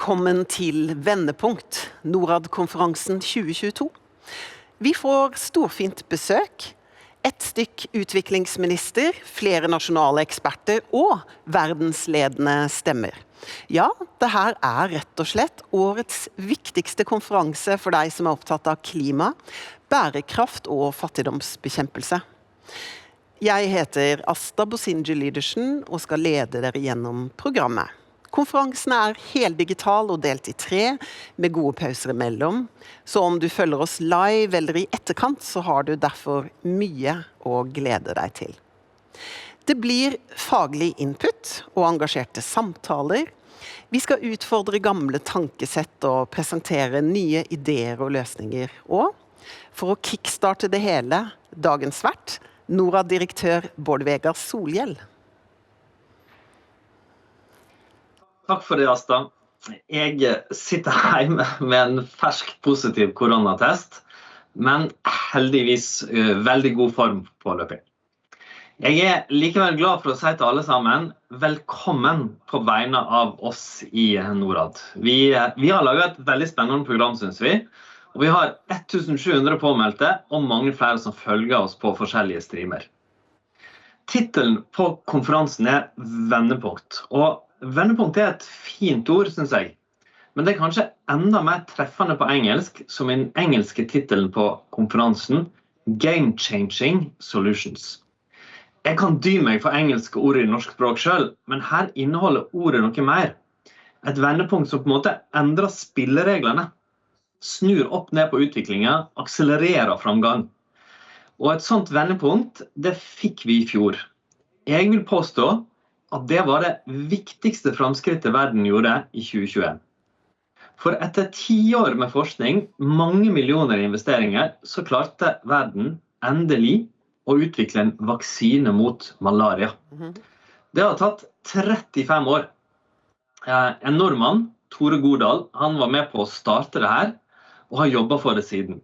Velkommen til Vendepunkt, Norad-konferansen 2022. Vi får storfint besøk, et stykk utviklingsminister, flere nasjonale eksperter og verdensledende stemmer. Ja, det her rett og slett årets viktigste konferanse for deg som opptatt av klima, bærekraft og fattigdomsbekjempelse. Jeg heter Asta Bosinje-Lydersen og skal lede dere gjennom programmet. Konferansen heldigital og delt i 3, med gode pauser imellom. Så om du følger oss live eller i etterkant, så har du derfor mye å glede deg til. Det blir faglig input og engasjerte samtaler. Vi skal utfordre gamle tankesett og presentere nye ideer og løsninger. Og for å kickstarte det hele, dagens vert, Norad-direktør Bård Vegar Solhjell. Takk for det, Asta. Jeg sitter hjemme med en fersk positiv koronatest, men heldigvis veldig god form på løpet. Jeg likevel glad for å si til alle sammen, velkommen på vegne av oss i Norad. Vi har laget et veldig spennende program, synes vi, og vi har 1700 påmeldte og mange flere som følger oss på forskjellige streamer. Titelen på konferansen Vendepunkt, og Vendepunkt et fint ord, synes jeg. Men det kanskje enda mer treffende på engelsk, som den engelske titelen på konferansen, Game Changing Solutions. Jeg kan dy meg for engelske ord i norsk språk selv, men her inneholder ordet noe mer. Et vendepunkt som på en måte endrer spillereglene, snur opp ned på utviklingen, akselererer framgang. Og et sånt vendepunkt, det fikk vi i fjor. Jeg vil påstå at det var det viktigste framskrittet verden gjorde i 2021. For etter 10 år med forskning, mange millioner investeringer, så klarte verden endelig å utvikle en vaksine mot malaria. Det har tatt 35 år. En nordmann, Tore Godal, han var med på å starte det her, og har jobbet for det siden.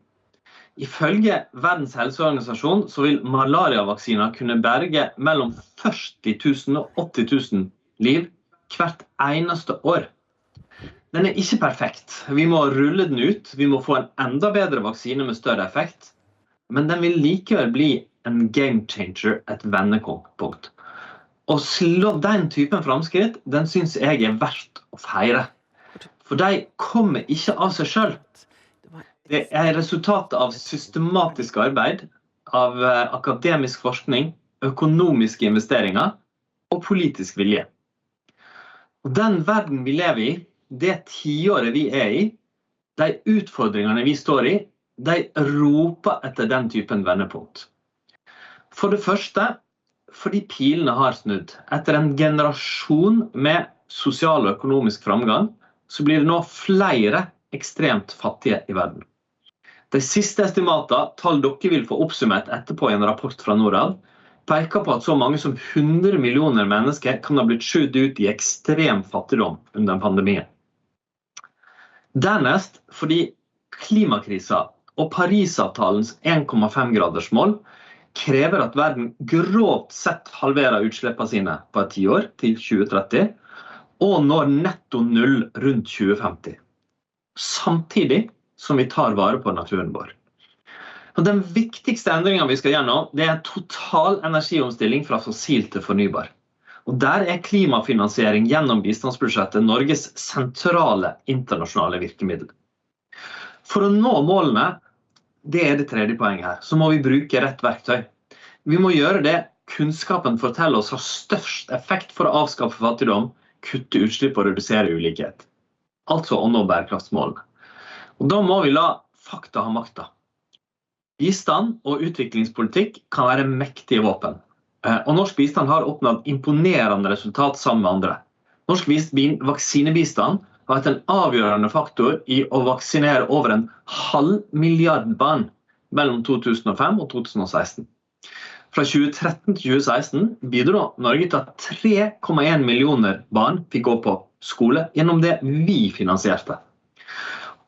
Ifølge Verdens helseorganisasjon så vil malariavaksiner kunne berge mellom 40 000 og 80 000 liv hvert eneste år. Den ikke perfekt. Vi må rulle den ut, vi må få en enda bedre vaksine med større effekt, men den vil likevel bli en game changer, et vendepunkt. Å slå den typen framskritt, den synes jeg verdt å feire. For de kommer ikke av seg selv. Det resultatet av systematisk arbeid, av akademisk forskning, økonomiske investeringer og politisk vilje. Og den verden vi lever i, det tiåret vi i, de utfordringene vi står i, de roper etter den typen vendepunkt. For det første, fordi pilene har snudd. Etter en generasjon med sosial og økonomisk framgang, så blir det nå flere ekstremt fattige i verden. De siste estimater, tall dere vil få oppsummert etterpå i en rapport fra Norad, peker på at så mange som 100 millioner mennesker kan ha blitt skjøvet ut i ekstrem fattigdom under pandemien. Dernest fordi klimakrisa og Parisavtalens 1,5 graders mål krever at verden grovt sett halverer utslippene sine på et 10 år til 2030, og når netto null rundt 2050. Samtidig som vi tar vare på naturen vår. Og den viktigste endringen vi skal gjennom, det en total energiomstilling fra fossil til fornybar. Og der klimafinansiering gjennom bistandsbudsjettet Norges sentrale internasjonale virkemiddel. For å nå målene, det det tredje poenget her, så må vi bruke rett verktøy. Vi må gjøre det kunnskapen forteller oss har størst effekt for å avskaffe fattigdom, kutte utslipp og redusere ulikhet. Altså å nå bærekraftsmålene. Og da må vi la fakta ha makta. Bistand og utviklingspolitikk kan være mektige våpen. Og norsk bistand har oppnådd imponerende resultat sammen med andre. Norsk vaksinebistand har vært en avgjørende faktor i å vaksinere over 500 000 barn mellom 2005 og 2016. Fra 2013 til 2016 bidro Norge til at 3,1 millioner barn fikk gå på skole gjennom det vi finansierte.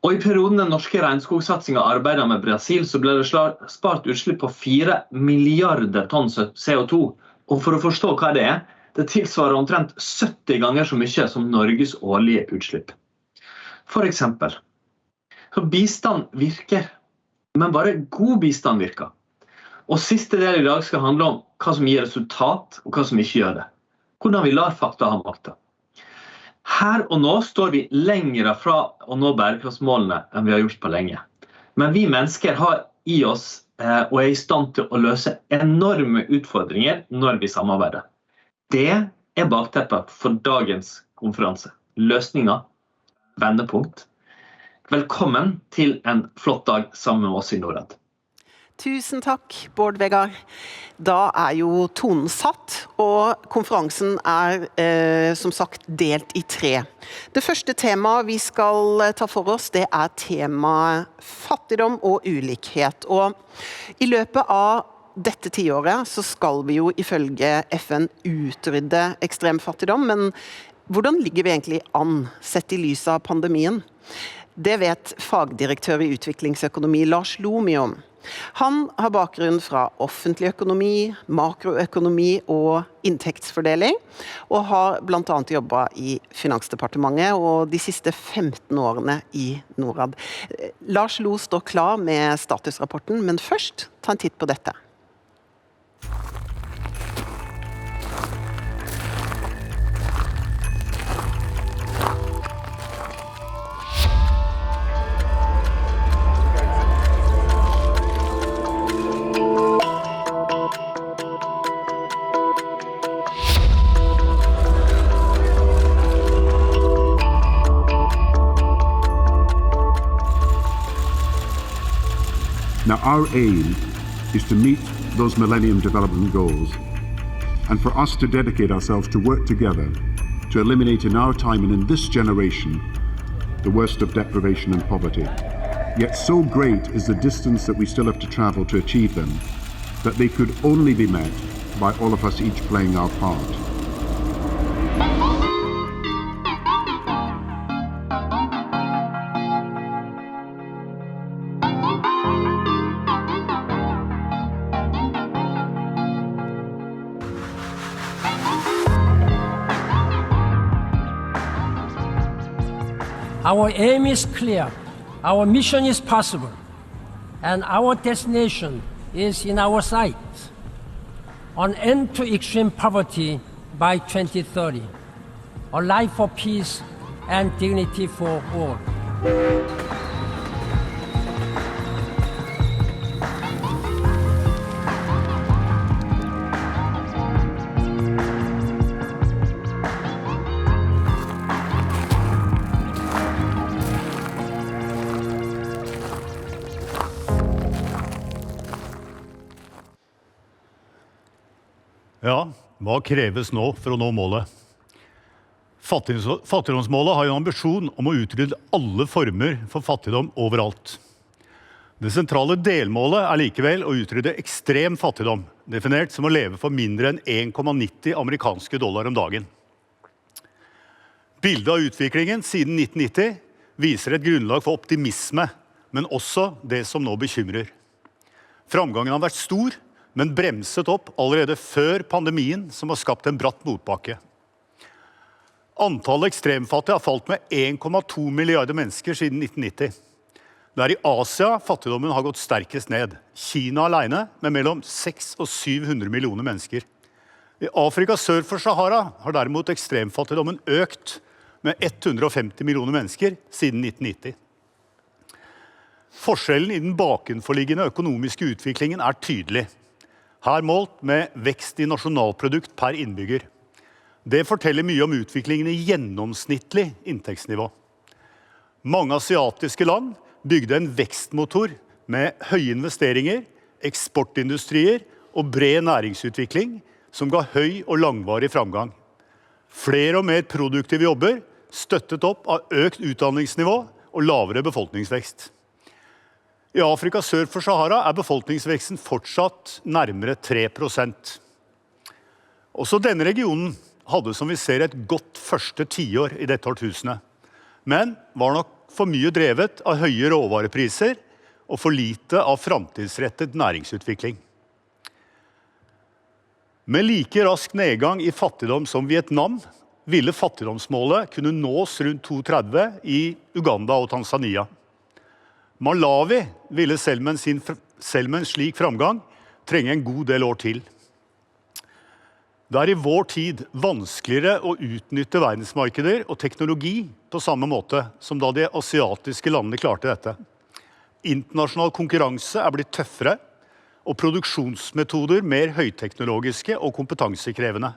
Og i perioden den norske regnskogsatsingen arbeidet med Brasil, så ble det spart utslipp på 4 milliarder tonn CO2. Og for å forstå hva det tilsvarer omtrent 70 ganger så mye som Norges årlige utslipp. For eksempel, så bistand virker, men bare god bistand virker. Og siste del i dag skal handle om hva som gir resultat, og hva som ikke gjør det. Hvordan vi lar fakta ha makta. Her og nå står vi lenger fra å nå bærekraftsmålene enn vi har gjort på lenge. Men vi mennesker har i oss og i stand til å løse enorme utfordringer når vi samarbeider. Det bakteppet for dagens konferanse. Løsninger, vendepunkt. Velkommen til en flott dag sammen med oss i Norad. Tusen takk, Bård, Vegar. Da jo tonen satt, og konferansen som sagt delt i 3. Det første temaet vi skal ta for oss, det temaet fattigdom og ulikhet. Og i løpet av dette tiåret så skal vi jo ifølge FN utrydde ekstrem fattigdom, men hvordan ligger vi egentlig an sett i lyset av pandemien? Det vet fagdirektør i utviklingsøkonomi Lars Loe om. Han har bakgrunn fra offentlig økonomi, makroøkonomi og inntektsfordeling, og har blant annet jobbet i Finansdepartementet og de siste 15 årene i Norad. Lars Loe står klar med statusrapporten, men først ta en titt på dette. Now, our aim is to meet those Millennium Development Goals and for us to dedicate ourselves to work together to eliminate in our time and in this generation the worst of deprivation and poverty. Yet so great is the distance that we still have to travel to achieve them that they could only be met by all of us each playing our part. Our aim is clear, our mission is possible, and our destination is in our sight. An end to extreme poverty by 2030. A life for peace and dignity for all. Ja, hva kreves nå for å nå målet? Fattigdomsmålet har en ambisjon om å utrydde alle former for fattigdom overalt. Det sentrale delmålet likevel å utrydde ekstrem fattigdom, definert som å leve for mindre enn 1,90 amerikanske dollar om dagen. Bildet av utviklingen siden 1990 viser et grunnlag for optimisme, men også det som nå bekymrer. Framgangen har vært stor, men bremset opp allerede før pandemien som har skapt en bratt motbakke. Antallet ekstremfattige har falt med 1,2 milliarder mennesker siden 1990. Det i Asia fattigdommen har gått sterkest ned. Kina alene med mellom 600 og 700 millioner mennesker. I Afrika sør for Sahara har derimot ekstremfattigdommen økt med 150 millioner mennesker siden 1990. Forskjellen i den bakenforliggende økonomiske utviklingen tydelig. Her målt med vekst i nasjonalprodukt per innbygger. Det forteller mye om utviklingen i gjennomsnittlig inntektsnivå. Mange asiatiske land bygde en vekstmotor med høye investeringer, eksportindustrier og bred næringsutvikling som ga høy og langvarig framgang. Flere og mer produktive jobber støttet opp av økt utdanningsnivå og lavere befolkningsvekst. I Afrika sør for Sahara befolkningsveksten fortsatt nærmere 3%. Også denne regionen hadde, som vi ser, et godt første tiår i dette årtusenet, men var nok for mye drevet av høye råvarepriser og for lite av framtidsrettet næringsutvikling. Med like rask nedgang i fattigdom som Vietnam ville fattigdomsmålet kunne nås rundt 2030 i Uganda og Tanzania. Malawi ville selv med en slik framgang trenge en god del år til. Det er i vår tid vanskeligere å utnytte verdensmarkeder og teknologi på samme måte som da de asiatiske landene klarte dette. Internasjonal konkurranse er blitt tøffere, og produksjonsmetoder mer høyteknologiske og kompetansekrevende.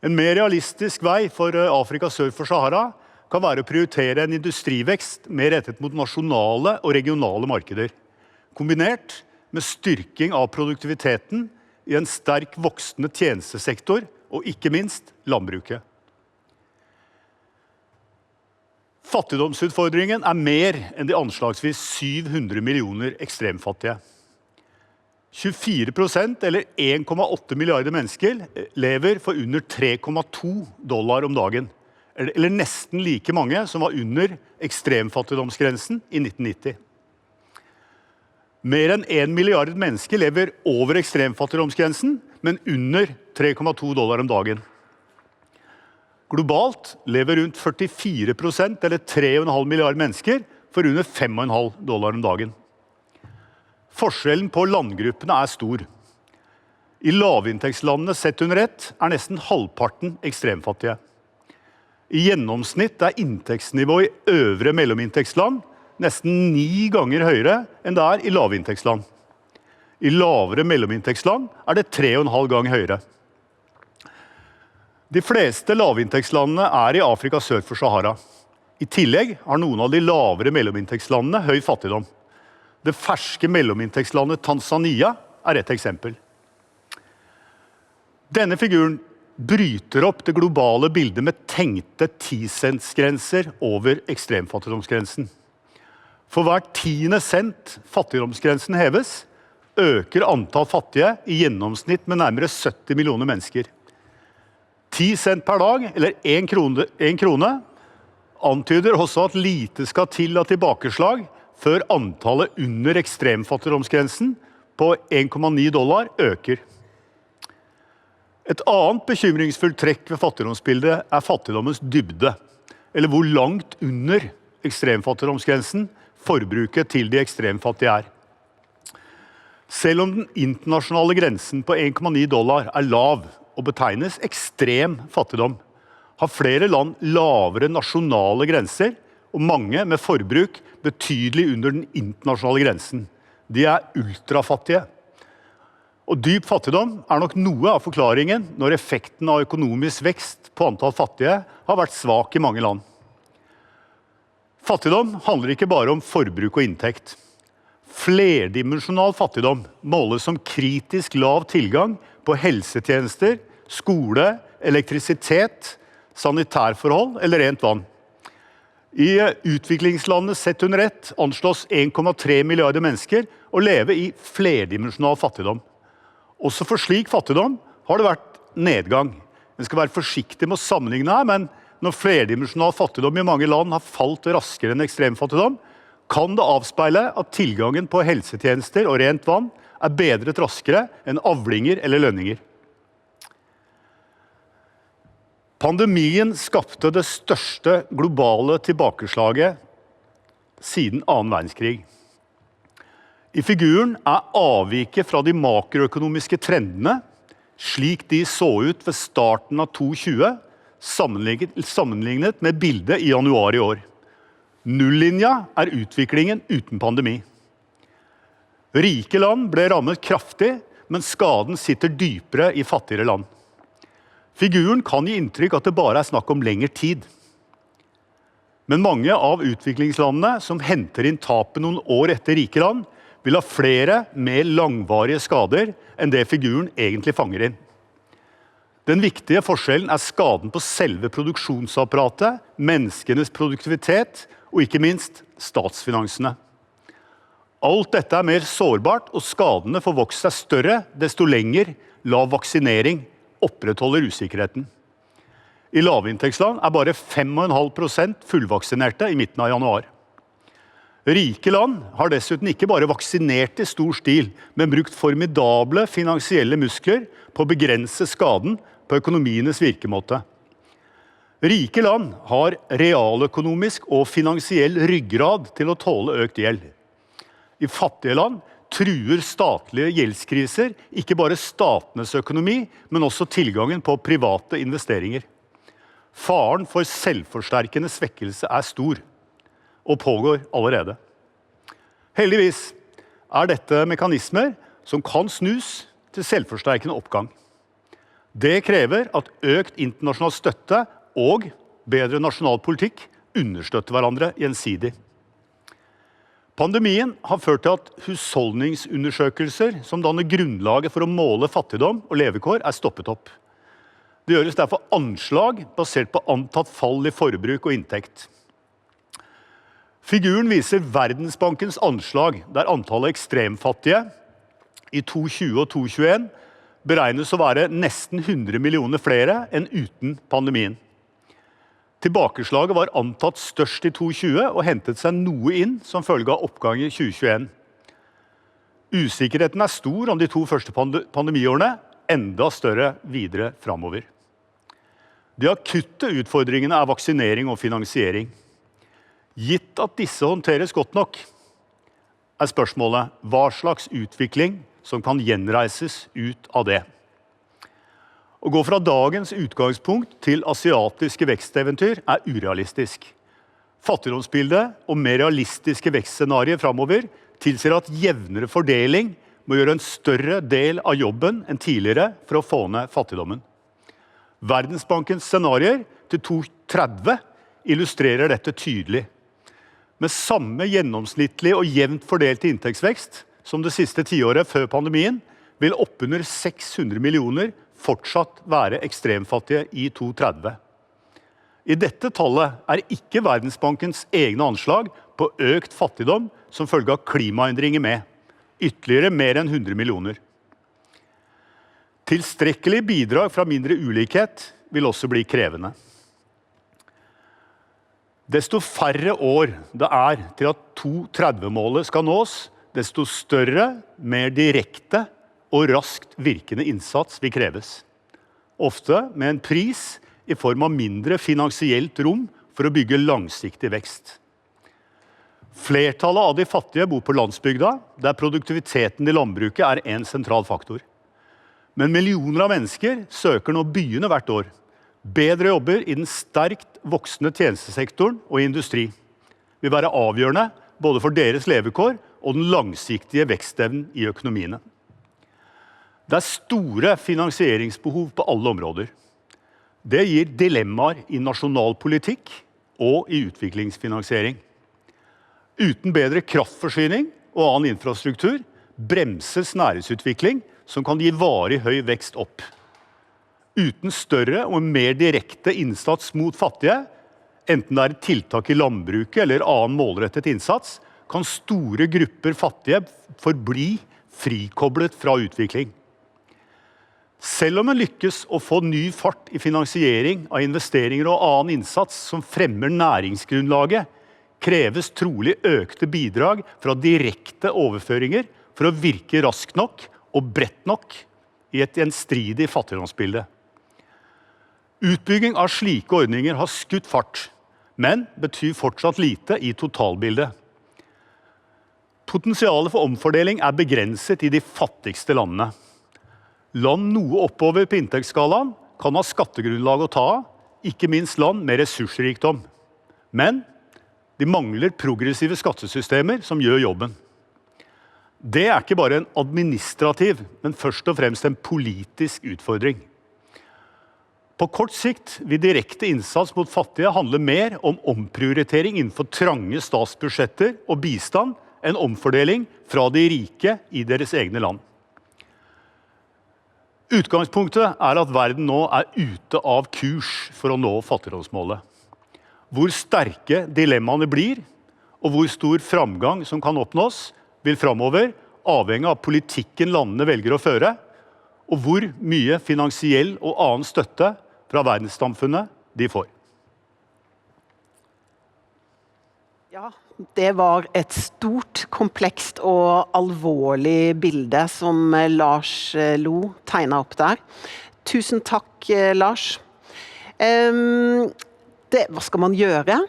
En mer realistisk vei for Afrika sør for Sahara kan være å prioritere en industrivekst mer rettet mot nasjonale og regionale markeder, kombinert med styrking av produktiviteten i en sterk voksende tjenestesektor og ikke minst landbruket. Fattigdomsutfordringen er mer enn de anslagsvis 700 millioner ekstremfattige. 24% eller 1,8 milliarder mennesker lever for under $3,2 om dagen, eller nesten like mange som var under ekstremfattigdomsgrensen i 1990. Mer enn 1 milliard mennesker lever over ekstremfattigdomsgrensen, men under $3,2 om dagen. Globalt lever rundt 44% eller 3,5 milliard mennesker for under $5,5 om dagen. Forskjellen på landgruppene er stor. I lavinntektslandene sett under ett er nesten halvparten ekstremfattige. I gjennomsnitt er inntektsnivå i øvre mellominntektsland nesten 9 ganger høyere enn det er i lavinntektsland. I lavere mellominntektsland er det 3,5 ganger høyere. De fleste lavinntektslandene er i Afrika sør for Sahara. I tillegg har noen av de lavere mellominntektslandene høy fattigdom. Det ferske mellominntektslandet Tanzania er et eksempel. Denne figuren bryter opp det globale bildet med tenkte 10-cents-grenser over ekstremfattigdomsgrensen. For hver 10. cent fattigdomsgrensen heves, øker antall fattige i gjennomsnitt med nærmere 70 millioner mennesker. 10 cent per dag, eller 1 krone, antyder også at lite skal til av tilbakeslag før antallet under ekstremfattigdomsgrensen på $1,9 øker. Et annet bekymringsfullt trekk ved fattigdomsbildet er fattigdommens dybde, eller hvor langt under ekstremfattigdomsgrensen forbruket til de ekstremfattige er. Selv om den internasjonale grensen på $1,9 er lav og betegnes ekstrem fattigdom, har flere land lavere nasjonale grenser og mange med forbruk betydelig under den internasjonale grensen. De er ultrafattige. Og dyp fattigdom er nok noe av forklaringen når effekten av økonomisk vekst på antall fattige har vært svak i mange land. Fattigdom handler ikke bare om forbruk og inntekt. Flerdimensjonal fattigdom måles som kritisk lav tilgang på helsetjenester, skole, elektrisitet, sanitærforhold eller rent vann. I utviklingslandet sett under ett anslås 1,3 milliarder mennesker å leve i flerdimensjonal fattigdom. Også for slik fattigdom har det vært nedgang. En skal være forsiktig med å sammenligne her, men når flerdimensjonal fattigdom i mange land har falt raskere enn ekstremfattigdom, kan det avspeile at tilgangen på helsetjenester og rent vann er bedret raskere enn avlinger eller lønninger. Pandemien skapte det største globale tilbakeslaget siden 2. verdenskrig. I figuren er avviket fra de makroøkonomiske trendene, slik de så ut ved starten av 2020, sammenlignet med bildet i januar i år. Nullinja er utviklingen uten pandemi. Rike land ble rammet kraftig, men skaden sitter dypere i fattigere land. Figuren kan gi inntrykk at det bare er snakk om lengre tid. Men mange av utviklingslandene som henter inn tapet noen år etter rike land, vil ha flere mer langvarige skader enn det figuren egentlig fanger inn. Den viktige forskjellen er skaden på selve produksjonsapparatet, menneskenes produktivitet og ikke minst statsfinansene. Alt dette er mer sårbart, og skadene får vokse seg større desto lenger lav vaksinering opprettholder usikkerheten. I lavinntektsland er bare 5,5% fullvaksinerte i midten av januar. Rike land har dessuten ikke bare vaksinert i stor stil, men brukt formidable finansielle muskler på å begrense skaden på økonomienes virkemåte. Rike land har realøkonomisk og finansiell ryggrad til å tåle økt gjeld. I fattige land truer statlige gjeldskriser ikke bare statenes økonomi, men også tilgangen på private investeringer. Faren for selvforsterkende svekkelse er stor, og pågår allerede. Heldigvis er dette mekanismer som kan snus til selvforsterkende oppgang. Det krever at økt internasjonal støtte og bedre nasjonal politikk understøtter hverandre gjensidig. Pandemien har ført til at husholdningsundersøkelser som danner grunnlaget for å måle fattigdom og levekår er stoppet opp. Det gjøres derfor anslag basert på antatt fall i forbruk og inntekt. Figuren viser Verdensbankens anslag, der antallet ekstremfattige i 2020 og 2021 beregnes å være nesten 100 millioner flere enn uten pandemien. Tilbakeslaget var antatt størst i 2020 og hentet seg noe inn som følge av oppgang i 2021. Usikkerheten er stor om de 2 første pandemiårene, enda større videre fremover. De akutte utfordringene er vaksinering og finansiering. Gitt at disse håndteres godt nok, er spørsmålet hva slags utvikling som kan gjenreises ut av det. Å gå fra dagens utgangspunkt til asiatiske veksteventyr er urealistisk. Fattigdomsbildet og mer realistiske vekstscenarier fremover tilsier at jevnere fordeling må gjøre en større del av jobben enn tidligere for å få ned fattigdommen. Verdensbankens scenarier til 2030 illustrerer dette tydelig. Med samme gjennomsnittlig og jevnt fordelt inntektsvekst som det siste tiåret før pandemien, vil oppunder 600 millioner fortsatt være ekstremfattige i 2030. I dette tallet er ikke Verdensbankens egne anslag på økt fattigdom som følge av klimaendringer med, ytterligere mer enn 100 millioner. Tilstrekkelig bidrag fra mindre ulikhet vil også bli krevende. Desto færre år det er til at 2030-målet skal nås, desto større, mer direkte og raskt virkende innsats vil kreves. Ofte med en pris i form av mindre finansielt rom for å bygge langsiktig vekst. Flertallet av de fattige bor på landsbygda, der produktiviteten i landbruket er en sentral faktor. Men millioner av mennesker søker nå byene hvert år. Bedre jobber i den sterkt voksende tjenestesektoren og industri vil være avgjørende både for deres levekår og den langsiktige vekstevnen i økonomiene. Det er store finansieringsbehov på alle områder. Det gir dilemmaer i nasjonal politikk og i utviklingsfinansiering. Uten bedre kraftforsyning og annen infrastruktur bremses næringsutvikling som kan gi varig høy vekst opp. Uten større og mer direkte innsats mot fattige, enten det er et tiltak i landbruket eller annen målrettet innsats, kan store grupper fattige forbli frikoblet fra utvikling. Selv om en lykkes å få ny fart i finansiering av investeringer og annen innsats som fremmer næringsgrunnlaget, kreves trolig økte bidrag fra direkte overføringer for å virke raskt nok og bredt nok i et gjenstridig fattigdomsbilde. Utbygging av slike ordninger har skutt fart, men betyr fortsatt lite i totalbildet. Potensialet for omfordeling er begrenset i de fattigste landene. Land noe oppover på inntektsskalaen kan ha skattegrunnlag å ta av, ikke minst land med ressursrikdom. Men de mangler progressive skattesystemer som gjør jobben. Det er ikke bare en administrativ, men først og fremst en politisk utfordring. På kort sikt vil direkte innsats mot fattige handle mer om omprioritering innenfor trange statsbudsjetter og bistand enn omfordeling fra de rike i deres egne land. Utgangspunktet er at verden nå er ute av kurs for å nå fattigdomsmålet. Hvor sterke dilemmaene blir, og hvor stor framgang som kan oppnås, vil fremover avhenge av politikken landene velger å føre, og hvor mye finansiell og annen støtte fra verdenssamfunnet de får. Ja, det var et stort, komplekst og alvorlig bilde som Lars Loe tegnet opp der. Tusen takk, Lars. hva skal man gjøre?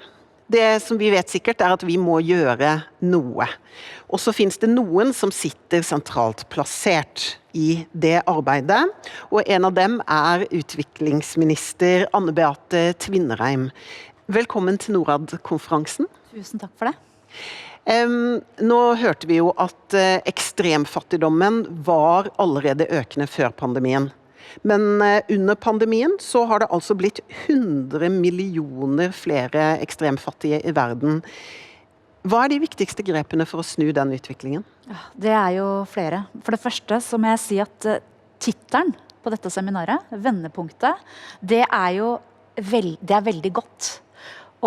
Det som vi vet sikkert at vi må gjøre noe. Og så finnes det noen som sitter sentralt plassert i det arbeidet, og en av dem utviklingsminister Beathe Tvinnereim. Velkommen til Norad-konferansen. Tusen takk for det. Nå hørte vi jo at ekstremfattigdommen var allerede økende før pandemien. Men under pandemien så har det altså blitt 100 millioner flere ekstremfattige i verden. Hva de viktigste grepene for å snu den utviklingen? Det jo flere. For det første så må jeg si at titelen på dette seminaret, Vendepunktet, det jo det veldig godt.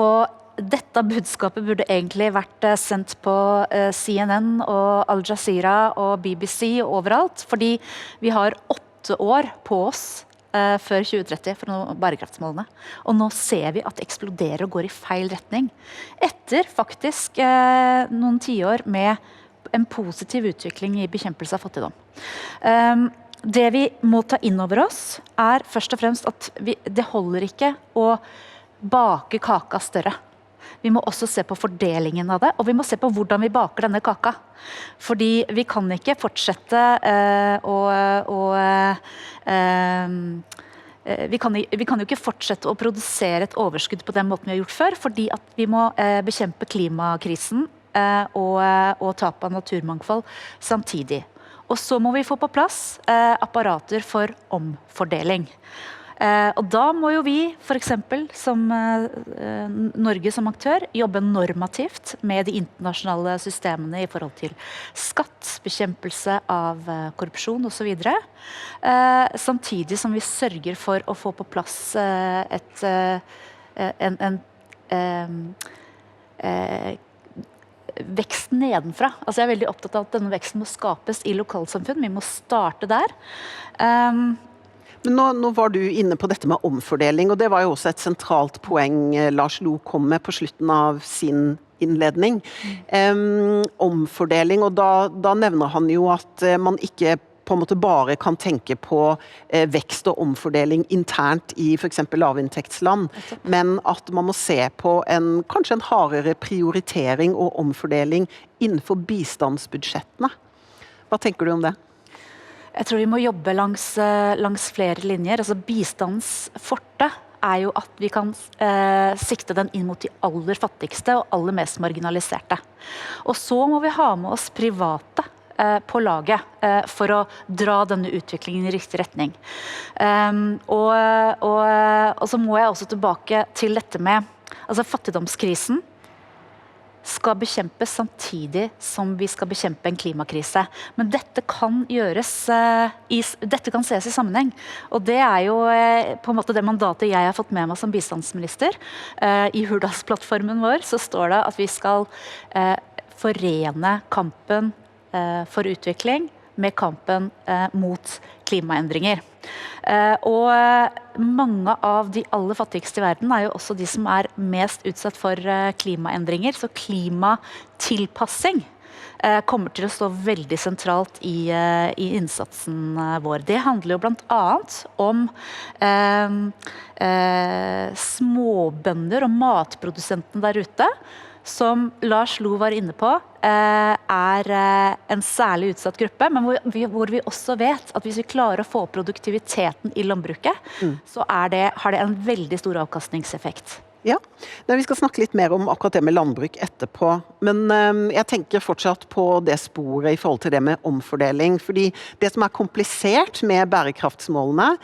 Og dette budskapet burde egentlig vært sendt på CNN og Al Jazeera og BBC og overalt, fordi vi har 8 år på oss før 2030 for å nå bærekraftsmålene. Og nå ser vi at det eksploderer og går i feil retning. Etter faktisk noen tiår med en positiv utvikling i bekjempelse av fattigdom. Det vi må ta inn over oss først og fremst at det holder ikke å bake kaka større. Vi må også se på fordelingen av det, og vi må se på hvordan vi baker denne kaka. Fordi vi kan ikke fortsette vi kan jo ikke fortsette å produsere et overskudd på den måten vi har gjort før, fordi at vi må bekjempe klimakrisen og tap av naturmangfold samtidig. Og så må vi få på plass apparater for omfordeling. Og da må jo vi, for eksempel, som Norge som aktør, jobbe normativt med de internasjonale systemene i forhold til skatt, bekjempelse av korrupsjon og så videre. Samtidig som vi sørger for å få på plass vekst nedenfra. Altså jeg veldig opptatt av at denne veksten må skapes i lokalsamfunn. Vi må starte der. Men nå var du inne på dette med omfordeling, og det var jo også et sentralt poeng Lars Loe kom med på slutten av sin innledning. Omfordeling, og da nevner han jo at man ikke på en måte bare kan tenke på vekst og omfordeling internt i for eksempel lavinntektsland, men at man må se på kanskje en hardere prioritering og omfordeling innenfor bistandsbudsjettene. Hva tenker du om det? Jeg tror vi må jobbe langs flere linjer. Altså bistandens forte jo at vi kan sikte den inn mot de aller fattigste og aller mest marginaliserte. Og så må vi ha med oss private på laget for å dra denne utviklingen i riktig retning. Og så må jeg også tilbake til dette med fattigdomskrisen skal bekjempes samtidig som vi skal bekjempe en klimakrise. Men dette kan dette kan ses i sammenheng. Og det jo på en måte det mandatet jeg har fått med meg som bistandsminister. I Hurdalsplattformen vår så står det at vi skal forene kampen for utvikling med kampen mot klimaendringer. Og mange av de aller fattigste i verden jo også de som mest utsatt for klimaendringer, så klimatilpassing kommer til å stå veldig sentralt i innsatsen vår. Det handler jo blant annet om småbønder og matprodusentene der ute, som Lars Loe var inne på, en særlig utsatt gruppe, men hvor vi også vet at hvis vi klarer å få produktiviteten i landbruket, så har det en veldig stor avkastningseffekt. Ja, vi skal snakke litt mer om akkurat det med landbruk etterpå, men jeg tenker fortsatt på det sporet i forhold til det med omfordeling, fordi det som komplisert med bærekraftsmålene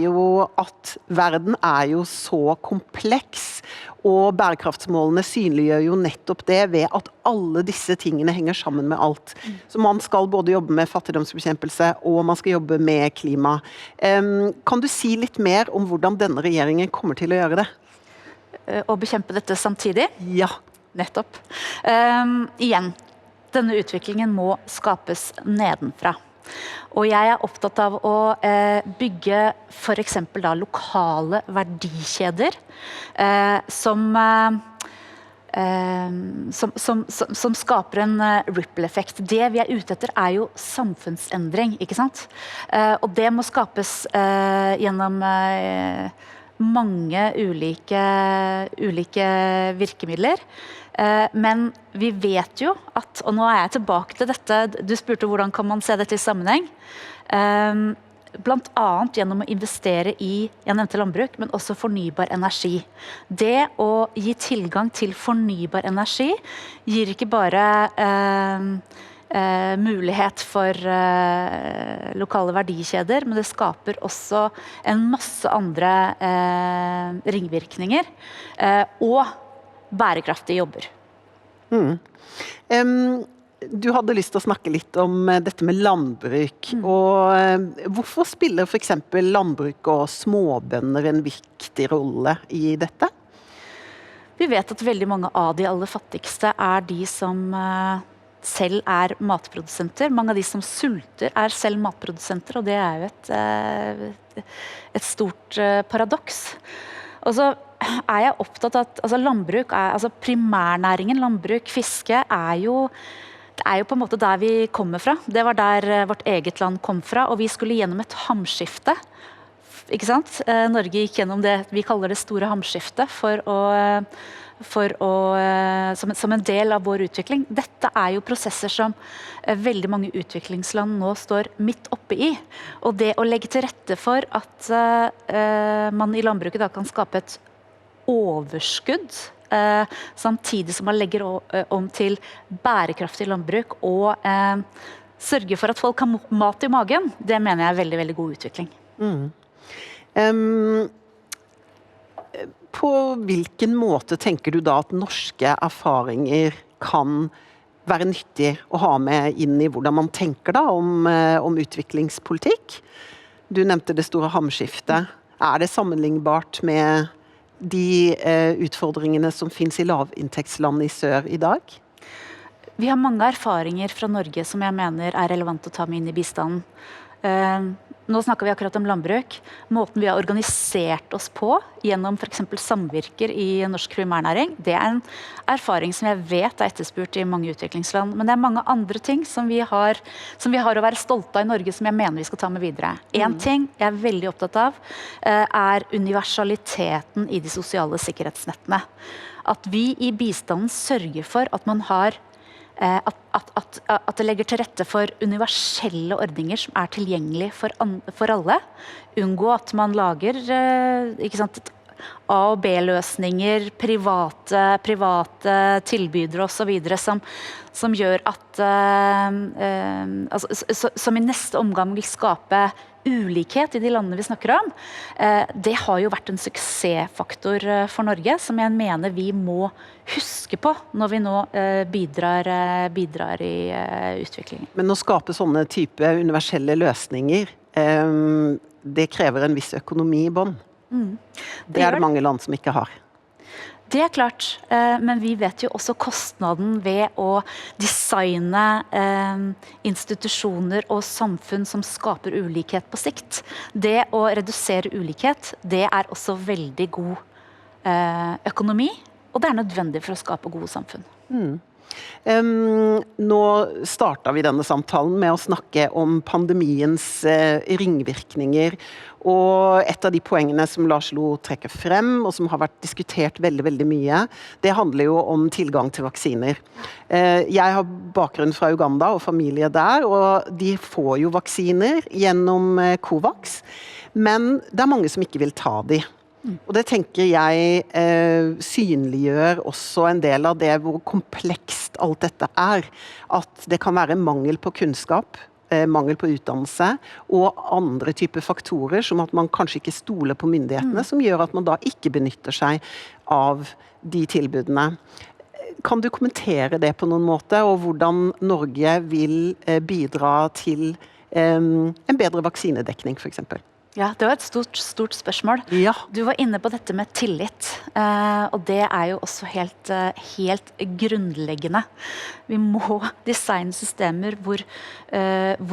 jo at verden jo så kompleks, og bærekraftsmålene synliggjør jo nettopp det ved at alle disse tingene henger sammen med alt. Så man skal både jobbe med fattigdomsbekjempelse, og man skal jobbe med klima. Kan du si litt mer om hvordan denne regjeringen kommer til å gjøre det? Å bekjempe dette samtidig? Ja. Nettopp. Igjen, denne utviklingen må skapes nedenfra. Og jeg opptatt av å bygge for eksempel lokale verdikjeder som skaper en ripple-effekt. Det vi ute etter jo samfunnsendring, ikke sant? Og det må skapes gjennom mange ulike virkemidler. Men vi vet jo at, og nå jeg tilbake til dette, du spurte hvordan kan man se dette i sammenheng, blant annet gjennom å investere i, jeg nevnte landbruk, men også fornybar energi. Det å gi tilgang til fornybar energi gir ikke bare mulighet for lokale verdikjeder, men det skaper også en masse andre ringvirkninger og bærekraftige jobber. Du hadde lyst til å snakke litt om dette med landbruk, og hvorfor spiller for eksempel landbruk og småbønder en viktig rolle i dette? Vi vet at veldig mange av de aller fattigste er de som selv er matprodusenter. Mange av de som sulter er selv matprodusenter, og det er jo et stort paradoks. Og så er jeg opptatt av at landbruk primærnæringen, landbruk, fiske det er jo på en måte der vi kommer fra. Det var der vårt eget land kom fra, og vi skulle gjennom et hamskifte. Ikke sant? Norge gikk gjennom det vi kaller det store hamskiftet som en del av vår utvikling. Dette er jo prosesser som veldig mange utviklingsland nå står midt oppe i. Og det å legge til rette for at man i landbruket da kan skape et overskudd, samtidig som man legger om til bærekraftig landbruk og sørge for at folk har mat i magen, det mener jeg er veldig, veldig god utvikling. På hvilken måte tenker du da at norske erfaringer kan være nyttig å ha med inn i hvordan man tenker da om utviklingspolitikk? Du nevnte det store hamskiftet. Er det sammenlignbart med de utfordringene som finnes i lavinntektsland i sør i dag? Vi har mange erfaringer fra Norge som jeg mener er relevant å ta med inn i bistanden. Nå snakker vi akkurat om landbruk. Måten vi har organisert oss på gjennom for eksempel samvirker i norsk primærnæring, det er en erfaring som jeg vet er etterspurt i mange utviklingsland. Men det er mange andre ting som vi har å være stolte av i Norge som jeg mener vi skal ta med videre. En ting jeg er veldig opptatt av er universaliteten i de sosiale sikkerhetsnettene. At vi i bistanden sørger for at man har at det legger til rette for universelle ordninger som er tilgjengelige for alle. Unngå at man lager A- og B-løsninger, private tilbydere og så videre, som gjør at som i neste omgang vil skape ulikhet i de landene vi snakker om. Det har jo vært en suksessfaktor for Norge, som jeg mener vi må huske på når vi nå bidrar i utviklingen. Men å skape sånne type universelle løsninger, det krever en viss økonomi i bånd. Det er det mange land som ikke har. Det er klart, men vi vet jo også kostnaden ved å designe institusjoner og samfunn som skaper ulikhet på sikt. Det å redusere ulikhet, det er også veldig god økonomi, og det er nødvendig for å skape gode samfunn. Nå startet vi denne samtalen med å snakke om pandemiens ringvirkninger, og et av de poengene som Lars Loe trekker frem, og som har vært diskutert veldig, veldig mye, det handler jo om tilgang til vaksiner. Jeg har bakgrunn fra Uganda og familie der, og de får jo vaksiner gjennom COVAX, men det er mange som ikke vil ta de. Og det tenker jeg synliggjør også en del av det hvor komplekst alt dette er. At det kan være mangel på kunnskap, mangel på utdannelse og andre typer faktorer som at man kanskje ikke stoler på myndighetene, som gjør at man da ikke benytter seg av de tilbudene. Kan du kommentere det på noen måte, og hvordan Norge vil bidra til en bedre vaksinedekning for eksempel? Ja, det var et stort spørsmål. Ja. Du var inne på dette med tillit, og det er jo også helt grunnleggende. Vi må designe systemer hvor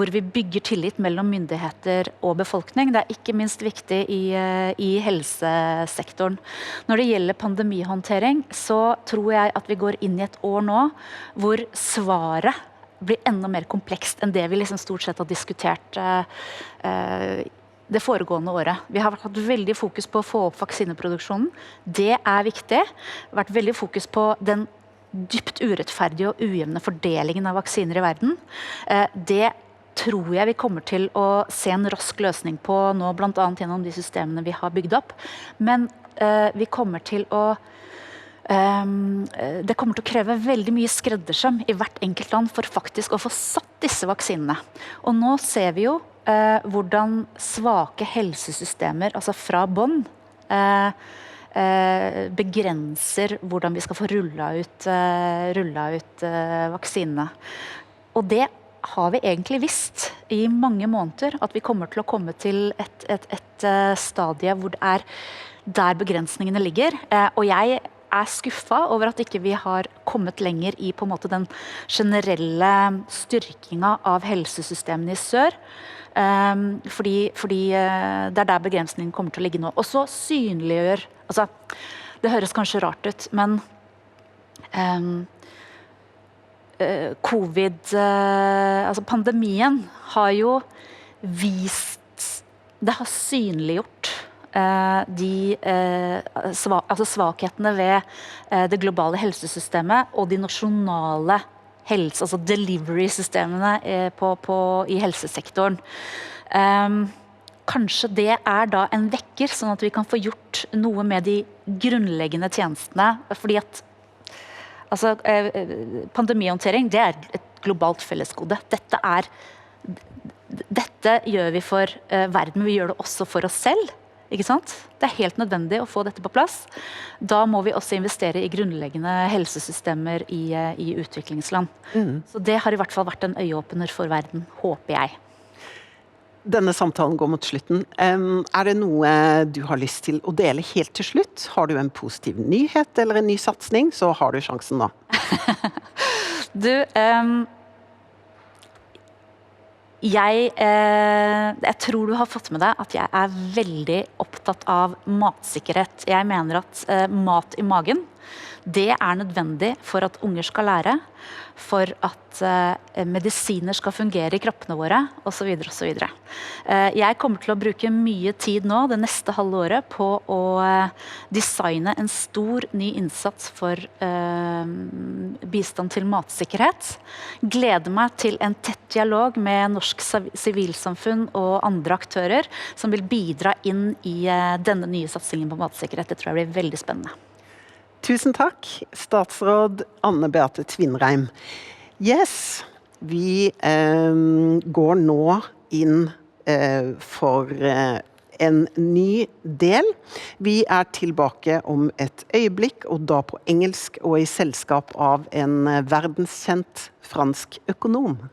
vi bygger tillit mellom myndigheter og befolkning. Det er ikke minst viktig i helsesektoren. Når det gjelder pandemihåndtering, så tror jeg at vi går inn i et år nå hvor svaret blir enda mer komplekst enn det vi liksom stort sett har diskutert det foregående året. Vi har hatt veldig fokus på å få opp vaksineproduksjonen. Det viktig. Det har vært veldig fokus på den dypt urettferdige og ujevne fordelingen av vaksiner i verden. Det tror jeg vi kommer til å se en rask løsning på nå, blant annet gjennom de systemene vi har bygd opp. Men vi kommer til å det kommer til å kreve veldig mye skreddersøm i hvert enkelt land for faktisk å få satt disse vaksinene. Og nå ser vi jo hvordan svake helsesystemer, altså fra bånn, begrenser hvordan vi skal få rullet ut vaksinene. Og det har vi egentlig visst i mange måneder, at vi kommer til å komme til et stadie hvor det der begrensningene ligger. Og jeg skuffa over at ikke vi har kommet lenger i på en måte den generelle styrkinga av helsesystemene i sør. Fordi det der begrensningen kommer til å ligge nå. Og så synliggjør, altså det høres kanskje rart ut, men altså pandemien har jo vist, det har synliggjort svakhetene ved det globale helsesystemet og de nasjonale altså delivery-systemene i helsesektoren. Kanskje det da en vekker, sånn at vi kan få gjort noe med de grunnleggende tjenestene, fordi at pandemihåndtering, det et globalt fellesgode. Dette gjør vi for verden, men vi gjør det også for oss selv. Ikke sant? Det helt nødvendig å få dette på plass. Da må vi også investere i grunnleggende helsesystemer i utviklingsland. Så det har i hvert fall vært en øyeåpner for verden, håper jeg. Denne samtalen går mot slutten. Det noe du har lyst til å dele helt til slutt? Har du en positiv nyhet eller en ny satsning, så har du sjansen da. Jeg tror du har fått med deg at jeg veldig opptatt av matsikkerhet. Jeg mener at mat i magen, det nødvendig for at unger skal lære, for at medisiner skal fungere i kroppene våre, og så videre, og så videre. Jeg kommer til å bruke mye tid nå, det neste halve året, på å designe en stor ny innsats for bistand til matsikkerhet. Gleder meg til en tett dialog med norsk sivilsamfunn og andre aktører som vil bidra inn i denne nye satsingen på matsikkerhet. Det tror jeg blir veldig spennende. Tusen takk, statsråd Beathe Tvinnereim. Yes, vi går nå inn for en ny del. Vi tilbake om et øyeblikk, og da på engelsk og i selskap av en verdenskjent fransk økonom.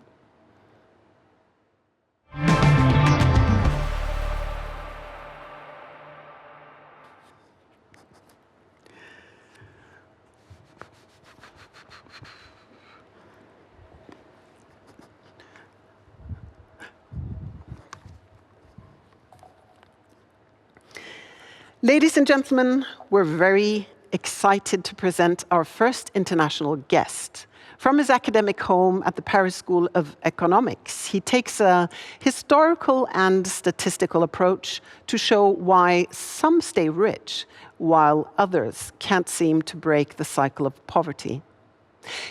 Ladies and gentlemen, we're very excited to present our first international guest. From his academic home at the Paris School of Economics, he takes a historical and statistical approach to show why some stay rich, while others can't seem to break the cycle of poverty.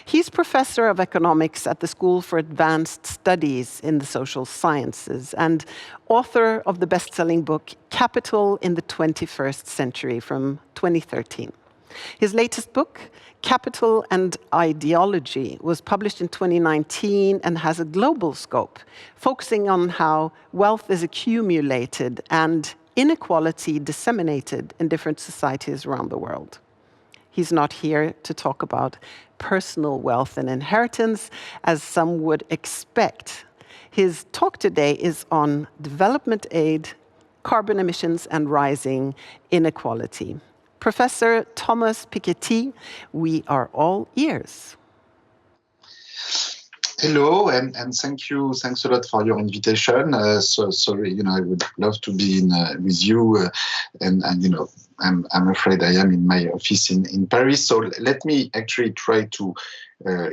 He's professor of economics at the School for Advanced Studies in the Social Sciences and author of the best-selling book Capital in the 21st Century from 2013. His latest book, Capital and Ideology, was published in 2019 and has a global scope, focusing on how wealth is accumulated and inequality disseminated in different societies around the world. He's not here to talk about personal wealth and inheritance, as some would expect. His talk today is on development aid, carbon emissions, and rising inequality. Professor Thomas Piketty, we are all ears. Hello, and thank you. Thanks a lot for your invitation. Sorry, I would love to be with you, and I'm afraid I am in my office in Paris. So let me actually try to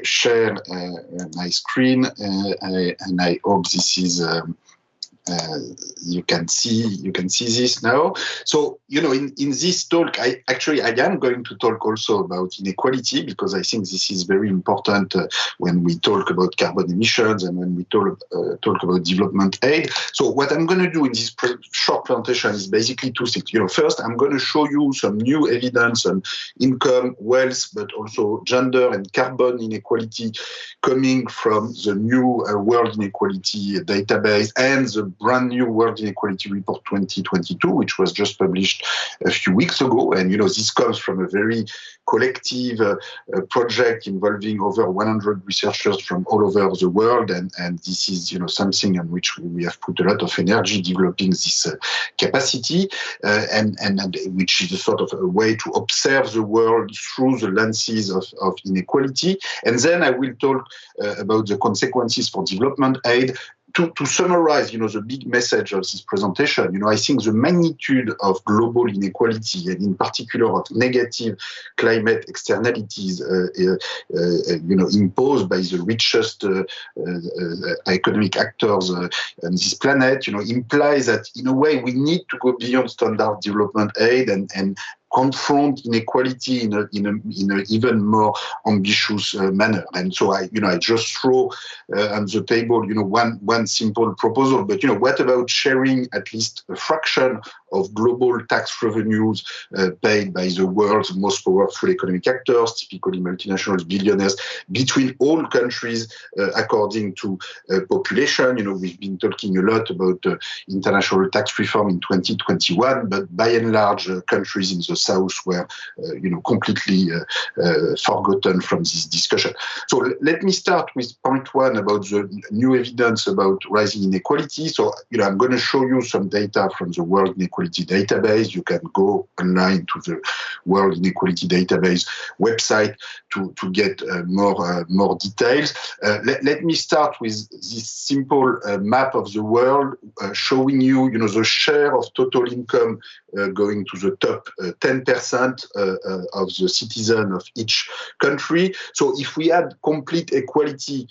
share my screen, and I hope this is You can see this now. So, in this talk, I am going to talk also about inequality, because I think this is very important when we talk about carbon emissions and when we talk about development aid. So what I'm going to do in this short presentation is basically two things. First, I'm going to show you some new evidence on income, wealth, but also gender and carbon inequality coming from the new World Inequality Database and the brand new World Inequality Report 2022, which was just published a few weeks ago. And, this comes from a very collective project involving over 100 researchers from all over the world. And this is, something on which we have put a lot of energy developing this capacity, and which is a sort of a way to observe the world through the lenses of inequality. And then I will talk about the consequences for development aid. To summarize, the big message of this presentation, I think the magnitude of global inequality, and in particular of negative climate externalities, imposed by the richest economic actors on this planet, implies that in a way we need to go beyond standard development aid and confront inequality in an even more ambitious manner. And so I just throw on the table, one simple proposal. But what about sharing at least a fraction of global tax revenues paid by the world's most powerful economic actors, typically multinationals, billionaires, between all countries according to population? We've been talking a lot about international tax reform in 2021, but by and large, countries in the South were, completely forgotten from this discussion. So let me start with point one about the new evidence about rising inequality. So, I'm going to show you some data from the World Inequality Database. You can go online to the World Inequality Database website to get more details. Let me start with this simple map of the world showing you, the share of total income going to the top 10% of the citizen of each country. So if we had complete equality,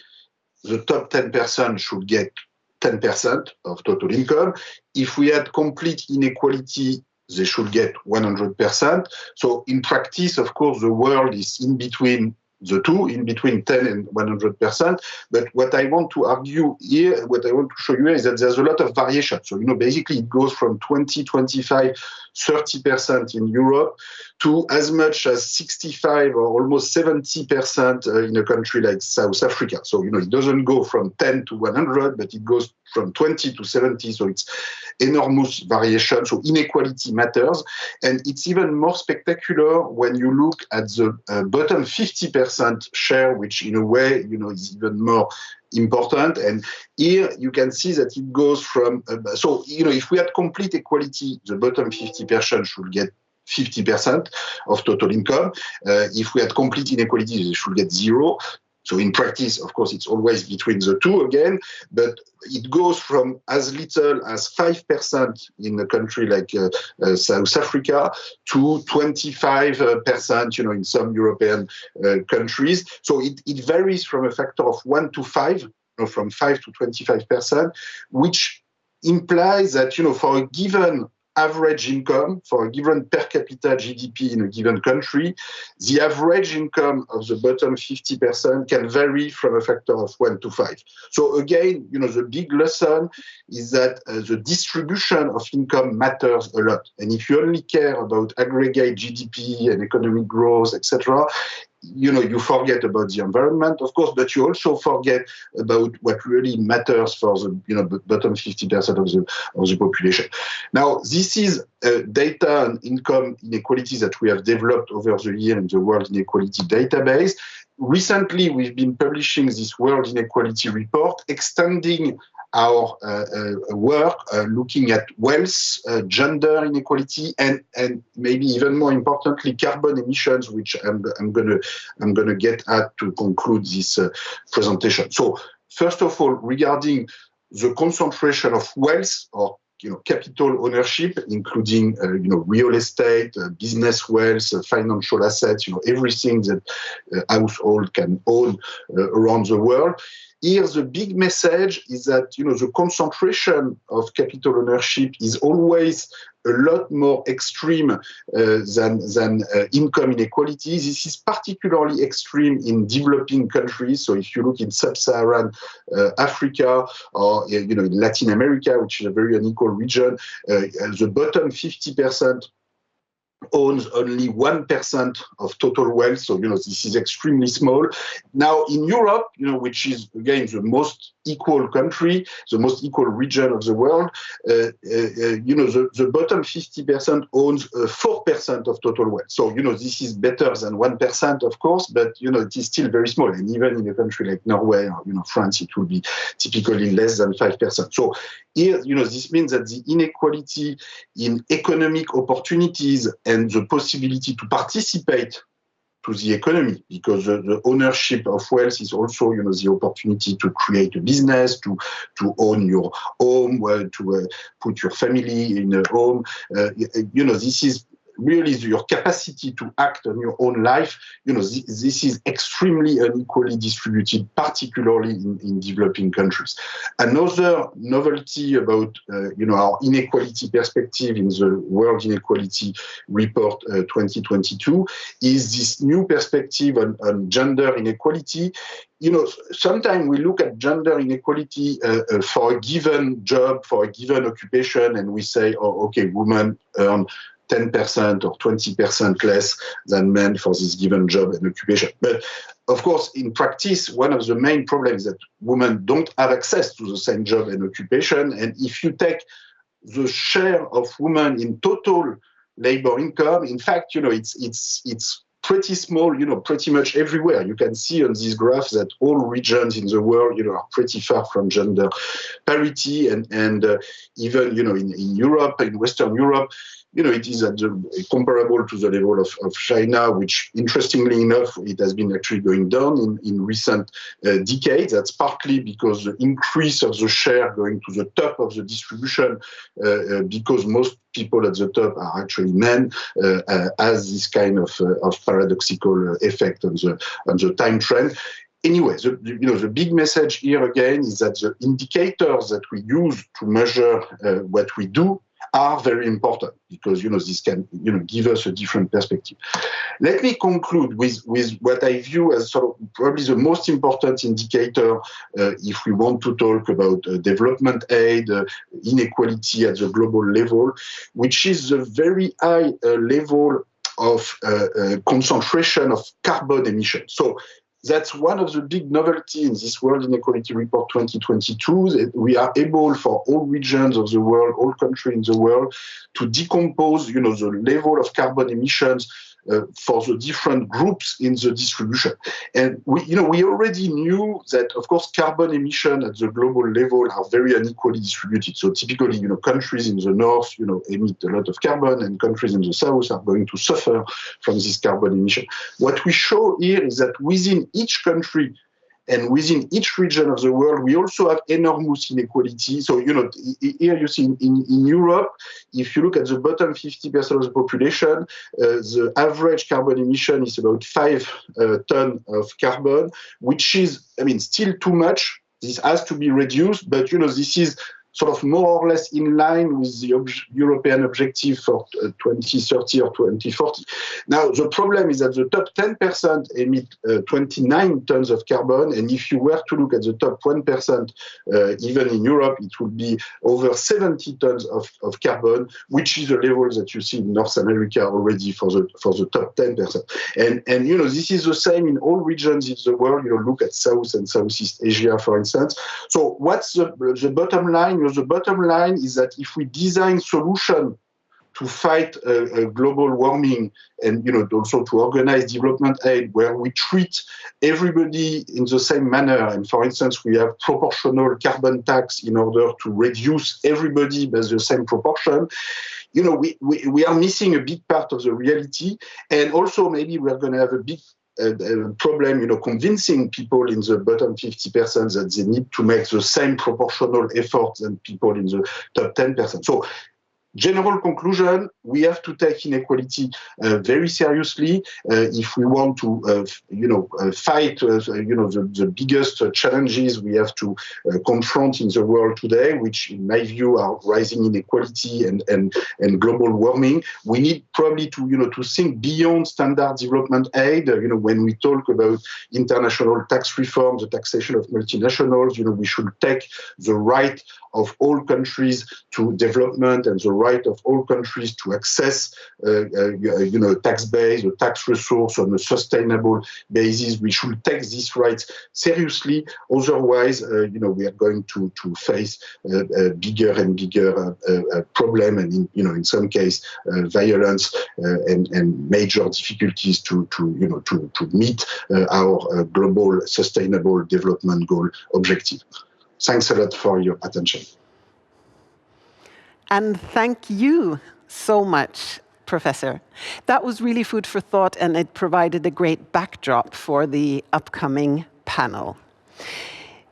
the top 10% should get 10% of total income. If we had complete inequality, they should get 100%. So in practice, of course, the world is in between the two, in between 10 and 100%. But what I want to argue here, what I want to show you here is that there's a lot of variation. So, basically it goes from 20, 25, 30% in Europe to as much as 65 or almost 70% in a country like South Africa. So, it doesn't go from 10 to 100, but it goes from 20 to 70. So it's enormous variation. So inequality matters. And it's even more spectacular when you look at the bottom 50% share, which in a way, is even more important. And here you can see that it goes from, if we had complete equality, the bottom 50% should get 50% of total income. If we had complete inequality, they should get 0. So in practice, of course, it's always between the two again, but it goes from as little as 5% in a country like South Africa to 25%, in some European countries. So it varies from a factor of 1 to 5, from 5 to 25%, which implies that, for a given average income, for a given per capita GDP in a given country, the average income of the bottom 50% can vary from a factor of 1 to 5. So again, the big lesson is that the distribution of income matters a lot. And if you only care about aggregate GDP and economic growth, etc., you forget about the environment, of course, but you also forget about what really matters for the bottom 50% of the population. Now, this is data and income inequalities that we have developed over the year in the World Inequality Database. Recently, we've been publishing this World Inequality Report, extending our work looking at wealth, gender inequality, and maybe even more importantly, carbon emissions, which I'm gonna get at to conclude this presentation. So first of all, regarding the concentration of wealth or capital ownership, including real estate, business wealth, financial assets, everything that a household can own around the world. here the big message is that, the concentration of capital ownership is always a lot more extreme than income inequality. This is particularly extreme in developing countries. So if you look in sub-Saharan Africa or in Latin America, which is a very unequal region, the bottom 50% owns only 1% of total wealth. So, this is extremely small. Now, in Europe, which is, again, the most equal country, the most equal region of the world, the bottom 50% owns 4% of total wealth. So, this is better than 1%, of course, but, it is still very small. And even in a country like Norway or, France, it will be typically less than 5%. So here, this means that the inequality in economic opportunities and the possibility to participate to the economy, because the ownership of wealth is also, the opportunity to create a business, to own your home, to put your family in a home. This is really your capacity to act on your own life. This is extremely unequally distributed, particularly in developing countries. Another novelty about our inequality perspective in the World Inequality Report 2022 is this new perspective on gender inequality. Sometimes we look at gender inequality for a given job, for a given occupation, and we say, oh, okay, women earn 10% or 20% less than men for this given job and occupation. But of course, in practice, one of the main problems is that women don't have access to the same job and occupation. And if you take the share of women in total labor income, in fact, it's pretty small, pretty much everywhere. You can see on this graph that all regions in the world, are pretty far from gender parity. And even, in Europe, in Western Europe, it is comparable to the level of China, which, interestingly enough, it has been actually going down in recent decades. That's partly because the increase of the share going to the top of the distribution, because most people at the top are actually men, has this kind of paradoxical effect on the time trend. Anyway, the big message here again is that the indicators that we use to measure what we do are very important, because this can give us a different perspective. Let me conclude with what I view as sort of probably the most important indicator if we want to talk about development aid, inequality at the global level, which is the very high level of concentration of carbon emissions. So that's one of the big novelties in this World Inequality Report 2022, that we are able for all regions of the world, all countries in the world, to decompose, the level of carbon emissions for the different groups in the distribution. And we already knew that, of course, carbon emissions at the global level are very unequally distributed. So typically, countries in the north, emit a lot of carbon, and countries in the south are going to suffer from this carbon emission. What we show here is that within each country and within each region of the world, we also have enormous inequality. So, here you see in Europe, if you look at the bottom 50% of the population, the average carbon emission is about 5 tons of carbon, which is, still too much. This has to be reduced, but, this is sort of more or less in line with the European objective for 2030 or 2040. Now, the problem is that the top 10% emit 29 tons of carbon, and if you were to look at the top 1%, even in Europe, it would be over 70 tons of carbon, which is the level that you see in North America already for the top 10%. And this is the same in all regions in the world. Look at South and Southeast Asia, for instance. So what's the bottom line? The bottom line is that if we design solutions to fight global warming and also to organize development aid where we treat everybody in the same manner, and for instance we have proportional carbon tax in order to reduce everybody by the same proportion, we are missing a big part of the reality, and also maybe we are going to have a big problem, convincing people in the bottom 50% that they need to make the same proportional effort than people in the top 10%. So general conclusion, we have to take inequality very seriously if we want to, fight, the biggest challenges we have to confront in the world today, which in my view are rising inequality and global warming. We need probably to think beyond standard development aid. When we talk about international tax reform, the taxation of multinationals, we should take the right of all countries to development and the right of all countries to access, tax base or tax resource on a sustainable basis. We should take these rights seriously. Otherwise, we are going to face a bigger and bigger problem, and in some case, violence and major difficulties to meet our global sustainable development goal objective. Thanks a lot for your attention. And thank you so much, Professor. That was really food for thought, and it provided a great backdrop for the upcoming panel.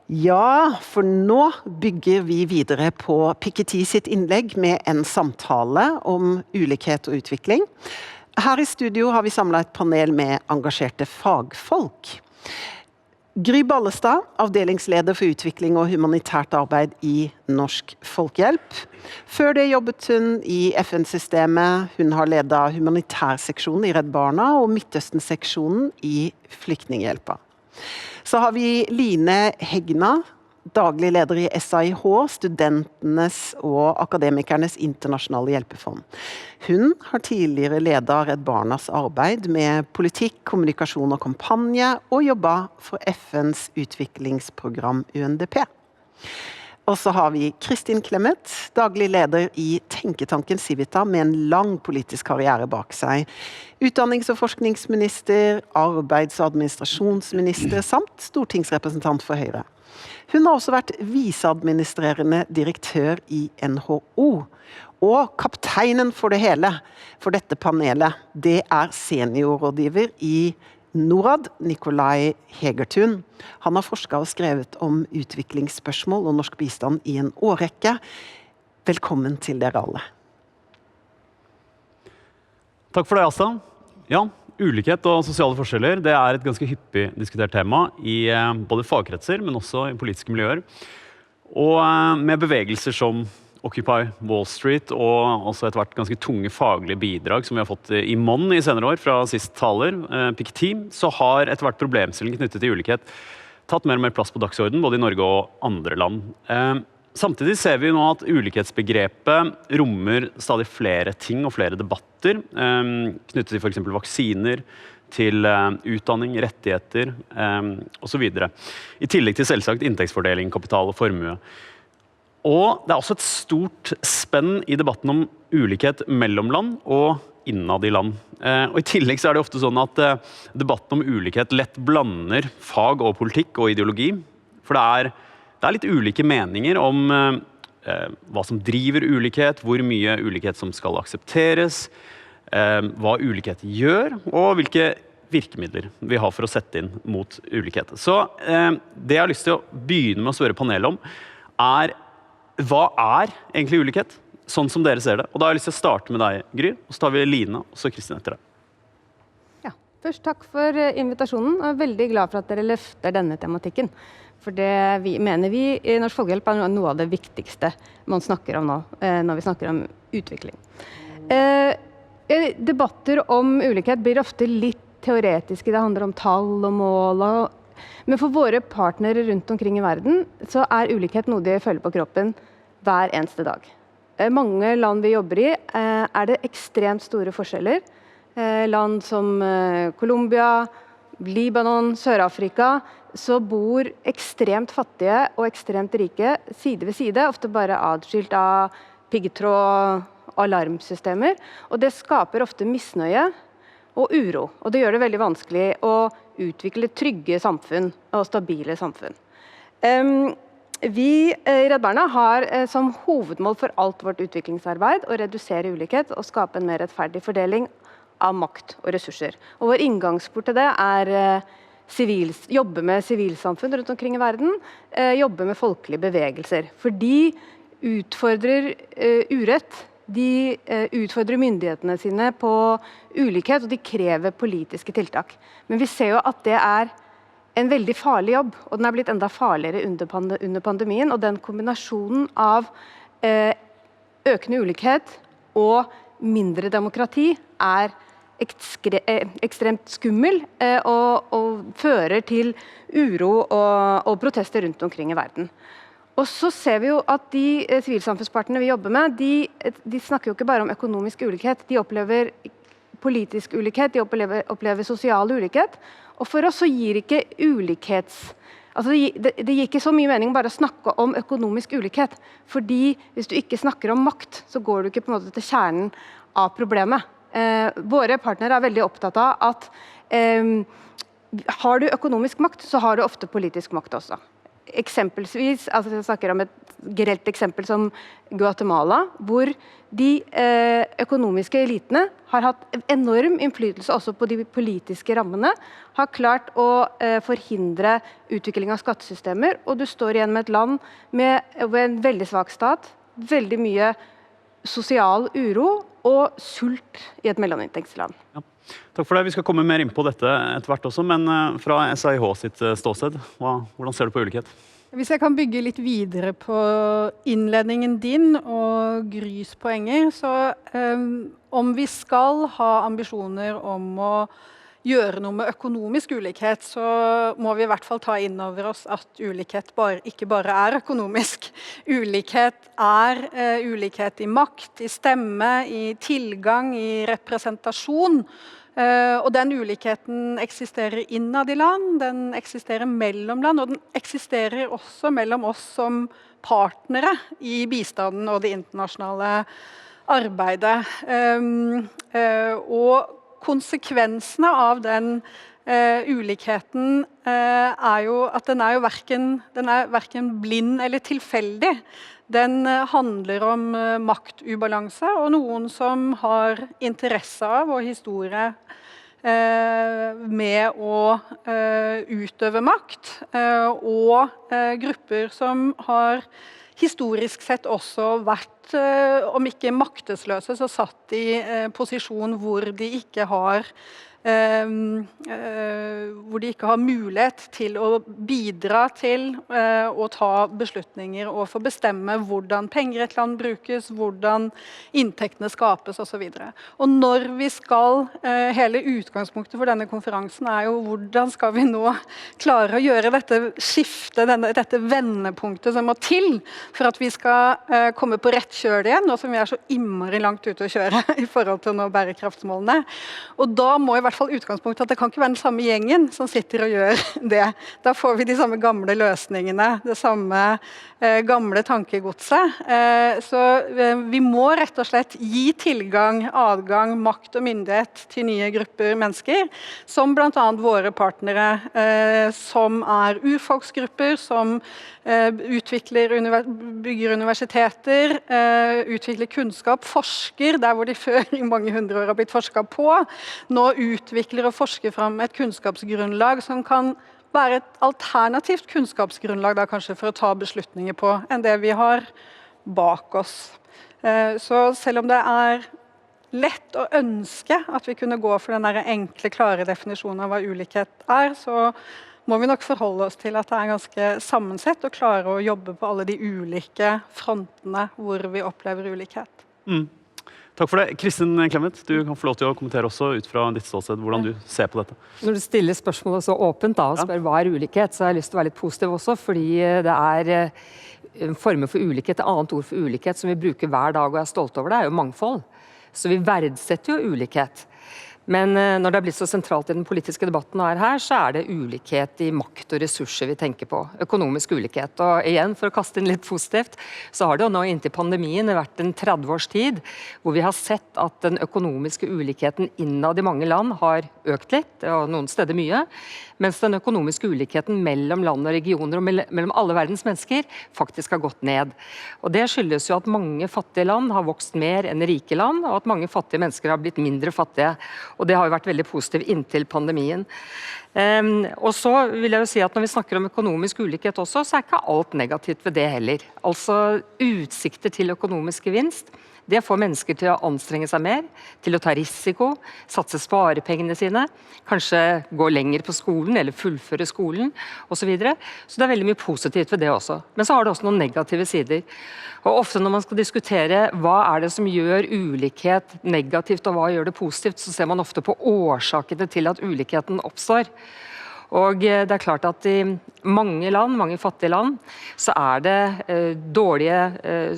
Ja, for nå bygger vi videre på Piketty sitt innlegg med en samtale om ulikhet og utvikling. Her i studio har vi samlet et panel med engasjerte fagfolk. Gry Ballestad, avdelingsleder for utvikling og humanitært arbeid i Norsk Folkehjelp. Før det jobbet hun i FN-systemet. Hun har ledet humanitærseksjonen i Redd Barna og Midtøsten-seksjonen i Flyktninghjelpa. Så har vi Line Hegna, daglig leder i SAIH, studentenes og akademikernes internasjonale hjelpefond. Hun har tidligere ledet Redd Barnas arbeid med politikk, kommunikasjon og kampanje, og jobbet for FNs utviklingsprogram UNDP. Og så har vi Kristin Clemet, daglig leder i Tenketanken Civita med en lang politisk karriere bak seg. Utdannings- og forskningsminister, arbeids- og administrasjonsminister, samt stortingsrepresentant for Høyre. Hun har også vært viseadministrerende direktør i NHO. Og kapteinen for det hele, for dette panelet, det er seniorrådgiver i Norad, Nikolai Hegertun. Han har forsket og skrevet om utviklingsspørsmål og norsk bistand i en årrekke. Velkommen til dere alle. Takk for det, Asta. Ja, ulikhet og sosiale forskjeller, det er et ganske hyppig diskutert tema i både fagkretser, men også i politiske miljøer. Og med bevegelser som Occupy Wall Street og også etter hvert ganske tunge faglige bidrag som vi har fått i monn i senere år fra sist taler, Piketty, så har etter hvert problemstillingen knyttet til ulikhet tatt mer og mer plass på dagsorden, både i Norge og andre land. Samtidig ser vi nå at ulikhetsbegrepet rommer stadig flere ting og flere debatter, knyttet til for eksempel vaksiner, til utdanning, rettigheter og så videre. I tillegg til selvsagt inntektsfordeling, kapital og formue. Og det er også et stort spenn i debatten om ulikhet mellom land og innad i land. Og i tillegg så er det ofte sånn at debatten om ulikhet lett blander fag og politikk og ideologi. For det er litt ulike meninger om hva som driver ulikhet, hvor mye ulikhet som skal aksepteres, hva ulikhet gjør, og hvilke virkemidler vi har for å sette inn mot ulikhet. Så det jeg har lyst til å begynne med å spørre panelet om, hva er egentlig ulikhet, sånn som dere ser det? Og da har jeg lyst til å starte med deg, Gry, og så tar vi Line, og så Kristin etter deg. Ja, først takk for invitasjonen. Jeg er veldig glad for at dere løfter denne tematikken. For det mener vi i Norsk Folkehjelp er noe av det viktigste man snakker om nå, når vi snakker om utvikling. Debatter om ulikhet blir ofte litt teoretiske. Det handler om tall og mål men for våre partnere rundt omkring i verden, så er ulikhet noe de føler på kroppen hver eneste dag. Mange land vi jobber i, er det ekstremt store forskjeller. Land som Colombia, Libanon, Sør-Afrika, så bor ekstremt fattige og ekstremt rike side ved side, ofte bare adskilt av piggtråd og alarmsystemer. Og det skaper ofte misnøye og uro, og det gjør det veldig vanskelig å utvikle trygge samfunn og stabile samfunn. Vi i Redd Barna har som hovedmål for alt vårt utviklingsarbeid å redusere ulikhet og skape en mer rettferdig fordeling av makt og ressurser. Og vår inngangsport til det er jobbe med sivilsamfunn rundt omkring i verden, jobbe med folkelige bevegelser. For de utfordrer urett de utfordrer myndighetene sine på ulikhet, og de krever politiske tiltak. Men vi ser jo at det en veldig farlig jobb, og den blitt enda farligere under pandemien, og den kombinasjonen av økende ulikhet og mindre demokrati ekstremt skummel og fører til uro og protester rundt omkring i verden. Og så ser vi jo at de sivilsamfunnspartene vi jobber med, de snakker jo ikke bare om økonomisk ulikhet, de opplever politisk ulikhet, de opplever sosial ulikhet, og for oss så gir ikke altså det gir ikke så mye mening bare å snakke om økonomisk ulikhet, fordi hvis du ikke snakker om makt, så går du ikke på en måte til kjernen av problemet. Våre partnere veldig opptatt av at har du økonomisk makt, så har du ofte politisk makt også. Eksempelsvis, altså jeg snakker om et grelt eksempel som Guatemala, hvor de økonomiske elitene har hatt enorm innflytelse også på de politiske rammene, har klart å forhindre utvikling av skattesystemer, og du står igjen med et land med en veldig svak stat, veldig mye sosial uro og sult i et mellominntektsland. Ja. Takk for det. Vi skal komme mer inn på dette etter hvert også, men fra SAIH sitt ståsted, hvordan ser du på ulikhet? Hvis jeg kan bygge litt videre på innledningen din og Grys poenger, så om vi skal ha ambisjoner om å gjøre noe med økonomisk ulikhet, så må vi i hvert fall ta inn over oss at ulikhet ikke bare økonomisk. Ulikhet ulikhet i makt, i stemme, i tilgang, i representasjon. Og den ulikheten eksisterer innad i land, den eksisterer mellom land, og den eksisterer også mellom oss som partnere i bistanden og det internasjonale arbeidet. Og konsekvensene av den ulikheten jo at den jo hverken blind eller tilfeldig. Den handler om maktubalanse, og noen som har interesse av og historie med å utøve makt, og grupper som har historisk sett også vært, om ikke maktesløse, så satt i posisjon hvor de ikke har mulighet til å bidra til å ta beslutninger og få bestemme hvordan penger i et land brukes, hvordan inntektene skapes og så videre. Og når vi hele utgangspunktet for denne konferansen jo hvordan skal vi nå klare å gjøre dette skiftet, dette vendepunktet som må til for at vi skal komme på rett kjøl igjen, og som vi så innmari langt ute å kjøre i forhold til å nå bærekraftsmålene. Og da må i hvert fall utgangspunktet at det kan ikke være den samme gjengen som sitter og gjør det. Da får vi de samme gamle løsningene, det samme gamle tankegodset. Så vi må rett og slett gi tilgang, adgang, makt og myndighet til nye grupper mennesker, som blant annet våre partnere, som urfolksgrupper, som bygger universiteter, utvikler kunnskap, forsker, der hvor de før i mange hundre år har blitt forsket på, nå utvikler og forsker fram et kunnskapsgrunnlag som kan være et alternativt kunnskapsgrunnlag da kanskje for å ta beslutninger på enn det vi har bak oss. Så selv om det lett å ønske at vi kunne gå for den der enkle, klare definisjonen av hva ulikhet så må vi nok forholde oss til at det ganske sammensett og klare å jobbe på alle de ulike frontene hvor vi opplever ulikhet. Takk for det. Kristin Clemens, du kan få lov til å kommentere også ut fra ditt ståsted hvordan du ser på dette. Når du stiller spørsmålet så åpent da, og spør hva ulikhet, så har jeg lyst til å være litt positiv også, fordi det former for ulikhet, et annet ord for ulikhet som vi bruker hver dag og stolt over det, jo mangfold. Så vi verdsetter jo ulikhet. Men når det blitt så sentralt i den politiske debatten her, så det ulikhet i makt og ressurser vi tenker på. Økonomisk ulikhet. Og igjen, for å kaste inn litt positivt, så har det jo nå inntil pandemien vært en 30 års tid, hvor vi har sett at den økonomiske ulikheten innad i mange land har økt litt, og noen steder mye, mens den økonomiske ulikheten mellom land og regioner og mellom alle verdens mennesker faktisk har gått ned. Og det skyldes jo at mange fattige land har vokst mer enn rike land, og at mange fattige mennesker har blitt mindre fattige. Og det har jo vært veldig positivt inntil pandemien. Og så vil jeg jo si at når vi snakker om økonomisk ulikhet også, så ikke alt negativt ved det heller. Altså utsikter til økonomisk gevinst, det får mennesker til å anstrenge seg mer, til å ta risiko, satse sparepengene sine, kanskje gå lenger på skolen eller fullføre skolen og så videre. Så det veldig mye positivt ved det også. Men så har det også noen negative sider. Og ofte når man skal diskutere hva det som gjør ulikhet negativt og hva gjør det positivt, så ser man ofte på årsakene til at ulikheten oppstår. Og det klart at i mange land, mange fattige land, så det dårlige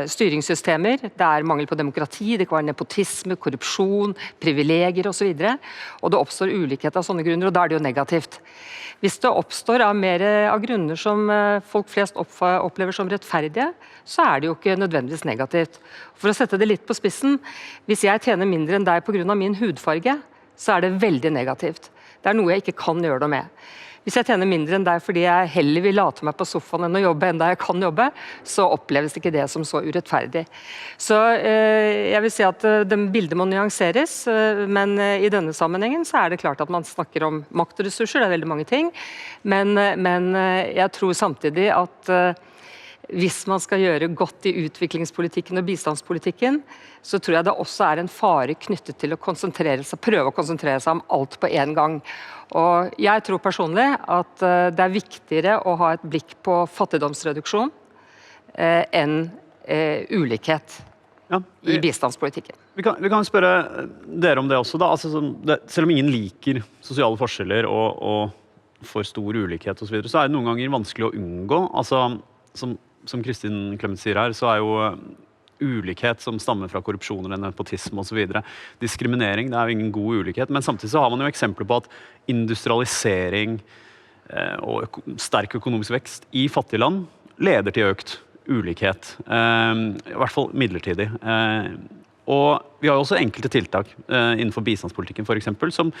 styringssystemer, det mangel på demokrati, det kan være nepotisme, korrupsjon, privilegier og så videre, og det oppstår ulikhet av sånne grunner, og da det jo negativt. Hvis det oppstår mer av grunner som folk flest opplever som rettferdige, så det jo ikke nødvendigvis negativt. For å sette det litt på spissen, hvis jeg tjener mindre enn deg på grunn av min hudfarge, så det veldig negativt. Det noe jeg ikke kan gjøre noe med. Hvis jeg tjener mindre enn deg fordi jeg heller vil late meg på sofaen enn å jobbe enn jeg kan jobbe, så oppleves ikke det som så urettferdig. Så jeg vil si at bildet må nyanseres, men i denne sammenhengen så det klart at man snakker om makt og ressurser, det veldig mange ting, men jeg tror samtidig at hvis man skal gjøre godt i utviklingspolitikken og bistandspolitikken, så tror jeg det også en fare knyttet til å prøve å konsentrere seg om alt på en gang. Og jeg tror personlig at det viktigere å ha et blikk på fattigdomsreduksjon enn ulikhet i bistandspolitikken. Vi kan spørre dere om det også da. Altså, selv om ingen liker sosiale forskjeller og for stor ulikhet og så videre, så det noen ganger vanskelig å unngå. Altså, som Kristin Clemens sier her, så jo ulikhet som stammer fra korrupsjon eller nepotisme og så videre. Diskriminering, det jo ingen god ulikhet, men samtidig så har man jo eksempler på at industrialisering og sterk økonomisk vekst i fattige land leder til økt ulikhet, i hvert fall midlertidig. Og vi har jo også enkelte tiltak innenfor bistandspolitikken for eksempel, som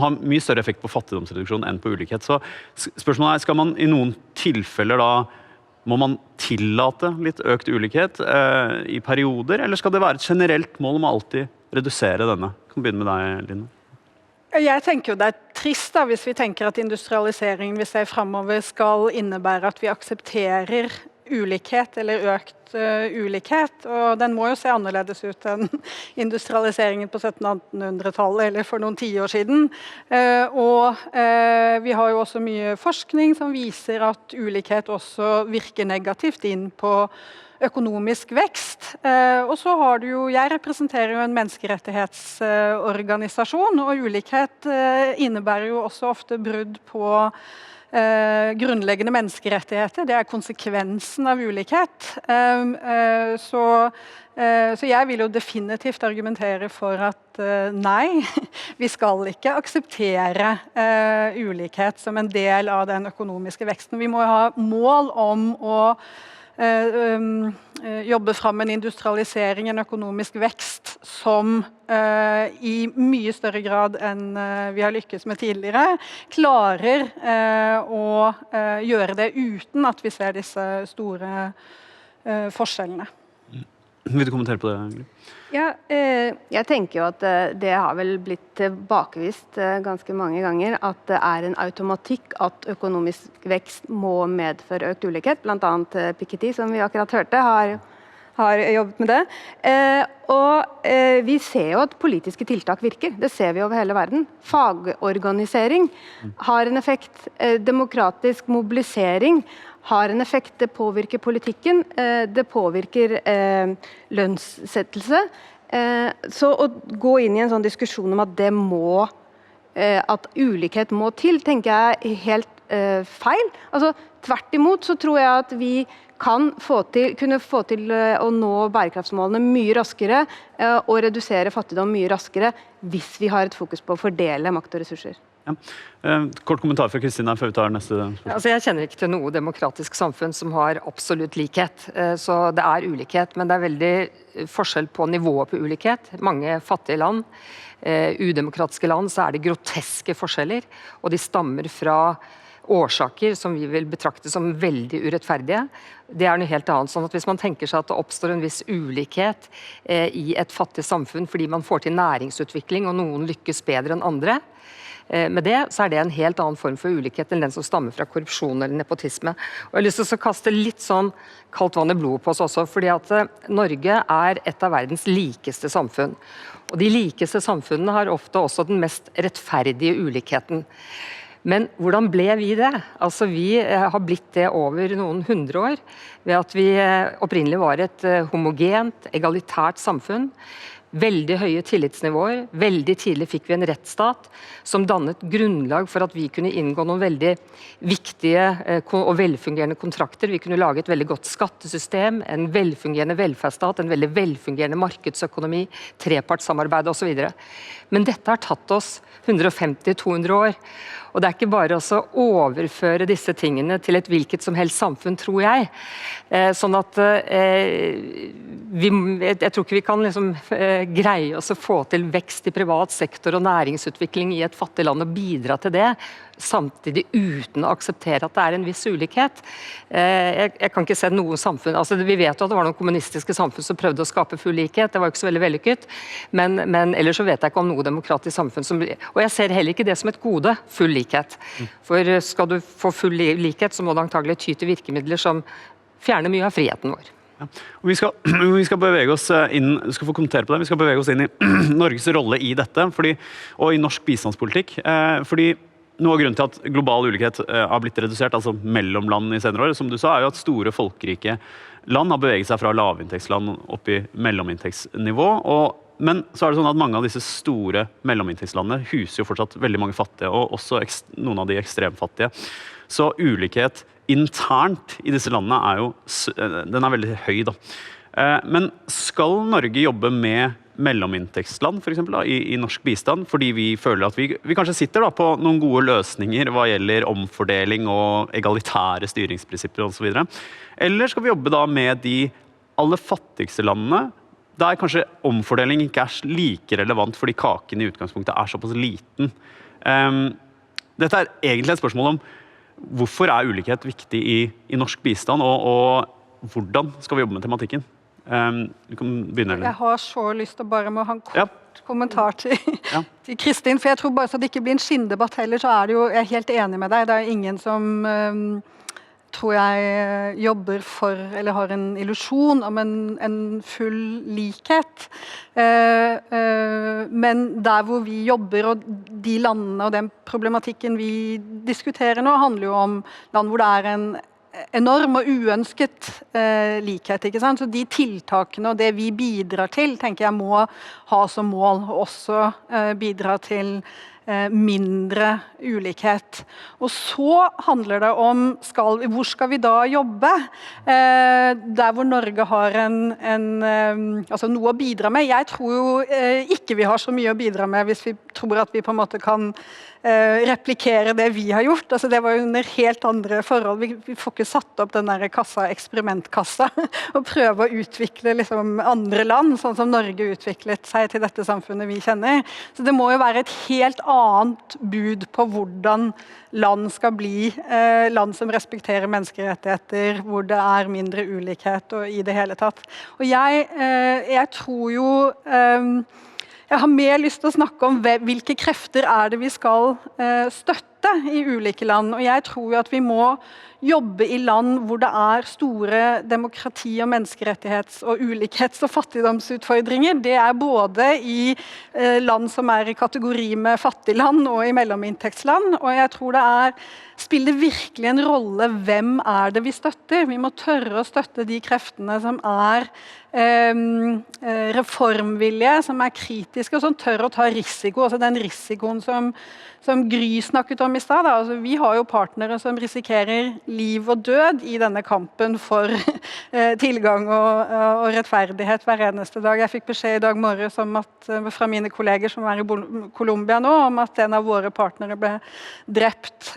har mye større effekt på fattigdomsreduksjon enn på ulikhet. Så spørsmålet skal man i noen tilfeller da må man tillate litt økt ulikhet i perioder, eller skal det være et generelt mål om å alltid redusere denne? Jeg kan begynne med deg, Line. Jeg tenker jo det trist da, hvis vi tenker at industrialiseringen vi ser fremover skal innebære at vi aksepterer ulikhet eller økt ulikhet, og den må jo se annerledes ut enn industrialiseringen på 1700-1800-tallet eller for noen 10 år siden. Og vi har jo også mye forskning som viser at ulikhet også virker negativt inn på økonomisk vekst. Og så har du jo, jeg representerer jo en menneskerettighetsorganisasjon, og ulikhet innebærer jo også ofte brudd på grunnleggende menneskerettigheter. Det konsekvensen av ulikhet. Så jeg vil jo definitivt argumentere for at nei, vi skal ikke akseptere ulikhet som en del av den økonomiske veksten. Vi må ha mål om å jobbe fram en industrialisering, en økonomisk vekst som i mye større grad enn vi har lykkes med tidligere, klarer å gjøre det uten at vi ser disse store forskjellene. Vil du kommentere på det? Ja, jeg tenker jo at det har vel blitt tilbakevist ganske mange ganger at det en automatikk at økonomisk vekst må medføre økt ulikhet. Blant annet Piketty, som vi akkurat hørte, har jobbet med det. Og vi ser jo at politiske tiltak virker. Det ser vi over hele verden. Fagorganisering har en effekt. Demokratisk mobilisering har en effekt. Det påvirker politikken. Det påvirker lønnssettelse. Så å gå inn i en sånn diskusjon om at ulikhet må til, tenker jeg helt feil. Altså, tvert imot så tror jeg at vi kunne få til å nå bærekraftsmålene mye raskere og redusere fattigdom mye raskere hvis vi har et fokus på å fordele makt og ressurser. Ja. Kort kommentar fra Kristina før vi tar neste spørsmål. Altså, jeg kjenner ikke til noe demokratisk samfunn som har absolutt likhet, så det ulikhet, men det veldig forskjell på nivået på ulikhet. Mange fattige land, udemokratiske land, så det groteske forskjeller, og de stammer fra årsaker som vi vil betrakte som veldig urettferdige. Det noe helt annet, sånn at hvis man tenker seg at det oppstår en viss ulikhet i et fattig samfunn fordi man får til næringsutvikling og noen lykkes bedre enn andre, med det, så det en helt annen form for ulikhet enn den som stammer fra korrupsjon eller nepotisme. Og jeg har lyst til å kaste litt sånn kaldt vann i blodet på oss også, fordi at Norge et av verdens likeste samfunn. Og de likeste samfunnene har ofte også den mest rettferdige ulikheten. Men hvordan ble vi det? Altså vi har blitt det over noen 100 år, ved at vi opprinnelig var et homogent, egalitært samfunn. Veldig høye tillitsnivåer. Veldig tidlig fikk vi en rettsstat som dannet grunnlag for at vi kunne inngå noen veldig viktige og velfungerende kontrakter. Vi kunne lage et veldig godt skattesystem, en velfungerende velferdsstat, en veldig velfungerende markedsøkonomi, trepartssamarbeid og så videre. Men dette har tatt oss 150-200 år. Og det ikke bare å overføre disse tingene til et hvilket som helst samfunn, tror jeg. Sånn at jeg tror ikke vi kan greie oss å få til vekst i privat sektor og næringsutvikling i et fattig land og bidra til det, samtidig uten å akseptere at det en viss ulikhet. Jeg kan ikke se noe samfunn, altså vi vet jo at det var noen kommunistiske samfunn som prøvde å skape full likhet, det var jo ikke så veldig vellykket, men ellers så vet jeg ikke om noe demokratisk samfunn som, og jeg ser heller ikke det som et gode, full likhet. For skal du få full likhet, så må du antagelig ty til virkemidler som fjerner mye av friheten vår. Ja. Og vi skal bevege oss inn, du skal få kommentere på det, vi skal bevege oss inn i Norges rolle i dette, og i norsk bistandspolitikk, fordi noe av grunnen til at global ulikhet har blitt redusert, altså mellom land i senere år, som du sa, jo at store folkerike land har beveget seg fra lavinntektsland opp i mellominntektsnivå, men så det sånn at mange av disse store mellominntektslandene huser jo fortsatt veldig mange fattige, og også noen av de ekstremfattige. Så ulikhet internt i disse landene den veldig høy da. Men skal Norge jobbe med mellominntektsland for eksempel, i norsk bistand, fordi vi føler at vi kanskje sitter da, på noen gode løsninger hva gjelder omfordeling og egalitære styringsprinsipper og så videre. Eller skal vi jobbe da med de aller fattigste landene, der kanskje omfordeling ikke like relevant fordi kaken i utgangspunktet såpass liten. Dette egentlig et spørsmål om hvorfor ulikhet viktig i norsk bistand, og hvordan skal vi jobbe med tematikken? Du kan begynne, eller? Jeg har så lyst til bare å ha en kort kommentar til Kristin, for jeg tror bare så det ikke blir en skinndebatt heller, så det jo, jeg helt enig med deg, det ingen som tror jeg jobber for, eller har en illusjon om en full likhet. Men der hvor vi jobber, og de landene og den problematikken vi diskuterer nå, handler jo om land hvor det en enorm og uønsket likhet, ikke sant? Så de tiltakene og det vi bidrar til, tenker jeg må ha som mål, og også bidra til mindre ulikhet. Og så handler det om, hvor skal vi da jobbe? Der hvor Norge har altså noe å bidra med. Jeg tror jo ikke vi har så mye å bidra med hvis vi tror at vi på en måte kan replikere det vi har gjort. Altså det var jo under helt andre forhold. Vi får ikke satt opp den der eksperimentkassa og prøve å utvikle liksom andre land, sånn som Norge utviklet seg til dette samfunnet vi kjenner. Så det må jo være et helt annet bud på hvordan land skal bli land som respekterer menneskerettigheter, hvor det mindre ulikhet og i det hele tatt. Og jeg tror jo jeg har mer lyst til å snakke om hvilke krefter det vi skal støtte i ulike land, og jeg tror jo at vi må jobbe i land hvor det store demokrati- og menneskerettighets- og ulikhets- og fattigdomsutfordringer. Det både i land som i kategori med fattigland og i mellominntektsland, og jeg tror det spiller virkelig en rolle hvem det vi støtter. Vi må tørre å støtte de kreftene som reformvilje, som kritiske, og som tør å ta risiko, altså den risikoen som Gry snakket om i sted. Altså, vi har jo partnere som risikerer liv og død i denne kampen for tilgang og rettferdighet hver eneste dag. Jeg fikk beskjed i dag morges fra mine kolleger som i Colombia nå, om at en av våre partnere ble drept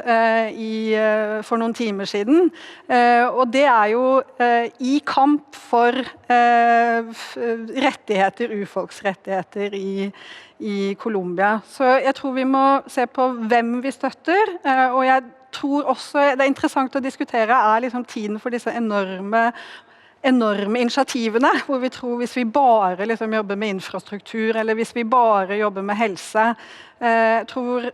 for noen timer siden. Og det jo i kamp for rettigheter, urfolksrettigheter i Colombia. Så jeg tror vi må se på hvem vi støtter, og jeg tror også det interessant å diskutere liksom tiden for disse enorme enorme initiativene, hvor vi tror hvis vi bare liksom jobber med infrastruktur, eller hvis vi bare jobber med helse, tror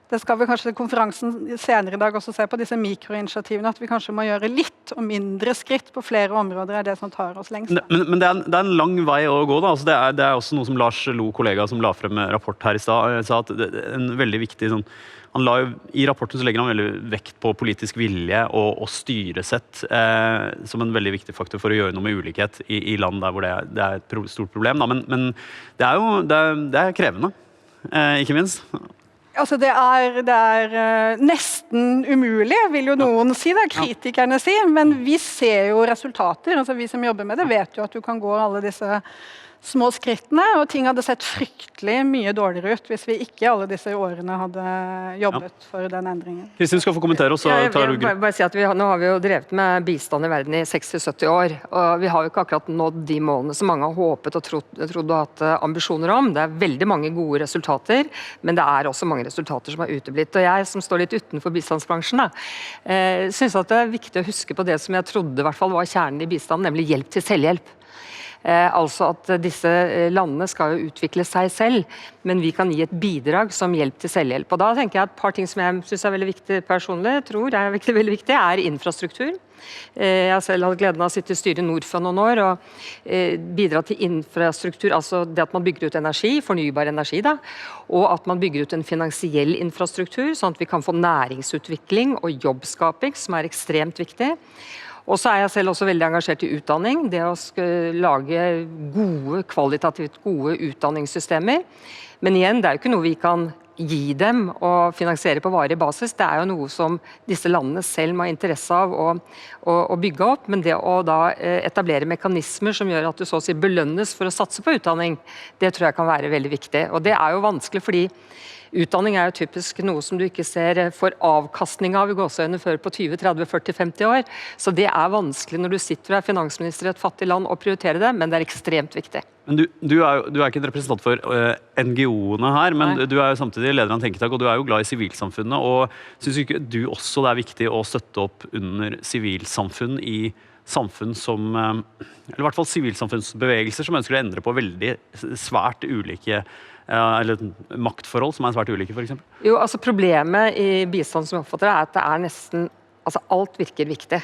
det skal vi kanskje konferansen senere i dag også se på disse mikroinitiativene, at vi kanskje må gjøre litt og mindre skritt på flere områder er det som tar oss lengst. Men det er en lang vei å gå da. Altså det er også noe som Lars Loe, kollega som la frem rapport her i stad, sa at det er en veldig viktig sånn, i rapporten så legger han veldig vekt på politisk vilje og styresett som en veldig viktig faktor for å gjøre noe med ulikhet i land der hvor det er et stort problem. Da. Men det er jo det er krevende, ikke minst. Altså det er nesten umulig, vil jo noen si, det kritikerne si, men vi ser jo resultater, altså vi som jobber med det vet jo at du kan gå alle disse små skrittene, og ting hadde sett fryktelig mye dårligere ut hvis vi ikke alle disse årene hadde jobbet for den endringen. Kristin skal få kommentere, og så tar du... Jeg vil bare si at nå har vi jo drevet med bistand i verden i 60-70 år, og vi har jo ikke akkurat nådd de målene som mange har håpet og trodd og hatt ambisjoner om. Det er veldig mange gode resultater, men det er også mange resultater som er uteblitt. Og jeg som står litt utenfor bistandsbransjen, synes at det er viktig å huske på det som jeg trodde i hvert fall var kjernen i bistanden, nemlig hjelp til selvhjelp. Altså at disse landene skal jo utvikle seg selv, men vi kan gi et bidrag som hjelp til selvhjelp. Og da tenker jeg at et par ting som jeg synes er veldig viktig personlig, veldig viktig, er infrastruktur. Jeg har selv hatt gleden av å sitte i styret i Norfund noen år og bidra til infrastruktur, altså det at man bygger ut energi, fornybar energi da, og at man bygger ut en finansiell infrastruktur, sånn at vi kan få næringsutvikling og jobbskaping, som er ekstremt viktig. Og så er jeg selv også veldig engasjert i utdanning, det å lage kvalitativt gode utdanningssystemer. Men igjen, det er jo ikke noe vi kan gi dem og finansiere på varig basis. Det er jo noe som disse landene selv må ha interesse av å bygge opp, men det å da etablere mekanismer som gjør at du så å si belønnes for å satse på utdanning, det tror jeg kan være veldig viktig. Og det er jo vanskelig fordi utdanning er jo typisk noe som du ikke ser for avkastning av i gåseøyne før på 20, 30, 40, 50 år. Så det er vanskelig når du sitter og er finansminister i et fattig land å prioritere det, men det er ekstremt viktig. Men du er ikke en representant for NGO-ene her, men du er jo samtidig leder av en tenketak, og du er jo glad i sivilsamfunnet, og synes ikke du også det er viktig å støtte opp under sivilsamfunn i samfunn som, eller i hvert fall sivilsamfunnsbevegelser som ønsker å endre på veldig svært ulike eller maktforhold som er svært ulike, for eksempel? Jo, altså problemet i bistand som jeg oppfatter er at det er nesten, altså alt virker viktig.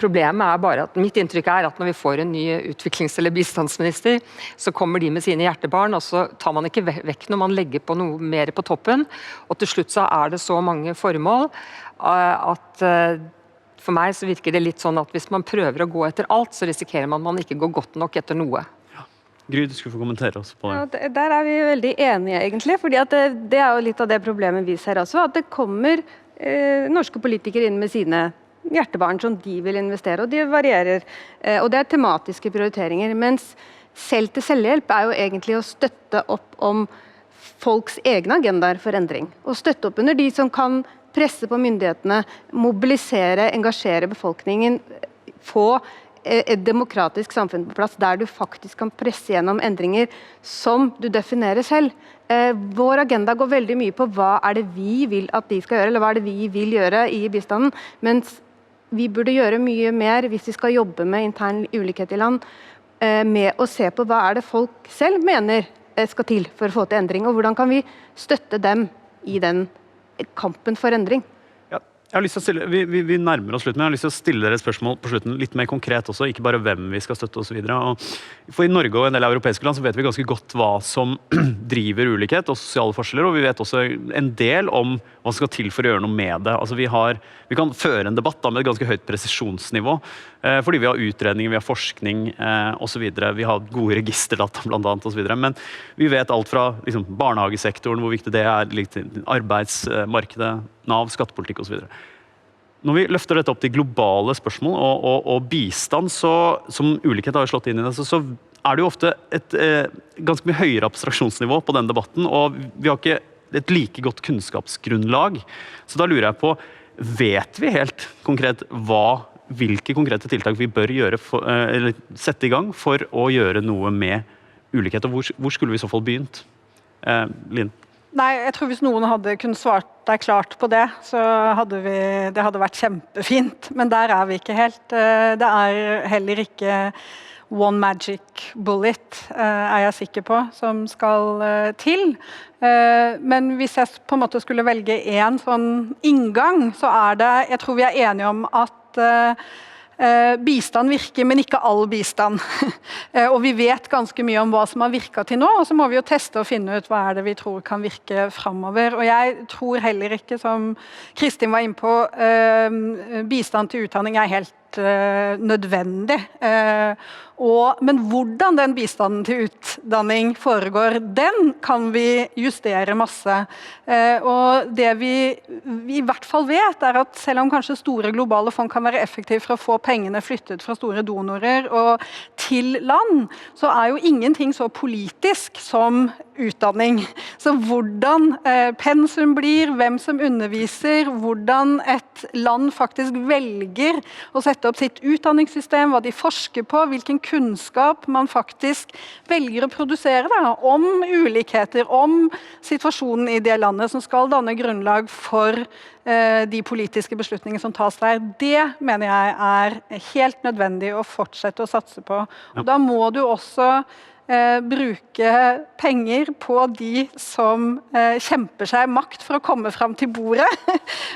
Problemet er bare at mitt inntrykk er at når vi får en ny utviklings- eller bistandsminister, så kommer de med sine hjertebarn, og så tar man ikke vekk når man legger på noe mer på toppen, og til slutt så er det så mange formål at for meg så virker det litt sånn at hvis man prøver å gå etter alt, så risikerer man ikke går godt nok etter noe. Gry, du skulle få kommentere også på det. Ja, der er vi veldig enige egentlig, fordi at det er jo litt av det problemet vi ser også, at det kommer norske politikere inn med sine hjertebarn som de vil investere, og de varierer, og det er tematiske prioriteringer, mens selv til selvhjelp er jo egentlig å støtte opp om folks egne agendaer for endring, og støtte opp under de som kan presse på myndighetene, mobilisere, engasjere befolkningen, få et demokratisk samfunn på plass, der du faktisk kan presse gjennom endringer som du definerer selv. Vår agenda går veldig mye på hva er det vi vil at de skal gjøre, eller hva er det vi vil gjøre i bistanden, mens vi burde gjøre mye mer hvis vi skal jobbe med intern ulikhet i land, med å se på hva er det folk selv mener skal til for å få til endring, og hvordan kan vi støtte dem i den kampen for endring. Jeg har lyst til å stille, vi nærmer oss slutten, men jeg har lyst til å stille dere et spørsmål på slutten, litt mer konkret også, ikke bare hvem vi skal støtte og så videre. For i Norge og en del europeiske land så vet vi ganske godt hva som driver ulikhet og sosiale forskjeller, og vi vet også en del om hva som skal til for å gjøre noe med det. Altså vi kan føre en debatt da, med et ganske høyt presisjonsnivå, fordi vi har utredninger, vi har forskning og så videre, vi har gode registerdata blant annet og så videre, men vi vet alt fra liksom, barnehagesektoren, hvor viktig det er, arbeidsmarkedet, Nav, skattepolitikk og så videre. Når vi løfter dette opp til globale spørsmål og bistand, som ulikhet har jo slått inn i det, så er det jo ofte et ganske mye høyere abstraksjonsnivå på den debatten, og vi har ikke et like godt kunnskapsgrunnlag. Så da lurer jeg på, vet vi helt konkret hvilke konkrete tiltak vi bør gjøre eller sette i gang for å gjøre noe med ulikhet, og hvor skulle vi i så fall begynt? Linn? Nei, jeg tror hvis noen hadde kunnet svart deg klart på det, så hadde det hadde vært kjempefint. Men der er vi ikke helt. Det er heller ikke one magic bullet, er jeg sikker på, som skal til. Men hvis jeg på en måte skulle velge en sånn inngang, så er det, jeg tror vi er enige om at bistand virker, men ikke all bistand. Og vi vet ganske mye om hva som har virket til nå, og så må vi jo teste og finne ut hva er det vi tror kan virke fremover. Og jeg tror heller ikke, som Kristin var inne på, bistand til utdanning er helt nødvendig. Men hvordan den bistanden til utdanning foregår, den kan vi justere masse. Og det vi i hvert fall vet, er at selv om kanskje store globale fond kan være effektive for å få pengene flyttet fra store donorer og til land, så er jo ingenting så politisk som utdanning. Så hvordan pensum blir, hvem som underviser, hvordan et land faktisk velger å sette opp sitt utdanningssystem, hva de forsker på, hvilken kunnskap man faktisk velger å produsere da, om ulikheter, om situasjonen i det landet som skal danne grunnlag for de politiske beslutninger som tas der. Det mener jeg er helt nødvendig å fortsette å satse på. Og da må du også bruke penger på de som kjemper seg makt for å komme frem til bordet.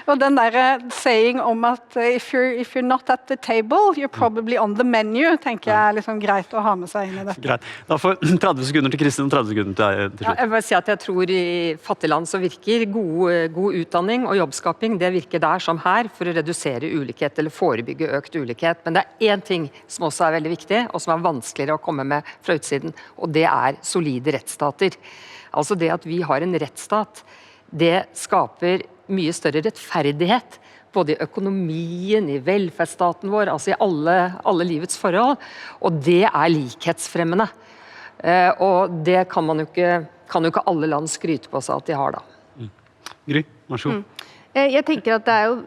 Og den der saying om at if you're not at the table, you're probably on the menu, tenker jeg er liksom greit å ha med seg inn i dette. Greit. Da får 30 sekunder til Kristin og 30 sekunder til deg til slutt. Ja, jeg vil si at jeg tror i fattige land så virker god utdanning og jobbskaping, det virker der som her for å redusere ulikhet eller forebygge økt ulikhet. Men det er en ting som også er veldig viktig, og som er vanskeligere å komme med fra utsiden, og det er solide rettsstater. Altså det at vi har en rettsstat, det skaper mye større rettferdighet, både i økonomien, i velferdsstaten vår, altså i alle livets forhold, og det er likhetsfremmende. Og det kan jo ikke alle land skryte på seg at de har da. Gry, vær så god. Jeg tenker at det er jo,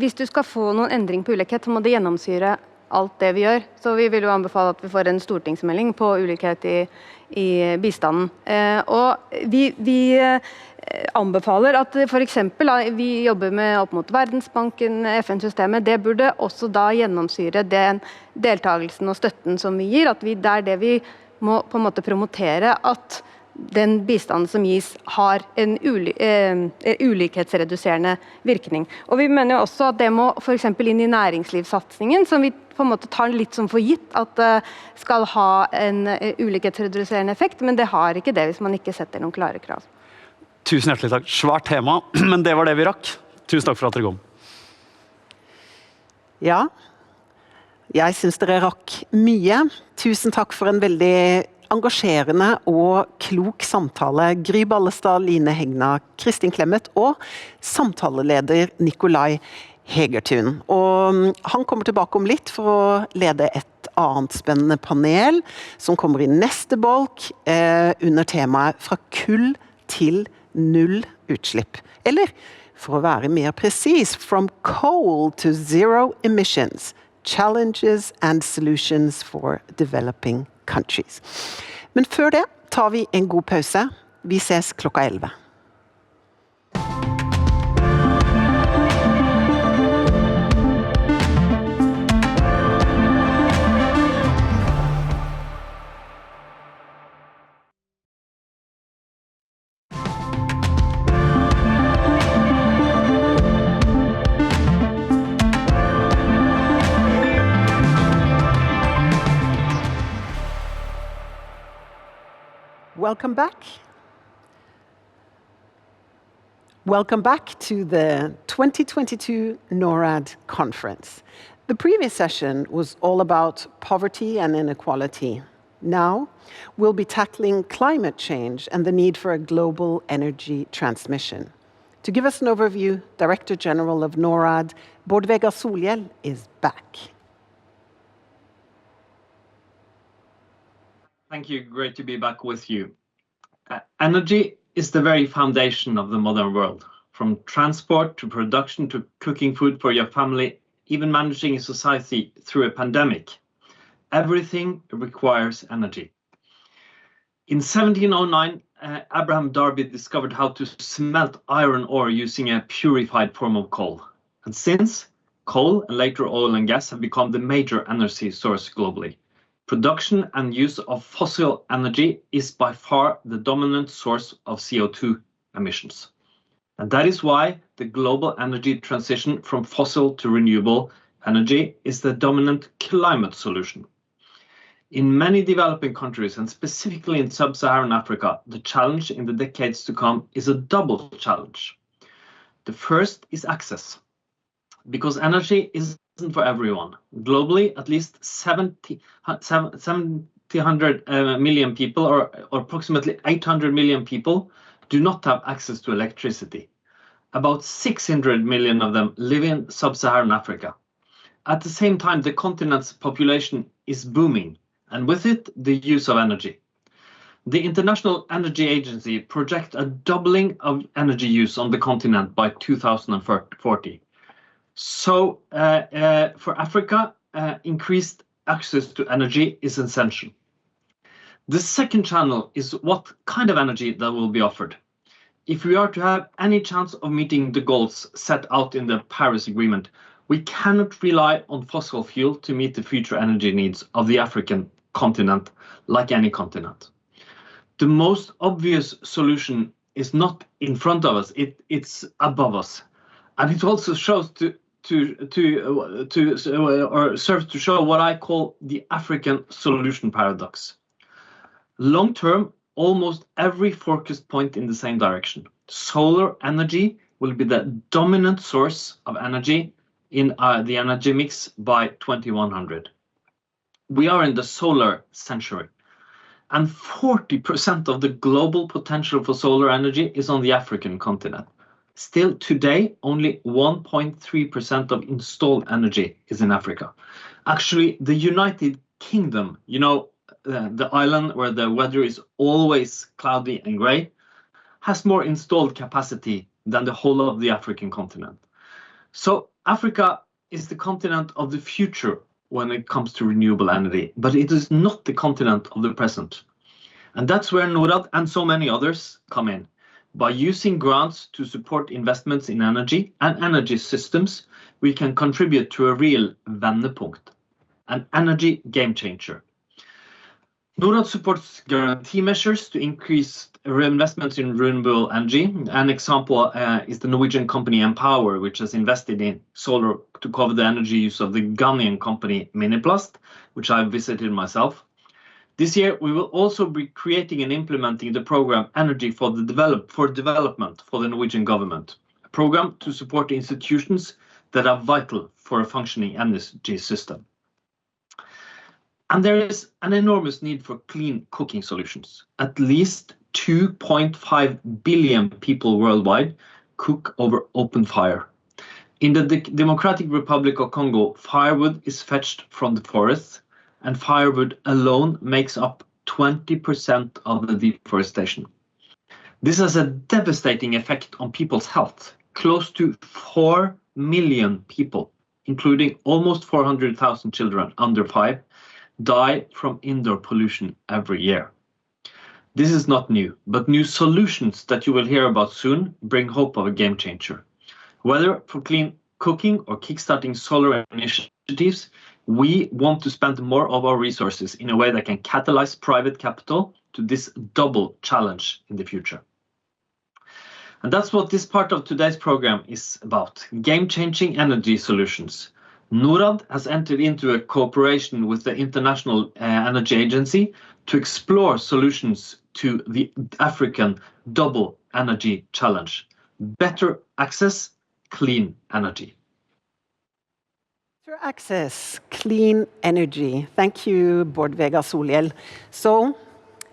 hvis du skal få noen endring på ulikhet, så må det gjennomsyre alt det vi gjør. Så vi vil jo anbefale at vi får en stortingsmelding på ulikhet i bistanden. Og vi anbefaler at for eksempel, vi jobber med opp mot Verdensbanken, FN-systemet, det burde også da gjennomsyre den deltakelsen og støtten som vi gir, at det er det vi må på en måte promotere, at den bistanden som gis har en ulikhetsreduserende virkning. Og vi mener jo også at det må for eksempel inn i næringslivssatsingen, som vi på en måte tar litt som for gitt at det skal ha en ulikhetsreduserende effekt, men det har ikke det hvis man ikke setter noen klare krav. Tusen hjertelig takk. Svært tema, men det var det vi rakk. Tusen takk for at dere kom. Ja, jeg synes dere rakk mye. Tusen takk for en veldig engasjerende og klok samtale. Gry Ballestad, Line Hegna, Kristin Clemet og samtaleleder Nikolai Hegertun. Og han kommer tilbake om litt for å lede et annet spennende panel som kommer i neste bolk under temaet fra kull til null utslipp. Eller for å være mer presis, from coal to zero emissions. Challenges and solutions for developing countries. Men før det tar vi en god pause. Vi ses klokka 11. Welcome back. Welcome back to the 2022 NORAD conference. The previous session was all about poverty and inequality. Now, we'll be tackling climate change and the need for a global energy transmission. To give us an overview, Director General of NORAD, Bård Solhjell, is back. Thank you. Great to be back with you. Energy is the very foundation of the modern world. From transport to production to cooking food for your family, even managing a society through a pandemic. Everything requires energy. In 1709, Abraham Darby discovered how to smelt iron ore using a purified form of coal. And since, coal and later oil and gas have become the major energy source globally. Production and use of fossil energy is by far the dominant source of CO2 emissions. And that is why the global energy transition from fossil to renewable energy is the dominant climate solution. In many developing countries, and specifically in sub-Saharan Africa, the challenge in the decades to come is a double challenge. The first is access, because energy isn't for everyone. Globally, at least 700 million people, or approximately 800 million people, do not have access to electricity. About 600 million of them live in sub-Saharan Africa. At the same time, the continent's population is booming, and with it, the use of energy. The International Energy Agency projects a doubling of energy use on the continent by 2040. So for Africa, increased access to energy is essential. The second channel is what kind of energy that will be offered. If we are to have any chance of meeting the goals set out in the Paris Agreement, we cannot rely on fossil fuel to meet the future energy needs of the African continent, like any continent. The most obvious solution is not in front of us, it's above us. And it also shows or serves to show what I call the African solution paradox. Long term, almost every focus point in the same direction. Solar energy will be the dominant source of energy in the energy mix by 2100. We are in the solar century, and 40% of the global potential for solar energy is on the African continent. Still today, only 1.3% of installed energy is in Africa. Actually, the United Kingdom, you know, the island where the weather is always cloudy and grey, has more installed capacity than the whole of the African continent. So Africa is the continent of the future when it comes to renewable energy, but it is not the continent of the present. And that's where Norad and so many others come in. By using grants to support investments in energy and energy systems, we can contribute to a real Vendepunkt, an energy game changer. Norad supports guarantee measures to increase investments in renewable energy. An example is the Norwegian company Empower, which has invested in solar to cover the energy use of the Ghanaian company Miniplast, which I visited myself. This year, we will also be creating and implementing the program Energy for Development for the Norwegian government, a program to support institutions that are vital for a functioning energy system. And there is an enormous need for clean cooking solutions. At least 2.5 billion people worldwide cook over open fire. In the Democratic Republic of Congo, firewood is fetched from the forests, and firewood alone makes up 20% of the deforestation. This has a devastating effect on people's health. Close to 4 million people, including almost 400,000 children under 5, die from indoor pollution every year. This is not new, but new solutions that you will hear about soon bring hope of a game changer. Whether for clean cooking or kickstarting solar initiatives, we want to spend more of our resources in a way that can catalyze private capital to this double challenge in the future. And that's what this part of today's program is about, game-changing energy solutions. Norad has entered into a cooperation with the International Energy Agency to explore solutions to the African double energy challenge. Better access, clean energy. Better access, clean energy. Thank you, Bård, Vegar, Solhjell. So,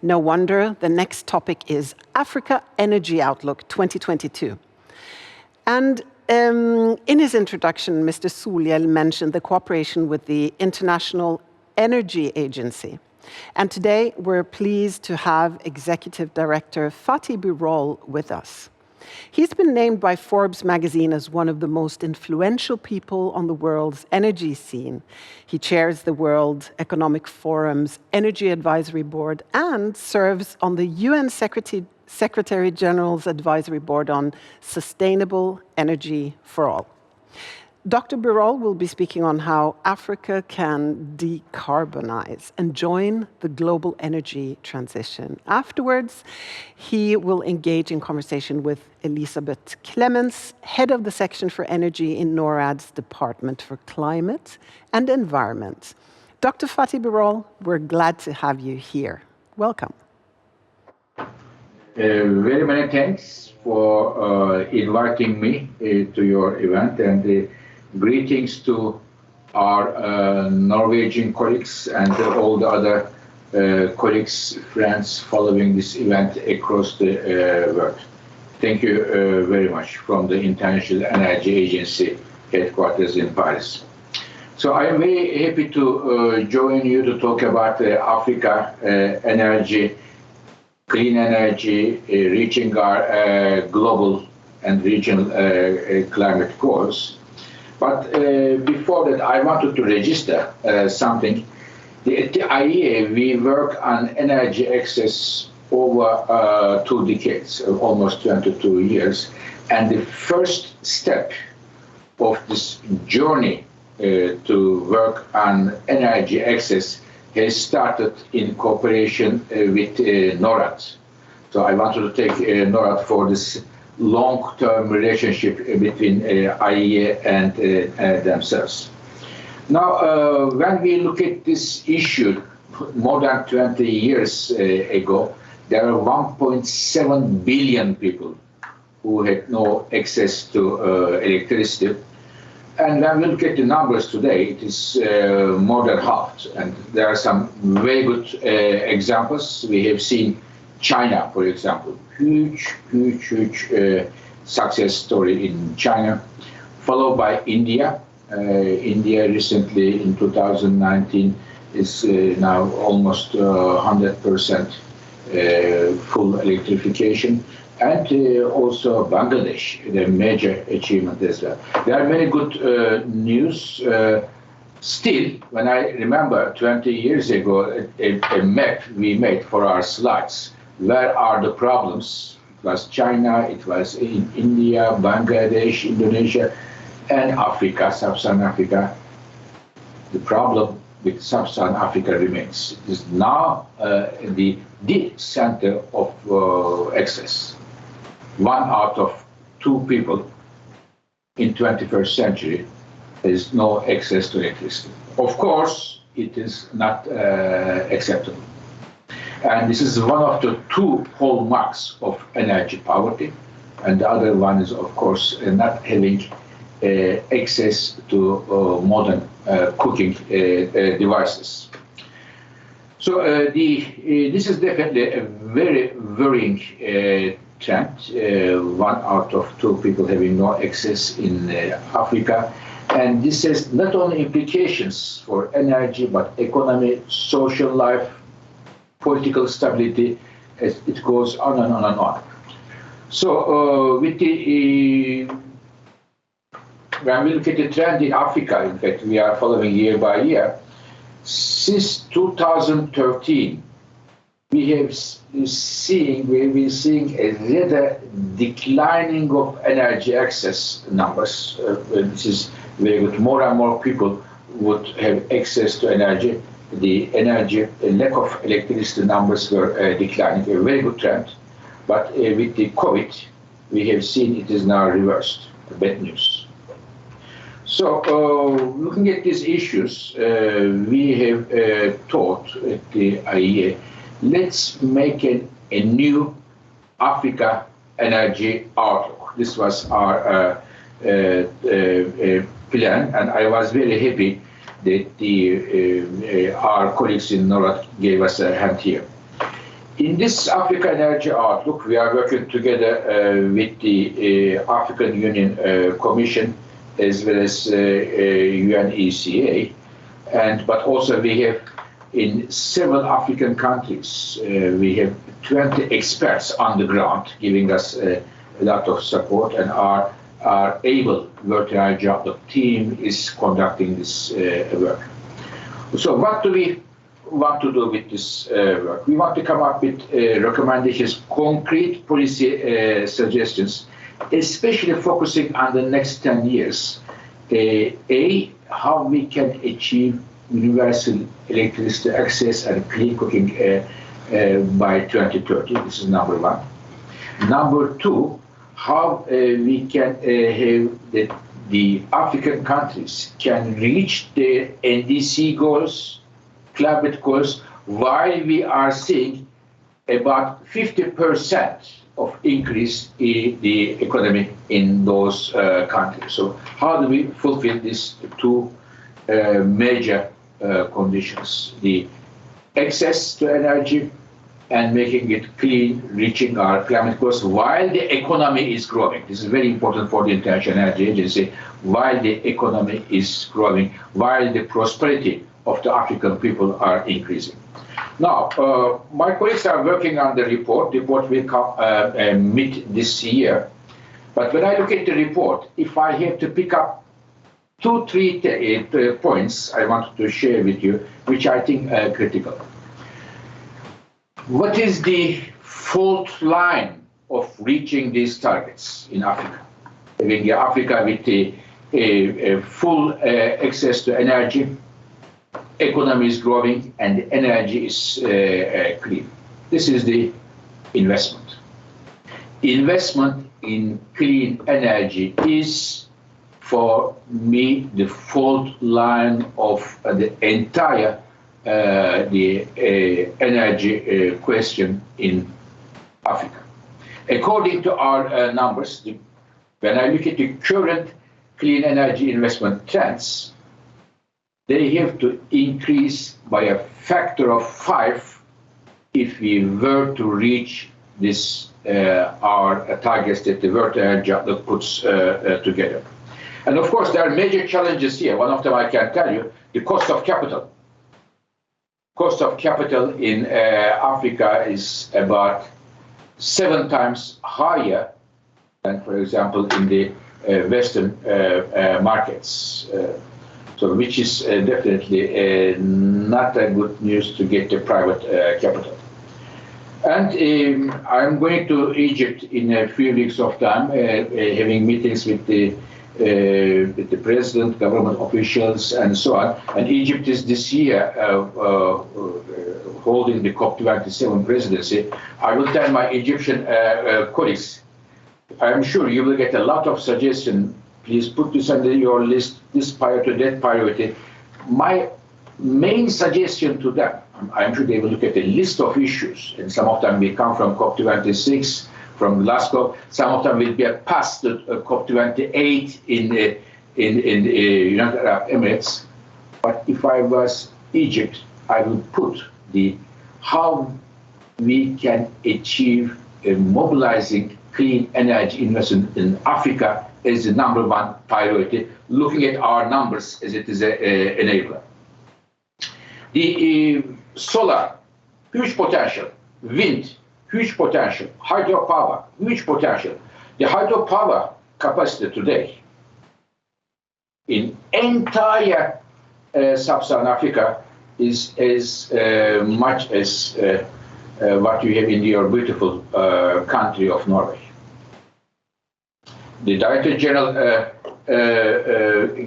no wonder the next topic is Africa Energy Outlook 2022. And in his introduction, Mr. Solhjell mentioned the cooperation with the International Energy Agency. And today, we're pleased to have Executive Director Fatih Birol with us. He's been named by Forbes magazine as one of the most influential people on the world's energy scene. He chairs the World Economic Forum's Energy Advisory Board and serves on the UN Secretary General's Advisory Board on Sustainable Energy for All. Dr. Birol will be speaking on how Africa can decarbonize and join the global energy transition. Afterwards, he will engage in conversation with Elisabeth Clemens, head of the section for energy in NORAD's Department for Climate and Environment. Dr. Fatih Birol, we're glad to have you here. Welcome. Very many thanks for inviting me to your event, and greetings to our Norwegian colleagues and all the other colleagues, friends following this event across the world. Thank you very much from the International Energy Agency headquarters in Paris. So I am very happy to join you to talk about Africa energy, clean energy, reaching our global and regional climate goals. But before that, I wanted to register something. At the IEA, we work on energy access over 2 decades, almost 22 years. And the first step of this journey to work on energy access has started in cooperation with NORAD. So I wanted to take NORAD for this long-term relationship between IEA and themselves. Now, when we look at this issue, more than 20 years ago, there are 1.7 billion people who had no access to electricity. And when we look at the numbers today, it is more than half. And there are some very good examples. We have seen China, for example, huge success story in China, followed by India. India recently in 2019 is now almost 100% full electrification. And also Bangladesh, the major achievement as well. There are many good news. Still, when I remember 20 years ago, a map we made for our slides, where are the problems? It was China, it was in India, Bangladesh, Indonesia, and Africa, Sub-Saharan Africa. The problem with Sub-Saharan Africa remains. It is now the center of access. 1 out of 2 people in 21st century has no access to electricity. Of course, it is not acceptable. And this is one of the 2 hallmarks of energy poverty. And the other one is, of course, not having access to modern cooking devices. So this is definitely a very worrying trend. 1 out of 2 people having no access in Africa. And this has not only implications for energy, but economy, social life, political stability, as it goes on and on and on. So with the when we look at the trend in Africa, in fact, we are following year by year. Since 2013, we've been seeing a rather declining of energy access numbers. This is very good. More and more people would have access to energy. The energy lack of electricity numbers were declining. A very good trend. But with the COVID, we have seen it is now reversed. Bad news. So, looking at these issues, we have thought at the IEA, let's make a new Africa energy outlook. This was our plan, and I was very happy that our colleagues in NORAD gave us a hand here. In this Africa Energy Outlook, we are working together with the African Union Commission as well as UNECA, but also we have in several African countries, we have 20 experts on the ground giving us a lot of support and are able working our job. The team is conducting this work. So what do we want to do with this work? We want to come up with recommendations, concrete policy suggestions, especially focusing on the next 10 years. How we can achieve universal electricity access and clean cooking by 2030. This is number one. Number two, how we can have the African countries can reach their NDC goals, climate goals, while we are seeing about 50% of increase in the economy in those countries. So how do we fulfill these two major conditions? The access to energy and making it clean, reaching our climate goals while the economy is growing. This is very important for the International Energy Agency, while the economy is growing, while the prosperity of the African people are increasing. Now, my colleagues are working on the report. The report will come mid this year. But when I look at the report, if I have to pick up 2-3 points I wanted to share with you, which I think are critical. What is the fault line of reaching these targets in Africa? Having Africa with a full access to energy, economy is growing, and the energy is clean. This is the investment. Investment in clean energy is, for me, the fault line of the entire energy question in Africa. According to our numbers, when I look at the current clean energy investment trends, they have to increase by a factor of 5 if we were to reach this our targets that the World Energy Outlook puts together. And of course, there are major challenges here. One of them I can tell you, the cost of capital. Cost of capital in Africa is about 7 times higher than, for example, in the Western markets. So, which is definitely not a good news to get the private capital. And I'm going to Egypt in a few weeks of time, having meetings with the president, government officials, and so on. And Egypt is this year holding the COP27 presidency. I will tell my Egyptian colleagues, I'm sure you will get a lot of suggestions. Please put this under your list, this priority, that priority. My main suggestion to them, I'm sure they will look at a list of issues, and some of them will come from COP26, from Glasgow. Some of them will be past the COP28 in the United Arab Emirates. But if I was Egypt, I would put how we can achieve mobilizing clean energy investment in Africa as the #1 priority, looking at our numbers as it is an enabler. The solar, huge potential. Wind, huge potential. Hydropower, huge potential. The hydropower capacity today in entire sub-Saharan Africa is as much as what you have in your beautiful country of Norway. The Director General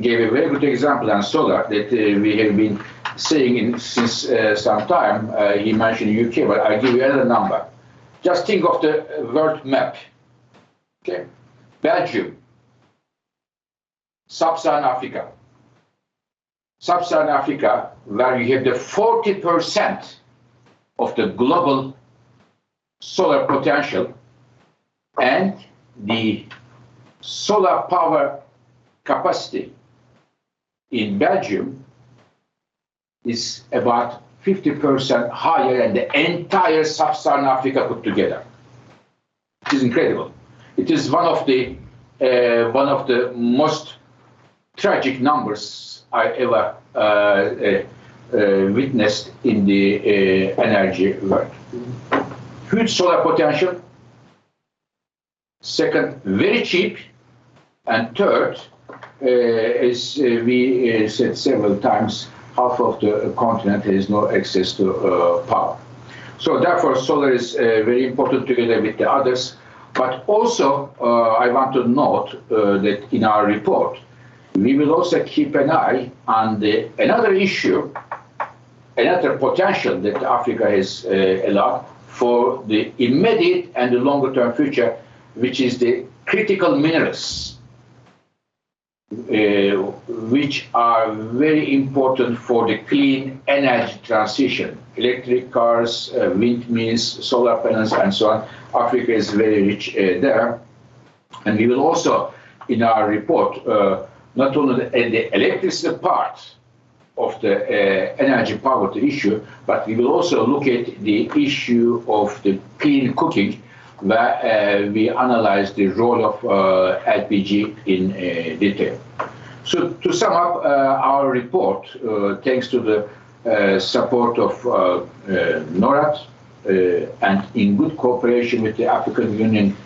gave a very good example on solar that we have been saying since some time. He mentioned UK, but I'll give you another number. Just think of the world map. Okay, Belgium, Sub-Saharan Africa. Sub-Saharan Africa, where you have the 40% of the global solar potential, and the solar power capacity in Belgium is about 50% higher than the entire Sub-Saharan Africa put together. It is incredible. It is one of the most tragic numbers I ever witnessed in the energy world. Huge solar potential. Second, very cheap. And third, as we said several times, half of the continent has no access to power. So therefore, solar is very important together with the others. But also, I want to note that in our report, we will also keep an eye on another issue, another potential that Africa has a lot for the immediate and the longer-term future, which is the critical minerals, which are very important for the clean energy transition. Electric cars, windmills, solar panels, and so on. Africa is very rich there. And we will also, in our report, not only the electricity part of the energy poverty issue, but we will also look at the issue of the clean cooking, where we analyze the role of LPG in detail. So to sum up our report, thanks to the support of NORAD and in good cooperation with the African Union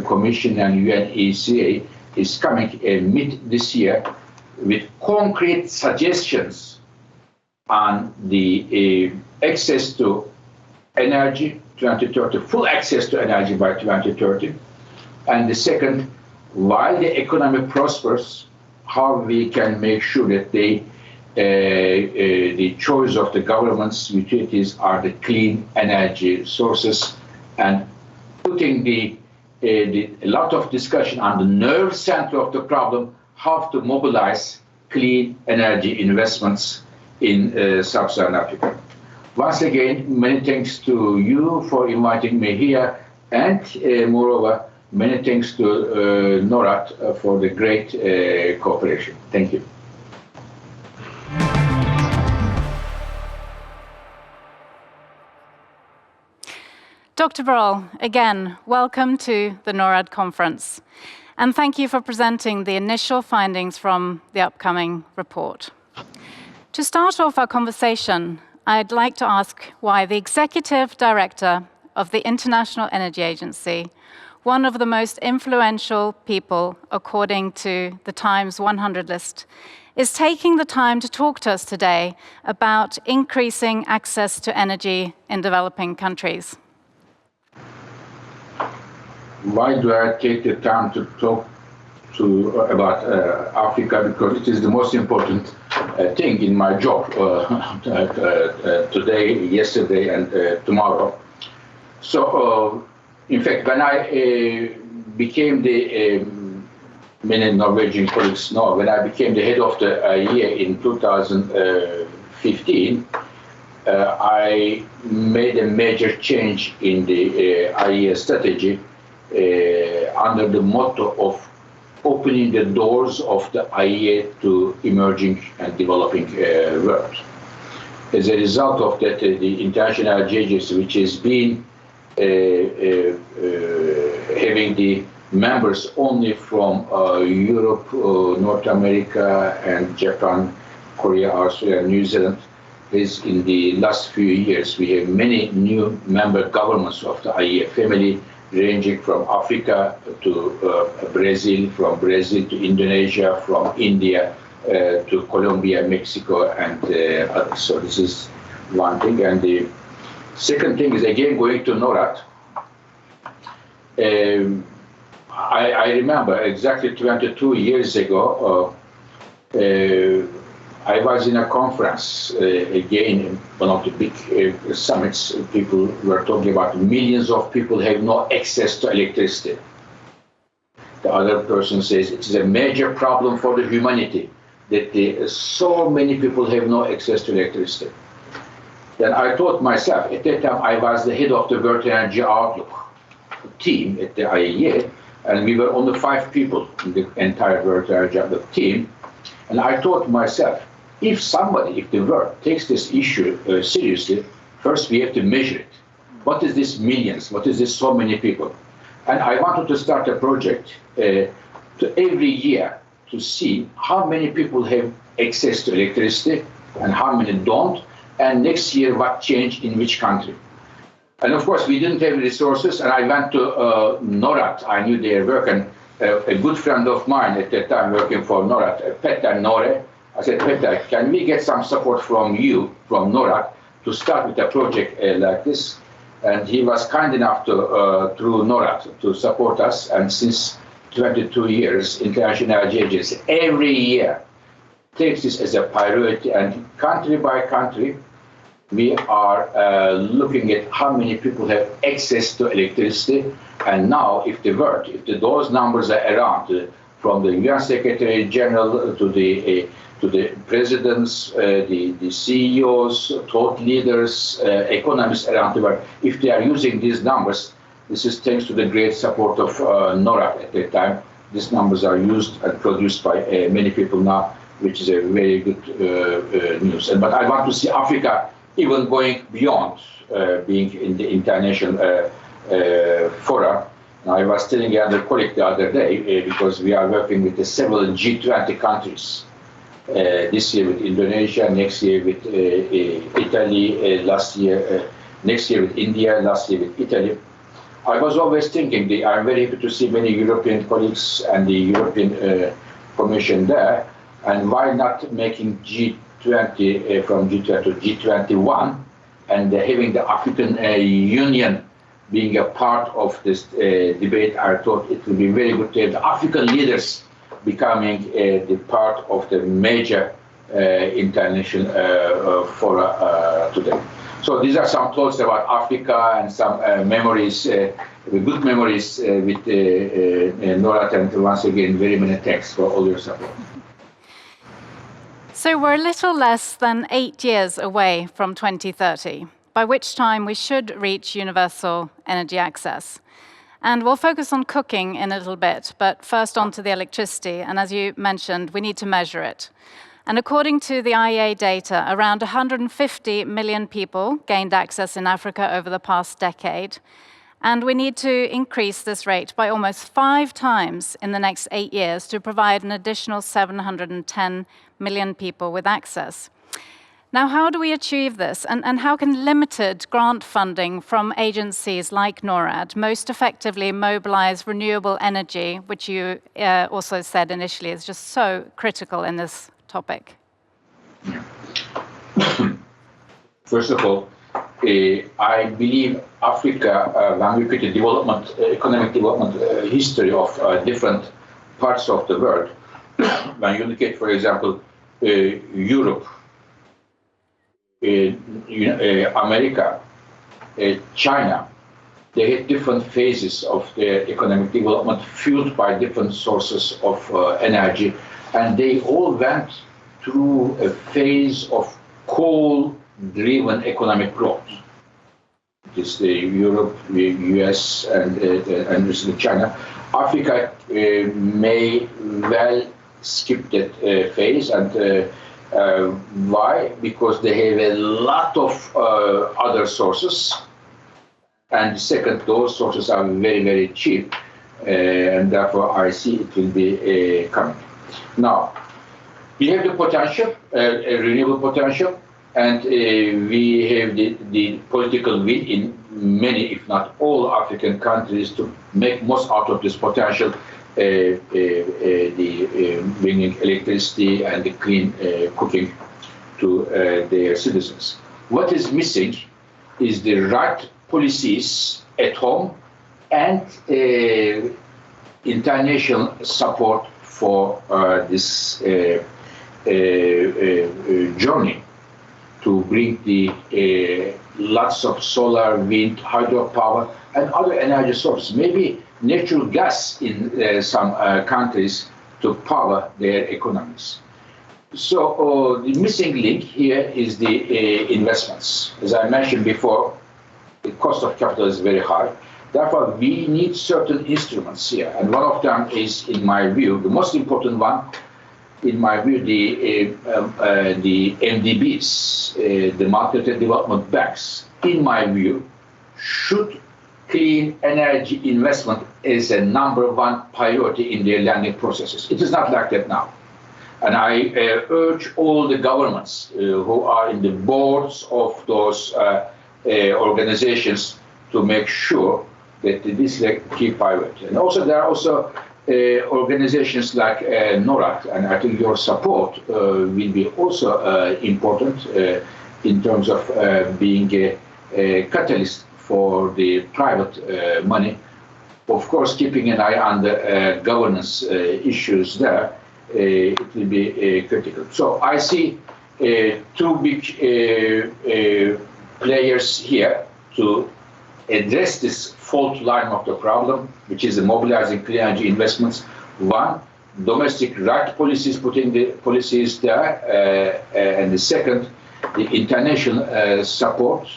Commission and UNECA, is coming mid this year with concrete suggestions on the access to energy 2030, full access to energy by 2030. And the second, while the economy prospers, how we can make sure that the choice of the government's utilities are the clean energy sources, and putting a lot of discussion on the nerve center of the problem, how to mobilize clean energy investments in sub-Saharan Africa. Once again, many thanks to you for inviting me here, and moreover, many thanks to NORAD for the great cooperation. Thank you. Dr. Birol, again, welcome to the NORAD conference, and thank you for presenting the initial findings from the upcoming report. To start off our conversation, I'd like to ask why the Executive Director of the International Energy Agency, one of the most influential people according to the Times 100 list, is taking the time to talk to us today about increasing access to energy in developing countries. Why do I take the time to talk about Africa? Because it is the most important thing in my job today, yesterday, and tomorrow. So, in fact, when I became many Norwegian colleagues know, when I became the head of the IEA in 2015, I made a major change in the IEA strategy under the motto of opening the doors of the IEA to emerging and developing world. As a result of that, the International Energy Agency, which has been having the members only from Europe, North America, and Japan, Korea, Australia, New Zealand, is in the last few years, we have many new member governments of the IEA family, ranging from Africa to Brazil, from Brazil to Indonesia, from India to Colombia, Mexico, and others. So this is one thing. And the second thing is, again, going to NORAD. I remember exactly 22 years ago, I was in a conference, again, one of the big summits. People were talking about millions of people have no access to electricity. The other person says it is a major problem for the humanity that so many people have no access to electricity. Then I thought myself, at that time I was the head of the World Energy Outlook team at the IEA, and we were only 5 people in the entire World Energy Outlook team. And I thought myself, if the world takes this issue seriously, first we have to measure it. What is this millions? What is this so many people? And I wanted to start a project to every year to see how many people have access to electricity and how many don't, and next year what changed in which country. And of course, we didn't have resources, and I went to NORAD. I knew their work, and a good friend of mine at that time working for NORAD, Petter Norre, I said, Peter, can we get some support from you, from NORAD, to start with a project like this? And he was kind enough to, through NORAD, to support us. And since 22 years, International Energy Agency every year takes this as a priority, and country by country, we are looking at how many people have access to electricity. And now, if those numbers are around, from the UN Secretary General to the presidents, the CEOs, thought leaders, economists around the world, if they are using these numbers, this is thanks to the great support of NORAD at that time. These numbers are used and produced by many people now, which is a very good news. But I want to see Africa even going beyond being in the international fora. I was telling another colleague the other day, because we are working with several G20 countries. This year with Indonesia, next year with Italy, next year with India, last year with Italy. I was always thinking, I'm very happy to see many European colleagues and the European Commission there, and why not making G20 from G20 to G21, and having the African Union being a part of this debate. I thought it would be very good to have the African leaders becoming the part of the major international fora today. So these are some thoughts about Africa and some memories, good memories with NORAD, and once again, very many thanks for all your support. So we're a little less than 8 years away from 2030, by which time we should reach universal energy access. And we'll focus on cooking in a little bit, but first on to the electricity. And as you mentioned, we need to measure it. And according to the IEA data, around 150 million people gained access in Africa over the past decade. And we need to increase this rate by almost 5 times in the next 8 years to provide an additional 710 million people with access. Now, how do we achieve this? And how can limited grant funding from agencies like NORAD most effectively mobilize renewable energy, which you also said initially is just so critical in this topic? First of all, I believe Africa, when we look at the development, economic development history of different parts of the world, when you look at, for example, Europe, America, China, they had different phases of their economic development fueled by different sources of energy, and they all went through a phase of coal-driven economic growth. It's Europe, the US, and China. Africa may well skip that phase, and why? Because they have a lot of other sources, and second, those sources are very, very cheap, and therefore I see it will be coming. Now, we have the potential, renewable potential, and we have the political will in many, if not all, African countries to make most out of this potential, bringing electricity and the clean cooking to their citizens. What is missing is the right policies at home and international support for this journey to bring the lots of solar, wind, hydropower, and other energy sources. Maybe natural gas in some countries to power their economies. So the missing link here is the investments. As I mentioned before, the cost of capital is very high. Therefore, we need certain instruments here. And one of them is, in my view, the most important one, in my view, the MDBs, the Multilateral Development Banks, in my view, should clean energy investment is a #1 priority in their lending processes. It is not like that now. And I urge all the governments who are in the boards of those organizations to make sure that this is a key priority. And also there are also organizations like NORAD, and I think your support will be also important in terms of being a catalyst for the private money. Of course, keeping an eye on the governance issues there, it will be critical. So I see two big players here to address this fault line of the problem, which is the mobilizing clean energy investments. One, domestic right policies, putting the policies there, and the second, the international support,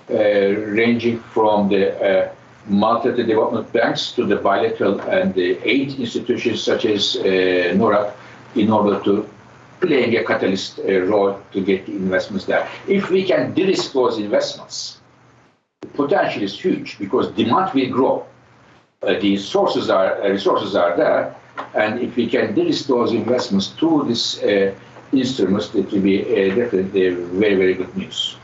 ranging from the multilateral development banks to the bilateral and the aid institutions such as NORAD, in order to playing a catalyst role to get the investments there. If we can de-risk those investments, the potential is huge because demand will grow. The resources are there, and if we can de-risk those investments through these instruments, it will be definitely very, very good news.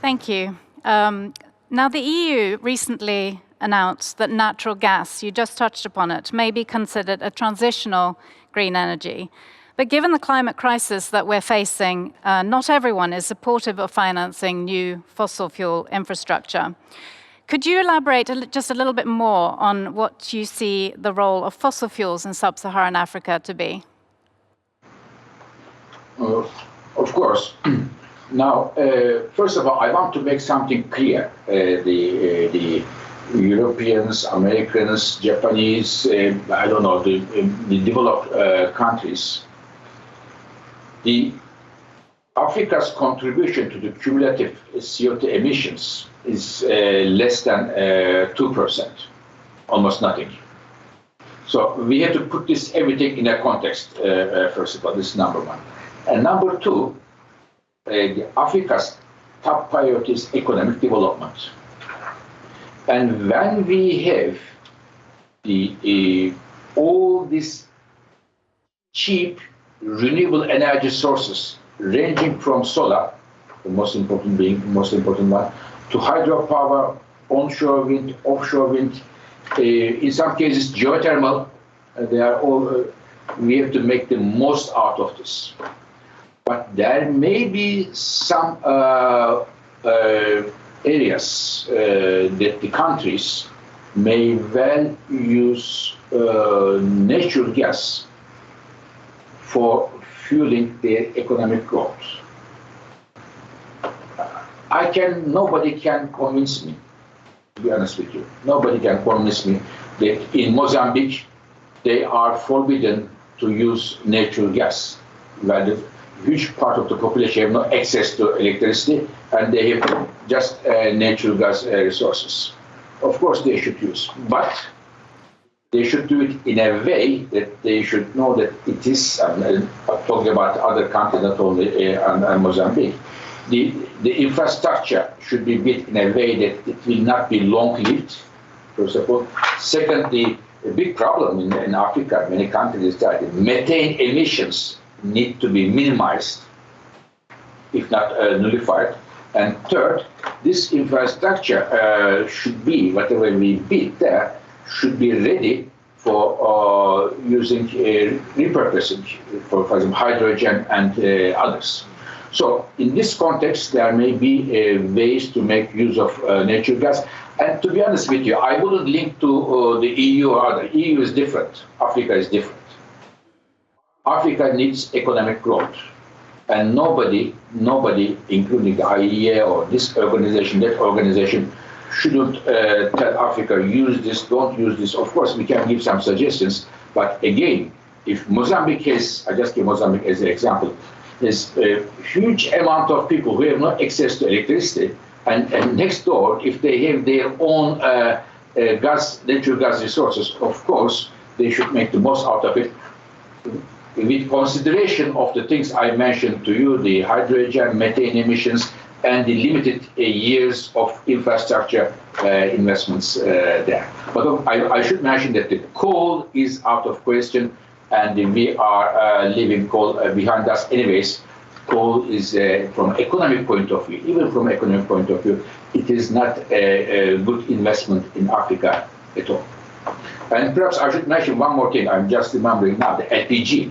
Thank you. Now, the EU recently announced that natural gas, you just touched upon it, may be considered a transitional green energy. But given the climate crisis that we're facing, not everyone is supportive of financing new fossil fuel infrastructure. Could you elaborate just a little bit more on what you see the role of fossil fuels in sub-Saharan Africa to be? Of course. Now, first of all, I want to make something clear. The Europeans, Americans, Japanese, I don't know, the developed countries, Africa's contribution to the cumulative CO2 emissions is less than 2%, almost nothing. So we have to put this everything in a context, first of all, this is number one. And number two, Africa's top priority is economic development. And when we have all these cheap renewable energy sources, ranging from solar, the most important one, to hydropower, onshore wind, offshore wind, in some cases geothermal, they are all. We have to make the most out of this. But there may be some areas that the countries may well use natural gas for fueling their economic growth. Nobody can convince me, to be honest with you. Nobody can convince me that in Mozambique they are forbidden to use natural gas, where the huge part of the population have no access to electricity and they have just natural gas resources. Of course they should use, but they should do it in a way that they should know that it is, I'm talking about other countries, not only Mozambique, the infrastructure should be built in a way that it will not be long-lived, first of all. Secondly, a big problem in Africa, many countries, is that methane emissions need to be minimized, if not nullified. And third, this infrastructure should be, whatever we build there, should be ready for using repurposing, for example, hydrogen and others. So in this context, there may be ways to make use of natural gas. And to be honest with you, I wouldn't link to the EU or other. EU is different. Africa is different. Africa needs economic growth. And nobody, including the IEA or this organization, that organization, shouldn't tell Africa, use this, don't use this. Of course, we can give some suggestions. But again, if Mozambique has, I just give Mozambique as an example, there's a huge amount of people who have no access to electricity. And next door, if they have their own natural gas resources, of course, they should make the most out of it. With consideration of the things I mentioned to you, the hydrogen, methane emissions, and the limited years of infrastructure investments there. But I should mention that the coal is out of question, and we are leaving coal behind us anyways. Coal is, from economic point of view, even from economic point of view, it is not a good investment in Africa at all. And perhaps I should mention one more thing. I'm just remembering now, the LPG.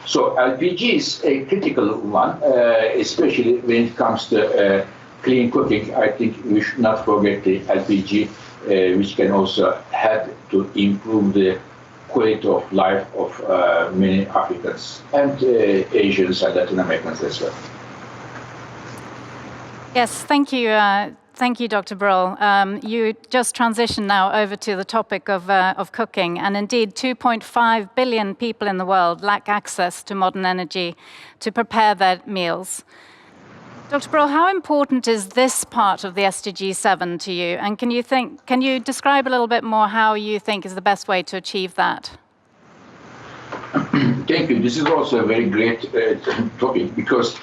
So LPG is a critical one, especially when it comes to clean cooking. I think we should not forget the LPG, which can also help to improve the quality of life of many Africans and Asians and Latin Americans as well. Yes, thank you. Thank you, Dr. Birol. You just transitioned now over to the topic of cooking, and indeed 2.5 billion people in the world lack access to modern energy to prepare their meals. Dr. Birol, how important is this part of the SDG 7 to you? And can you describe a little bit more how you think is the best way to achieve that? Thank you. This is also a very great topic, because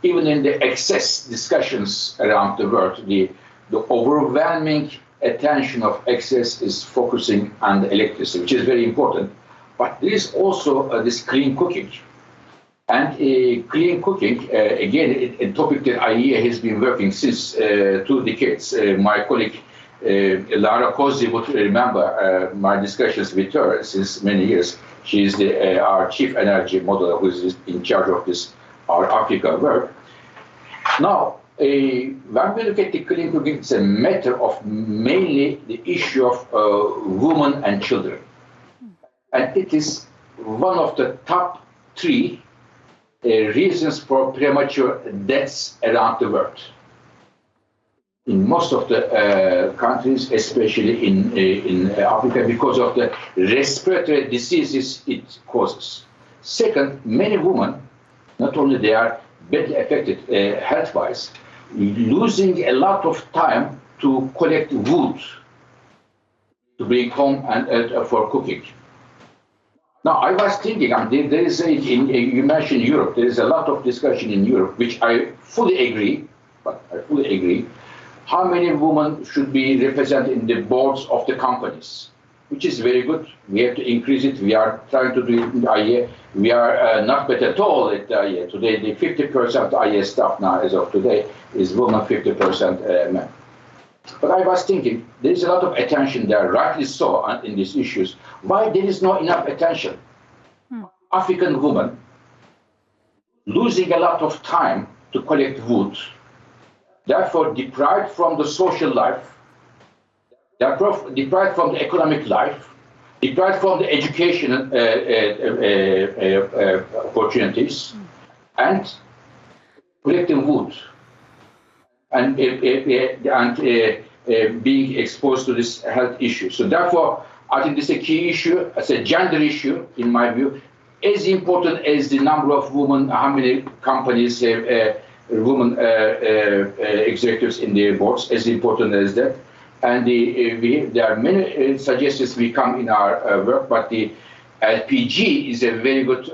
even in the excess discussions around the world, the overwhelming attention of excess is focusing on the electricity, which is very important. But there is also this clean cooking. And clean cooking, again, a topic that IEA has been working since 2 decades. My colleague Lara Kozzi would remember my discussions with her since many years. She is our chief energy modeler, who is in charge of this, our Africa work. Now, when we look at the clean cooking, it's a matter of mainly the issue of women and children. And it is one of the top 3 reasons for premature deaths around the world. In most of the countries, especially in Africa, because of the respiratory diseases it causes. Second, many women, not only they are badly affected health-wise, losing a lot of time to collect wood to bring home and for cooking. Now, I was thinking, there is you mentioned Europe, there is a lot of discussion in Europe, which I fully agree, how many women should be represented in the boards of the companies, which is very good. We have to increase it. We are trying to do it in the IEA. We are not better at all at the IEA. Today, the 50% of the IEA staff now, as of today, is women, 50% men. But I was thinking, there is a lot of attention there, rightly so, in these issues. Why there is not enough attention? African women losing a lot of time to collect wood, therefore deprived from the social life, deprived from the economic life, deprived from the education opportunities, and collecting wood. And being exposed to this health issue. So therefore, I think this is a key issue. It's a gender issue, in my view, as important as the number of women, how many companies have women executives in their boards, as important as that. And there are many suggestions we come in our work, but the LPG is a very good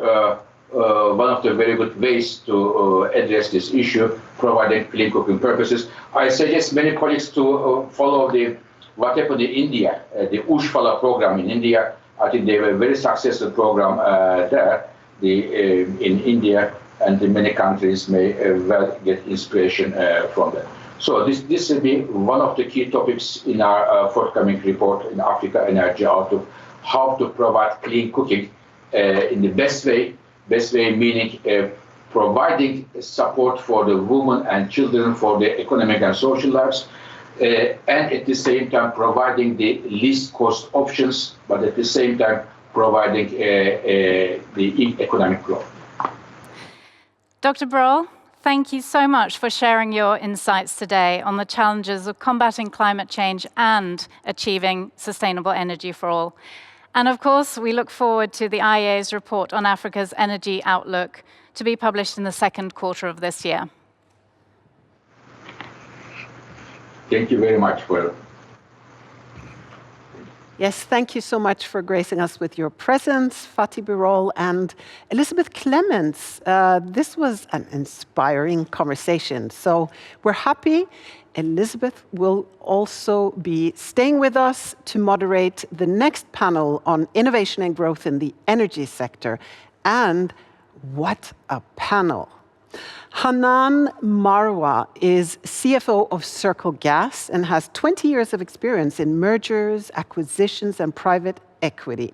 one of the very good ways to address this issue, providing clean cooking purposes. I suggest many colleagues to follow what happened in India, the Ujjwala program in India. I think they have a very successful program there in India, and many countries may well get inspiration from that. So this will be one of the key topics in our forthcoming report in Africa Energy Outlook, how to provide clean cooking in the best way meaning providing support for the women and children for their economic and social lives, and at the same time providing the least cost options, but at the same time providing the economic growth. Dr. Birol, thank you so much for sharing your insights today on the challenges of combating climate change and achieving sustainable energy for all. And of course, we look forward to the IEA's report on Africa's energy outlook to be published in the second quarter of this year. Thank you very much for. Yes, thank you so much for gracing us with your presence, Fatih Birol and Elisabeth Clemens. This was an inspiring conversation. So we're happy Elisabeth will also be staying with us to moderate the next panel on innovation and growth in the energy sector. And what a panel! Hanan Marwa is CFO of Circle Gas and has 20 years of experience in mergers, acquisitions, and private equity.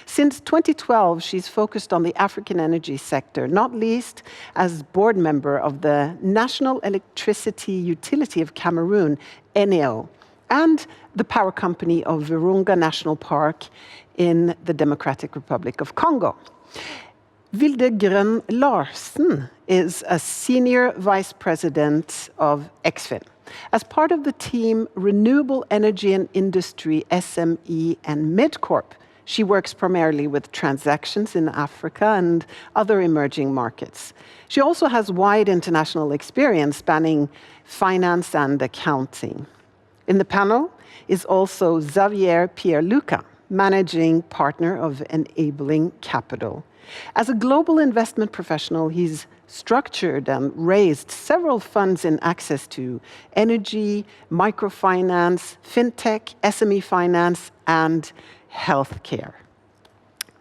Since 2012, she's focused on the African energy sector, not least as board member of the National Electricity Utility of Cameroon, NEO, and the power company of Virunga National Park in the Democratic Republic of Congo. Vilde Grønn Larsen is a senior vice president of Eksfin. As part of the team Renewable Energy and Industry, SME and MidCorp, she works primarily with transactions in Africa and other emerging markets. She also has wide international experience spanning finance and accounting. In the panel is also Xavier Pierluca, managing partner of Enabling Capital. As a global investment professional, he's structured and raised several funds in access to energy, microfinance, fintech, SME finance, and healthcare.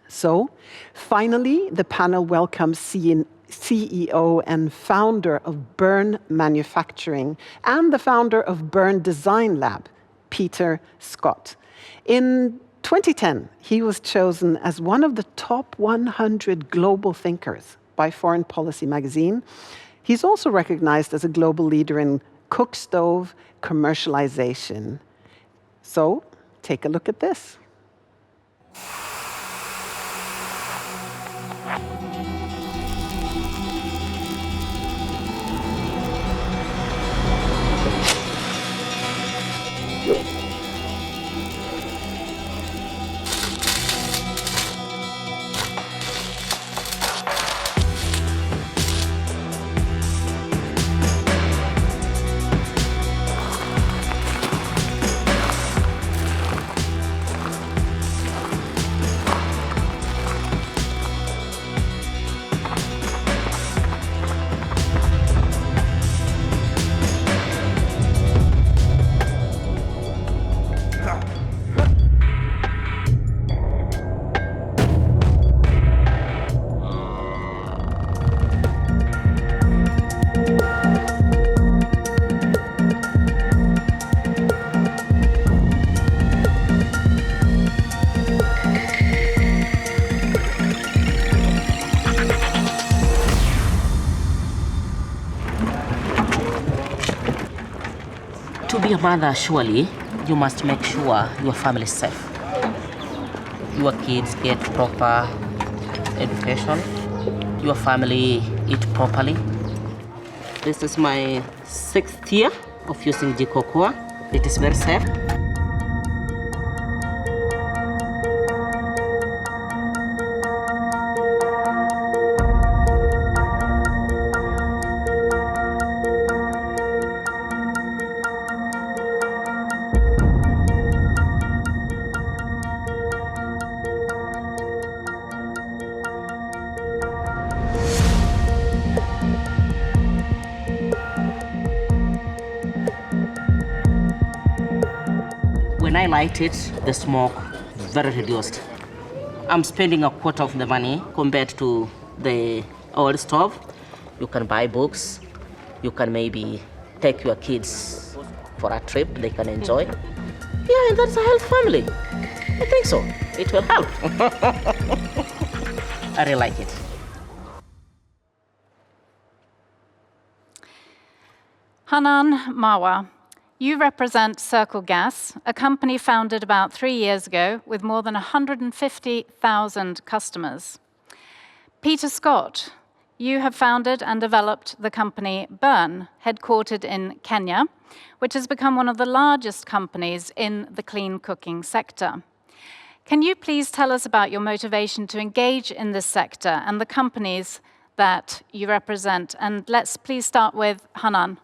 So, finally, the panel welcomes CEO and founder of Burn Manufacturing and the founder of Burn Design Lab, Peter Scott. In 2010, he was chosen as one of the top 100 global thinkers by Foreign Policy magazine. He's also recognized as a global leader in cook stove commercialization. So, take a look at this. To be a mother, surely, you must make sure your family is safe. Your kids get proper education. Your family eat properly. This is my 6th year of using the cocoa. It is very safe. When I light it, the smoke is very reduced. I'm spending a quarter of the money compared to the old stove. You can buy books. You can maybe take your kids for a trip they can enjoy. Yeah, and that's a health family. I think so. It will help. I really like it. Hanan Marwa, you represent Circle Gas, a company founded about 3 years ago with more than 150,000 customers. Peter Scott, you have founded and developed the company Burn, headquartered in Kenya, which has become one of the largest companies in the clean cooking sector. Can you please tell us about your motivation to engage in this sector and the companies that you represent? And let's please start with Hanan.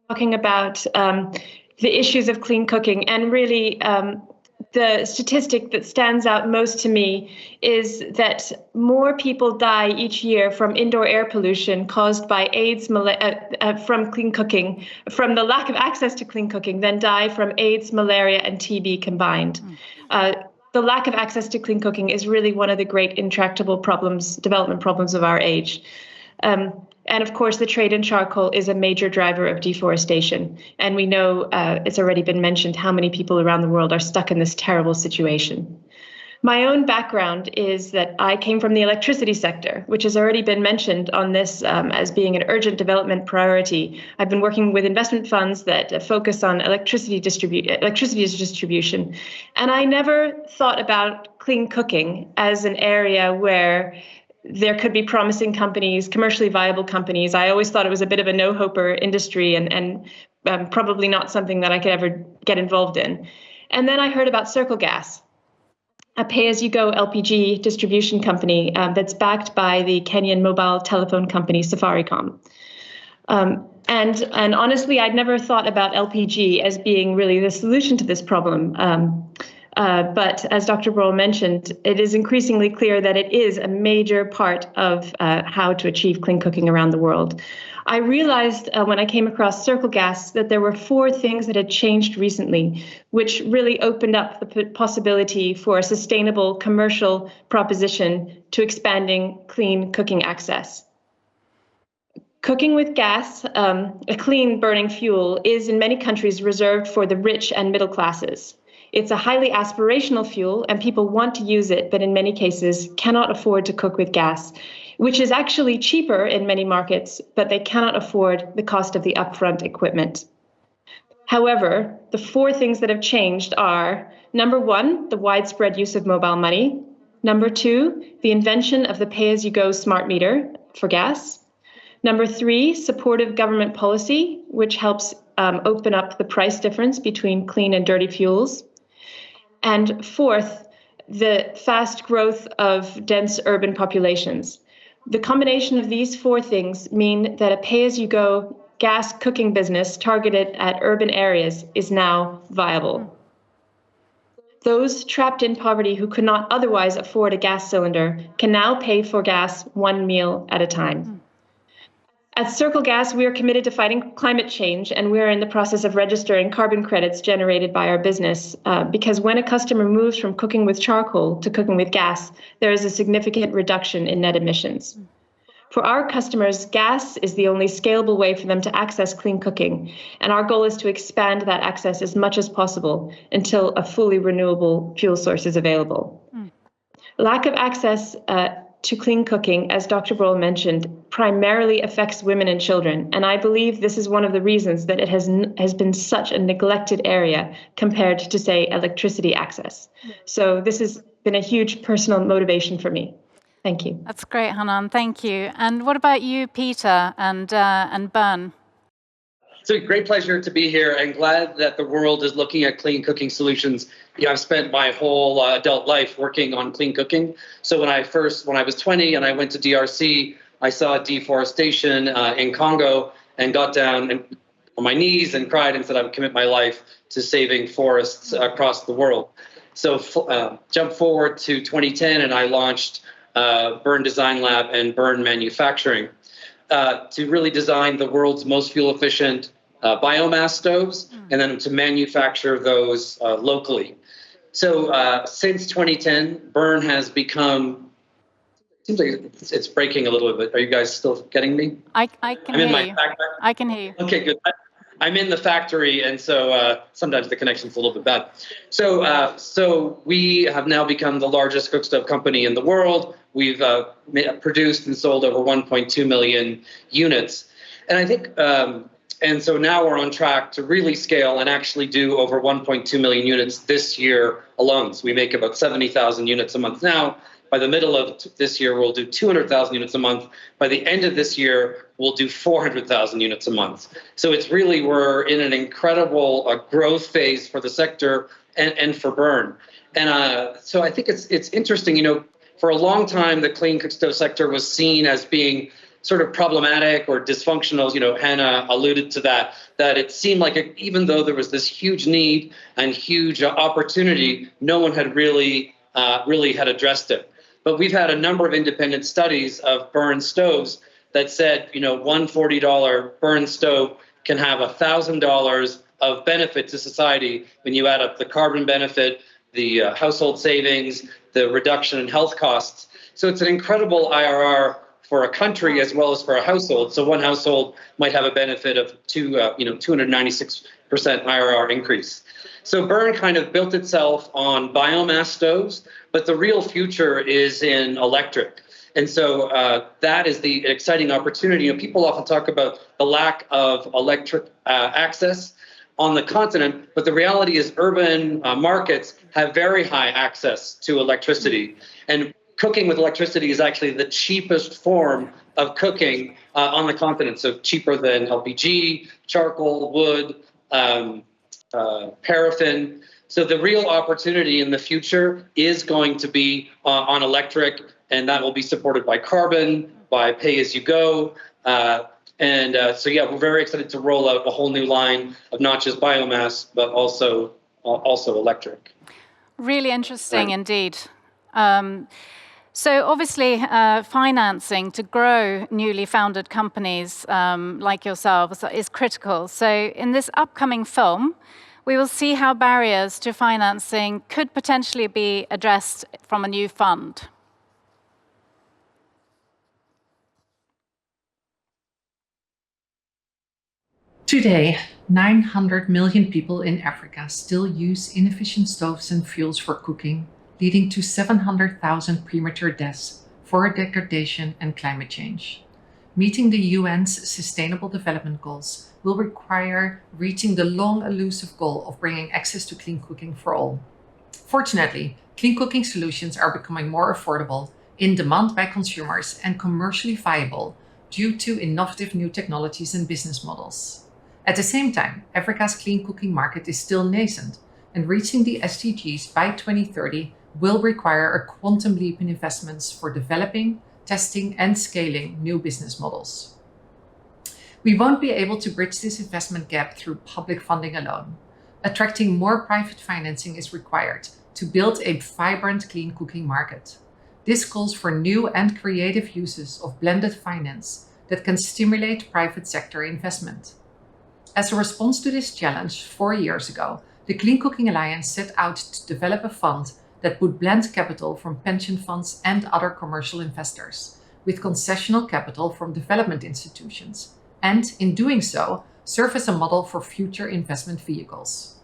Talking about the issues of clean cooking, and really the statistic that stands out most to me is that more people die each year from indoor air pollution caused by AIDS from clean cooking, from the lack of access to clean cooking, than die from AIDS, malaria, and TB combined. The lack of access to clean cooking is really one of the great intractable problems, development problems of our age. And of course, the trade in charcoal is a major driver of deforestation. And we know it's already been mentioned how many people around the world are stuck in this terrible situation. My own background is that I came from the electricity sector, which has already been mentioned on this as being an urgent development priority. I've been working with investment funds that focus on electricity distribution. And I never thought about clean cooking as an area where there could be promising companies, commercially viable companies. I always thought it was a bit of a no-hoper industry and probably not something that I could ever get involved in. And then I heard about Circle Gas, a pay-as-you-go LPG distribution company that's backed by the Kenyan mobile telephone company Safaricom. And honestly, I'd never thought about LPG as being really the solution to this problem. But as Dr. Birol mentioned, it is increasingly clear that it is a major part of how to achieve clean cooking around the world. I realized when I came across Circle Gas that there were 4 things that had changed recently, which really opened up the possibility for a sustainable commercial proposition to expanding clean cooking access. Cooking with gas, a clean burning fuel, is in many countries reserved for the rich and middle classes. It's a highly aspirational fuel and people want to use it, but in many cases cannot afford to cook with gas, which is actually cheaper in many markets, but they cannot afford the cost of the upfront equipment. However, the 4 things that have changed are, number 1, the widespread use of mobile money. Number 2, the invention of the pay-as-you-go smart meter for gas. Number 3, supportive government policy, which helps open up the price difference between clean and dirty fuels. And 4th, the fast growth of dense urban populations. The combination of these 4 things mean that a pay-as-you-go gas cooking business targeted at urban areas is now viable. Those trapped in poverty who could not otherwise afford a gas cylinder can now pay for gas 1 meal at a time. At Circle Gas, we are committed to fighting climate change, and we are in the process of registering carbon credits generated by our business, because when a customer moves from cooking with charcoal to cooking with gas, there is a significant reduction in net emissions. For our customers, gas is the only scalable way for them to access clean cooking, and our goal is to expand that access as much as possible until a fully renewable fuel source is available. Lack of access to clean cooking, as Dr. Birol mentioned, primarily affects women and children. And I believe this is one of the reasons that it has been such a neglected area compared to, say, electricity access. So this has been a huge personal motivation for me. Thank you. That's great, Hanan. Thank you. And what about you, Peter and Bern? It's a great pleasure to be here and glad that the world is looking at clean cooking solutions. I've spent my whole adult life working on clean cooking. So when I was 20 and I went to DRC, I saw deforestation in Congo and got down on my knees and cried and said I would commit my life to saving forests across the world. So jump forward to 2010 and I launched Burn Design Lab and Burn Manufacturing to really design the world's most fuel efficient biomass stoves and then to manufacture those locally. So since 2010, Burn has become, seems like it's breaking a little bit. Are you guys still getting me? I can hear you. I can hear you. Okay, good. I'm in the factory, and so sometimes the connection's a little bit bad. So we have now become the largest cook stove company in the world. We've produced and sold over 1.2 million units. And I think, and so now we're on track to really scale and actually do over 1.2 million units this year alone. So we make about 70,000 units a month now. By the middle of this year, we'll do 200,000 units a month. By the end of this year, we'll do 400,000 units a month. So it's really, we're in an incredible growth phase for the sector and for Burn. And so I think it's interesting, you know, for a long time, the clean cook stove sector was seen as being sort of problematic or dysfunctional. Hannah alluded to that it seemed like even though there was this huge need and huge opportunity, no one had really had addressed it. But we've had a number of independent studies of burn stoves that said, one $40 burn stove can have $1,000 of benefit to society when you add up the carbon benefit, the household savings, the reduction in health costs. So it's an incredible IRR for a country as well as for a household. So one household might have a benefit of 296% IRR increase. So burn kind of built itself on biomass stoves, but the real future is in electric. And so that is the exciting opportunity. People often talk about the lack of electric access on the continent, but the reality is urban markets have very high access to electricity. And cooking with electricity is actually the cheapest form of cooking on the continent. So cheaper than LPG, charcoal, wood, paraffin. So the real opportunity in the future is going to be on electric, and that will be supported by carbon, by pay-as-you-go. So we're very excited to roll out a whole new line of not just biomass, but also electric. Really interesting indeed. So obviously, financing to grow newly founded companies like yourselves is critical. So in this upcoming film, we will see how barriers to financing could potentially be addressed from a new fund. Today, 900 million people in Africa still use inefficient stoves and fuels for cooking, leading to 700,000 premature deaths for degradation and climate change. Meeting the UN's Sustainable Development Goals will require reaching the long elusive goal of bringing access to clean cooking for all. Fortunately, clean cooking solutions are becoming more affordable, in demand by consumers, and commercially viable due to innovative new technologies and business models. At the same time, Africa's clean cooking market is still nascent, and reaching the SDGs by 2030 will require a quantum leap in investments for developing, testing, and scaling new business models. We won't be able to bridge this investment gap through public funding alone. Attracting more private financing is required to build a vibrant clean cooking market. This calls for new and creative uses of blended finance that can stimulate private sector investment. As a response to this challenge, 4 years ago, the Clean Cooking Alliance set out to develop a fund that would blend capital from pension funds and other commercial investors with concessional capital from development institutions, and in doing so, serve as a model for future investment vehicles.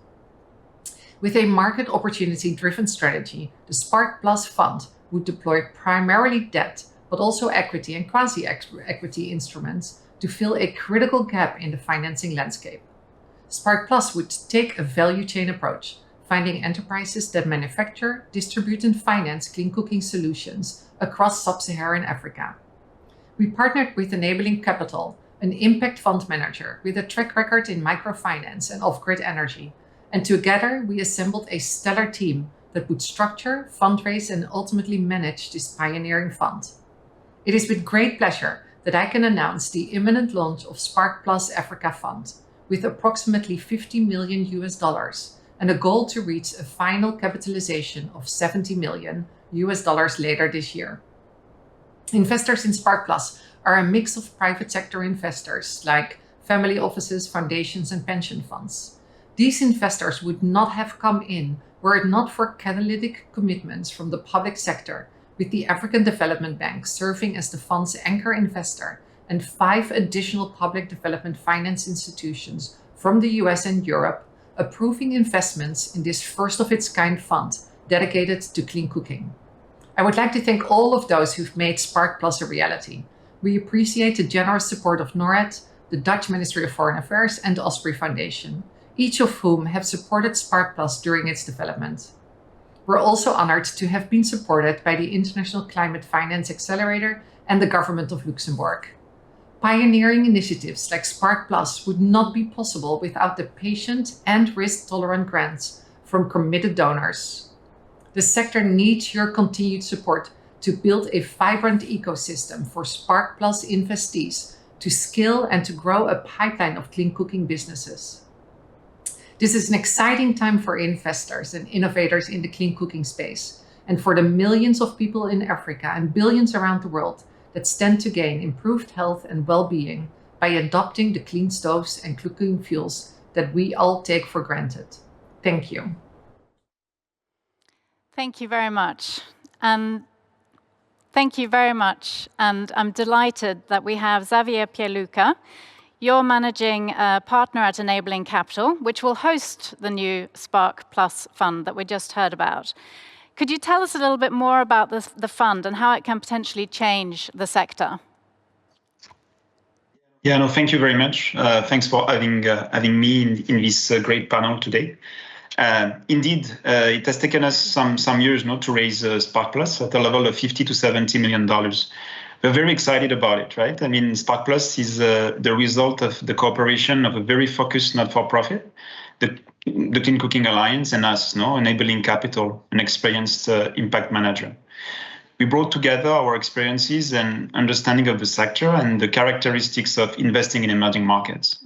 With a market opportunity-driven strategy, the Spark Plus Fund would deploy primarily debt, but also equity and quasi-equity instruments to fill a critical gap in the financing landscape. Spark Plus would take a value chain approach, finding enterprises that manufacture, distribute, and finance clean cooking solutions across sub-Saharan Africa. We partnered with Enabling Capital, an impact fund manager with a track record in microfinance and off-grid energy, and together we assembled a stellar team that would structure, fundraise, and ultimately manage this pioneering fund. It is with great pleasure that I can announce the imminent launch of Spark Plus Africa Fund, with approximately $50 million and a goal to reach a final capitalization of $70 million later this year. Investors in Spark Plus are a mix of private sector investors like family offices, foundations, and pension funds. These investors would not have come in were it not for catalytic commitments from the public sector, with the African Development Bank serving as the fund's anchor investor and 5 additional public development finance institutions from the US and Europe approving investments in this first-of-its-kind fund dedicated to clean cooking. I would like to thank all of those who've made Spark Plus a reality. We appreciate the generous support of NORAD, the Dutch Ministry of Foreign Affairs, and the Osprey Foundation, each of whom have supported Spark Plus during its development. We're also honored to have been supported by the International Climate Finance Accelerator and the Government of Luxembourg. Pioneering initiatives like Spark Plus would not be possible without the patient and risk-tolerant grants from committed donors. The sector needs your continued support to build a vibrant ecosystem for Spark Plus investees to scale and to grow a pipeline of clean cooking businesses. This is an exciting time for investors and innovators in the clean cooking space, and for the millions of people in Africa and billions around the world that stand to gain improved health and well-being by adopting the clean stoves and cooking fuels that we all take for granted. Thank you. Thank you very much. And thank you very much. And I'm delighted that we have Xavier Pierluca. You're managing partner at Enabling Capital, which will host the new Spark Plus fund that we just heard about. Could you tell us a little bit more about the fund and how it can potentially change the sector? Yeah, no, thank you very much. Thanks for having me in this great panel today. Indeed, it has taken us some years to raise Spark Plus at a level of $50 to $70 million. We're very excited about it, right? I mean, Spark Plus is the result of the cooperation of a very focused not-for-profit, the Clean Cooking Alliance, and us, Enabling Capital, an experienced impact manager. We brought together our experiences and understanding of the sector and the characteristics of investing in emerging markets.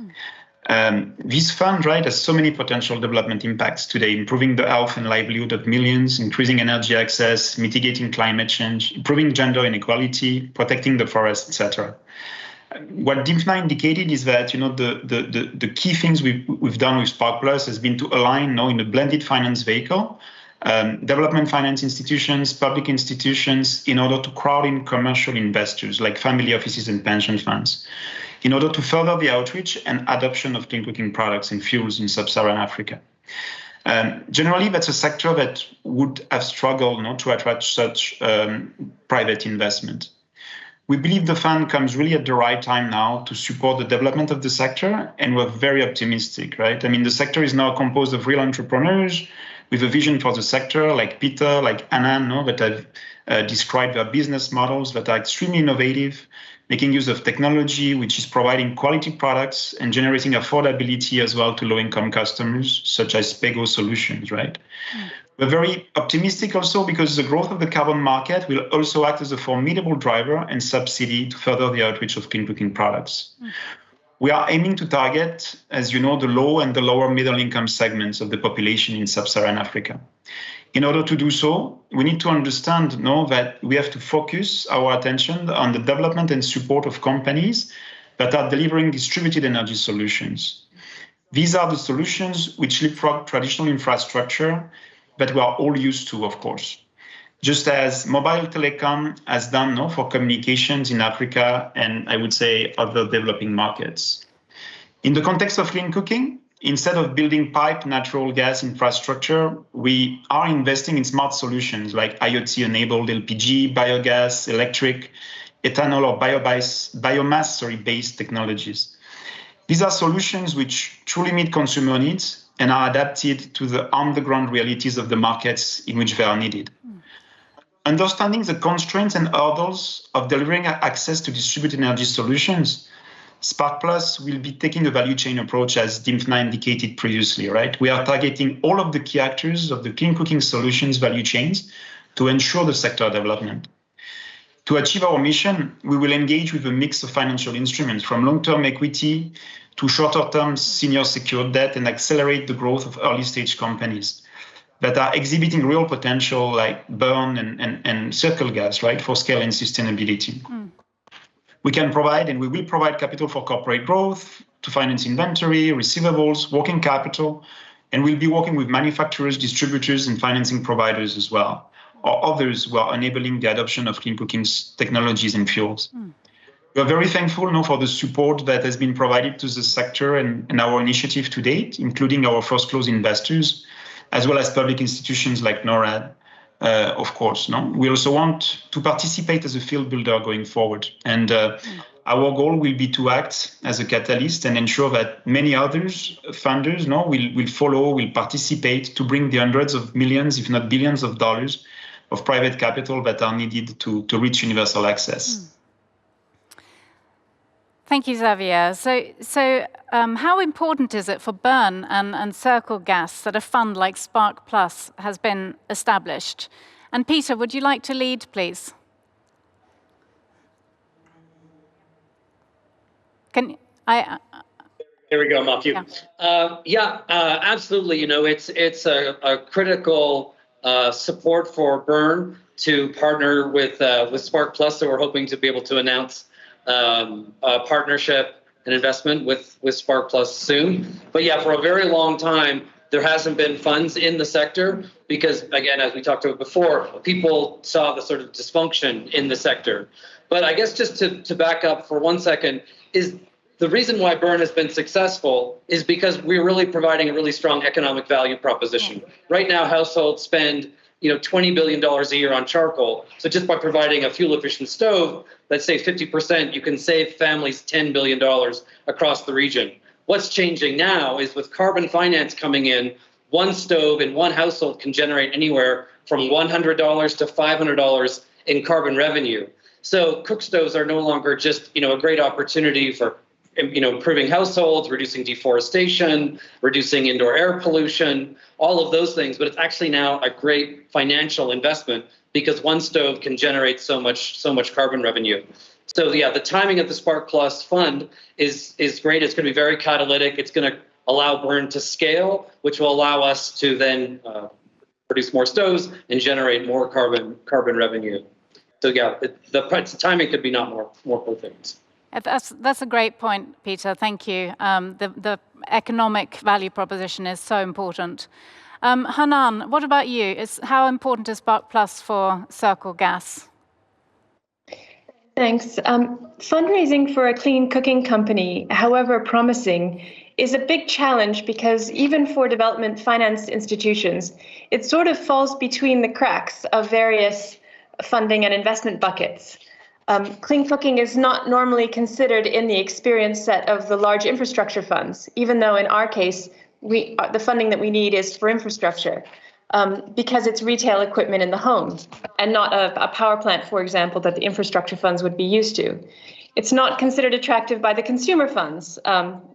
This fund, right, has so many potential development impacts today, improving the health and livelihood of millions, increasing energy access, mitigating climate change, improving gender inequality, protecting the forest, etc. What DIMFNA indicated is that the key things we've done with Spark Plus has been to align in a blended finance vehicle, development finance institutions, public institutions, in order to crowd in commercial investors like family offices and pension funds, in order to further the outreach and adoption of clean cooking products and fuels in sub-Saharan Africa. Generally, that's a sector that would have struggled to attract such private investment. We believe the fund comes really at the right time now to support the development of the sector, and we're very optimistic, right? I mean, the sector is now composed of real entrepreneurs with a vision for the sector, like Peter, like Anna, that have described their business models that are extremely innovative, making use of technology, which is providing quality products and generating affordability as well to low-income customers, such as Pego solutions, right? We're very optimistic also because the growth of the carbon market will also act as a formidable driver and subsidy to further the outreach of clean cooking products. We are aiming to target, as you know, the low and the lower middle income segments of the population in sub-Saharan Africa. In order to do so, we need to understand that we have to focus our attention on the development and support of companies that are delivering distributed energy solutions. These are the solutions which leapfrog traditional infrastructure that we are all used to, of course, just as mobile telecom has done for communications in Africa and I would say other developing markets. In the context of clean cooking, instead of building pipe natural gas infrastructure, we are investing in smart solutions like IoT-enabled LPG, biogas, electric, ethanol, or biomass-based technologies. These are solutions which truly meet consumer needs and are adapted to the on-the-ground realities of the markets in which they are needed. Understanding the constraints and hurdles of delivering access to distributed energy solutions, Spark Plus will be taking a value chain approach, as DIMFNA indicated previously, right? We are targeting all of the key actors of the clean cooking solutions value chains to ensure the sector development. To achieve our mission, we will engage with a mix of financial instruments from long-term equity to shorter-term senior secured debt and accelerate the growth of early-stage companies that are exhibiting real potential like burn and circle gas, right, for scale and sustainability. We can provide and we will provide capital for corporate growth, to finance inventory, receivables, working capital, and we'll be working with manufacturers, distributors, and financing providers as well, or others who are enabling the adoption of clean cooking technologies and fuels. We are very thankful for the support that has been provided to the sector and our initiative to date, including our first close investors, as well as public institutions like NORAD, of course. We also want to participate as a field builder going forward. And our goal will be to act as a catalyst and ensure that many others, funders, will follow, will participate to bring the hundreds of millions, if not billions of dollars of private capital that are needed to reach universal access. Thank you, Xavier. So how important is it for burn and circle gas that a fund like Spark Plus has been established? And Peter, would you like to lead, please? Can Here we go, Matthew. Absolutely. You know, it's a critical support for Burn to partner with Spark Plus. So we're hoping to be able to announce a partnership and investment with Spark Plus soon. But yeah, for a very long time, there hasn't been funds in the sector because, again, as we talked about before, people saw the sort of dysfunction in the sector. But I guess just to back up for 1 second, is the reason why Burn has been successful is because we're really providing a really strong economic value proposition. Right now, households spend $20 billion a year on charcoal. So just by providing a fuel-efficient stove, let's say 50%, you can save families $10 billion across the region. What's changing now is with carbon finance coming in, one stove in one household can generate anywhere from $100 to $500 in carbon revenue. So cook stoves are no longer just a great opportunity for improving households, reducing deforestation, reducing indoor air pollution, all of those things. But it's actually now a great financial investment because one stove can generate so much carbon revenue. So yeah, the timing of the Spark Plus fund is great. It's going to be very catalytic. It's going to allow Burn to scale, which will allow us to then produce more stoves and generate more carbon revenue. So yeah, the timing could be not more perfect. That's a great point, Peter. Thank you. The economic value proposition is so important. Hanan, what about you? How important is Spark Plus for Circle Gas? Thanks. Fundraising for a clean cooking company, however promising, is a big challenge because even for development finance institutions, it sort of falls between the cracks of various funding and investment buckets. Clean cooking is not normally considered in the experience set of the large infrastructure funds, even though in our case, the funding that we need is for infrastructure. Because it's retail equipment in the home and not a power plant, for example, that the infrastructure funds would be used to. It's not considered attractive by the consumer funds,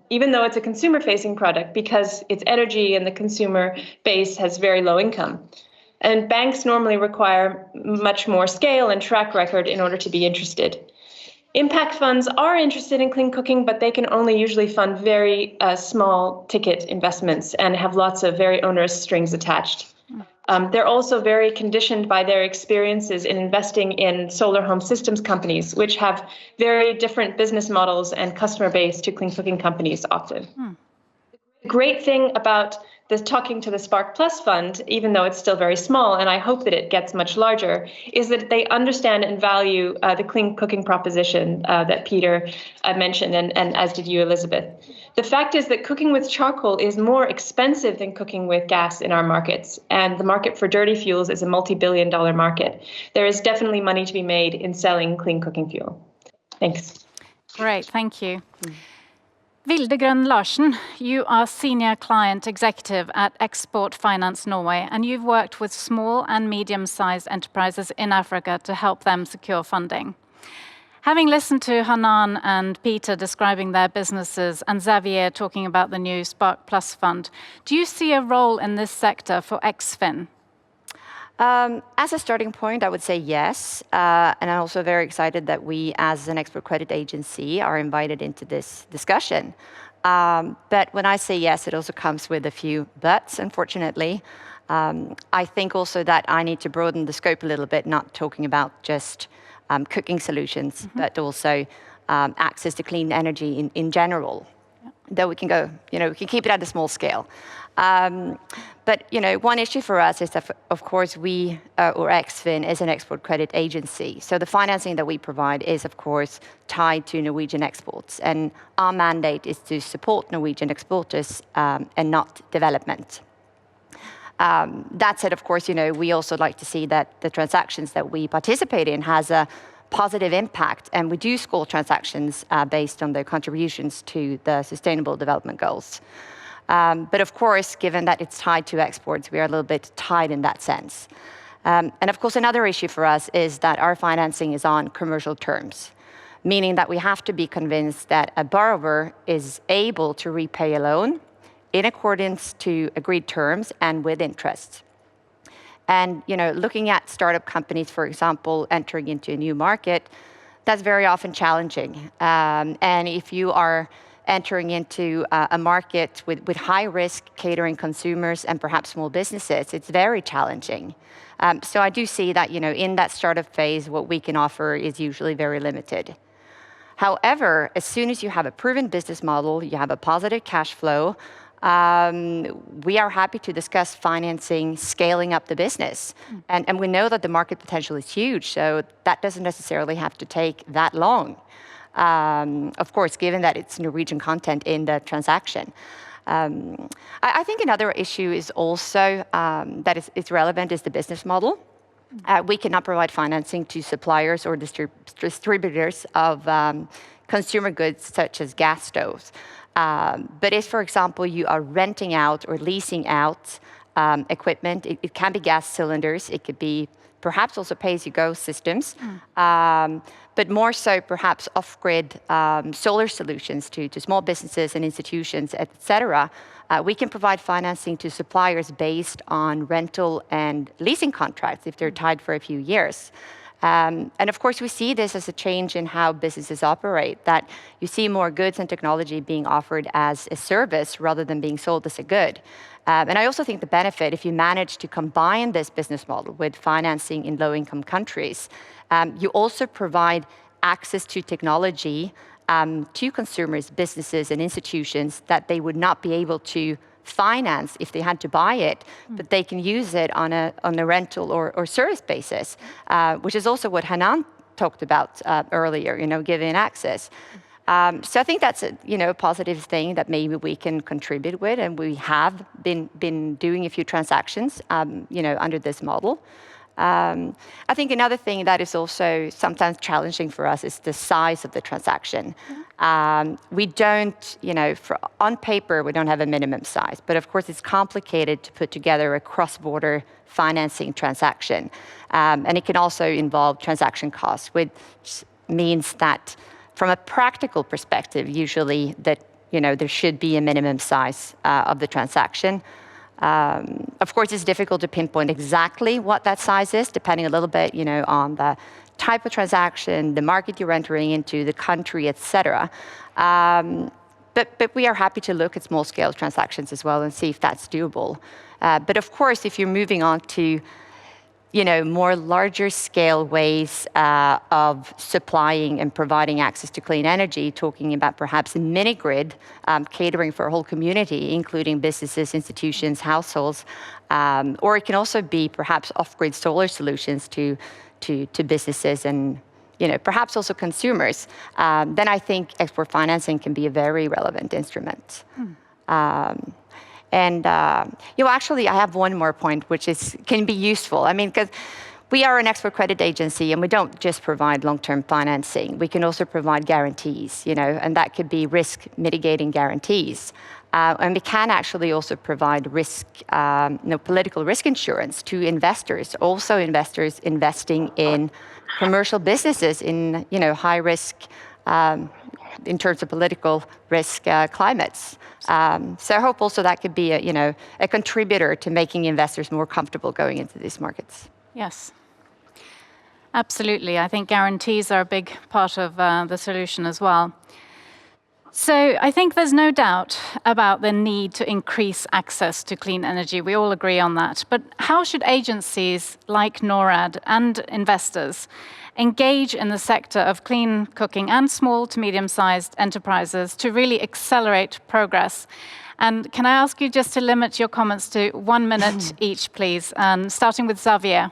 even though it's a consumer-facing product, because its energy and the consumer base has very low income. And banks normally require much more scale and track record in order to be interested. Impact funds are interested in clean cooking, but they can only usually fund very small ticket investments and have lots of very onerous strings attached. They're also very conditioned by their experiences in investing in solar home systems companies, which have very different business models and customer base to clean cooking companies often. The great thing about talking to the Spark Plus fund, even though it's still very small, and I hope that it gets much larger, is that they understand and value the clean cooking proposition that Peter mentioned, and as did you, Elisabeth. The fact is that cooking with charcoal is more expensive than cooking with gas in our markets, and the market for dirty fuels is a multi-billion-dollar market. There is definitely money to be made in selling clean cooking fuel. Thanks. Great, thank you. Vilde Grønn Larsen, you are Senior Client Executive at Export Finance Norway, and you've worked with small and medium-sized enterprises in Africa to help them secure funding. Having listened to Hanan and Peter describing their businesses and Xavier talking about the new Spark Plus fund, do you see a role in this sector for Eksfin? As a starting point, I would say yes. And I'm also very excited that we, as an export credit agency, are invited into this discussion. But when I say yes, it also comes with a few buts, unfortunately. I think also that I need to broaden the scope a little bit, not talking about just cooking solutions, but also access to clean energy in general. Though we can go, we can keep it at a small scale. But, one issue for us is that, of course, we, or Eksfin, is an export credit agency. So the financing that we provide is, of course, tied to Norwegian exports. And our mandate is to support Norwegian exporters and not development. That said, of course, we also like to see that the transactions that we participate in has a positive impact, and we do score transactions based on their contributions to the Sustainable Development Goals. But of course, given that it's tied to exports, we are a little bit tied in that sense. And of course, another issue for us is that our financing is on commercial terms, meaning that we have to be convinced that a borrower is able to repay a loan in accordance to agreed terms and with interest. And looking at startup companies, for example, entering into a new market, that's very often challenging. And if you are entering into a market with high risk catering consumers and perhaps small businesses, it's very challenging. So I do see that, in that startup phase, what we can offer is usually very limited. However, as soon as you have a proven business model, you have a positive cash flow, we are happy to discuss financing, scaling up the business. And we know that the market potential is huge, so that doesn't necessarily have to take that long. Of course, given that it's Norwegian content in the transaction. I think another issue is also that it's relevant is the business model. We cannot provide financing to suppliers or distributors of consumer goods such as gas stoves. But if, for example, you are renting out or leasing out equipment, it can be gas cylinders, it could be perhaps also pay-as-you-go systems, but more so perhaps off-grid solar solutions to small businesses and institutions, etc. We can provide financing to suppliers based on rental and leasing contracts if they're tied for a few years. And of course, we see this as a change in how businesses operate, that you see more goods and technology being offered as a service rather than being sold as a good. And I also think the benefit, if you manage to combine this business model with financing in low-income countries, you also provide access to technology to consumers, businesses, and institutions that they would not be able to finance if they had to buy it, but they can use it on a rental or service basis, which is also what Hanan talked about earlier, giving access. So I think that's a positive thing that maybe we can contribute with, and we have been doing a few transactions under this model. I think another thing that is also sometimes challenging for us is the size of the transaction. We don't, on paper, we don't have a minimum size, but of course it's complicated to put together a cross-border financing transaction. And it can also involve transaction costs, which means that from a practical perspective, usually that, there should be a minimum size of the transaction. Of course, it's difficult to pinpoint exactly what that size is, depending a little bit, on the type of transaction, the market you're entering into, the country, etc. But we are happy to look at small-scale transactions as well and see if that's doable. But of course, if you're moving on to more larger scale ways of supplying and providing access to clean energy, talking about perhaps a mini-grid catering for a whole community, including businesses, institutions, households, or it can also be perhaps off-grid solar solutions to businesses and perhaps also consumers, then I think export financing can be a very relevant instrument. And actually, I have one more point, which can be useful. I mean, because we are an export credit agency, and we don't just provide long-term financing. We can also provide guarantees, and that could be risk mitigating guarantees. And we can actually also provide risk, political risk insurance to investors, also investors investing in commercial businesses in, high risk, in terms of political risk climates. So I hope also that could be a contributor to making investors more comfortable going into these markets. Yes, absolutely. I think guarantees are a big part of the solution as well. So I think there's no doubt about the need to increase access to clean energy. We all agree on that. But how should agencies like NORAD and investors engage in the sector of clean cooking and small to medium-sized enterprises to really accelerate progress? And can I ask you just to limit your comments to 1 minute each, please, and starting with Xavier.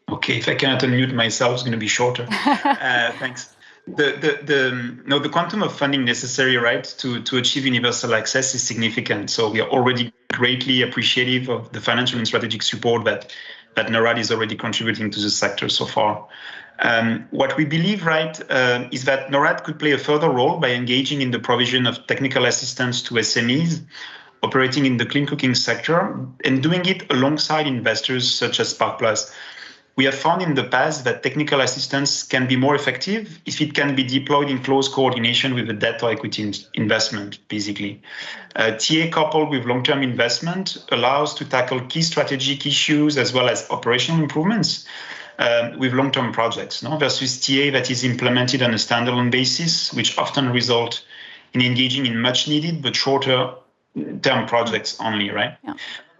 Okay, if I cannot unmute myself, it's going to be shorter. Thanks. The quantum of funding necessary, right, to achieve universal access is significant. So we are already greatly appreciative of the financial and strategic support that NORAD is already contributing to the sector so far. What we believe, right, is that NORAD could play a further role by engaging in the provision of technical assistance to SMEs operating in the clean cooking sector and doing it alongside investors such as Spark Plus. We have found in the past that technical assistance can be more effective if it can be deployed in close coordination with the debt or equity investment, basically. TA coupled with long-term investment allows to tackle key strategic issues as well as operational improvements with long-term projects, versus TA that is implemented on a standalone basis, which often result in engaging in much needed but shorter term projects only, right? Yeah.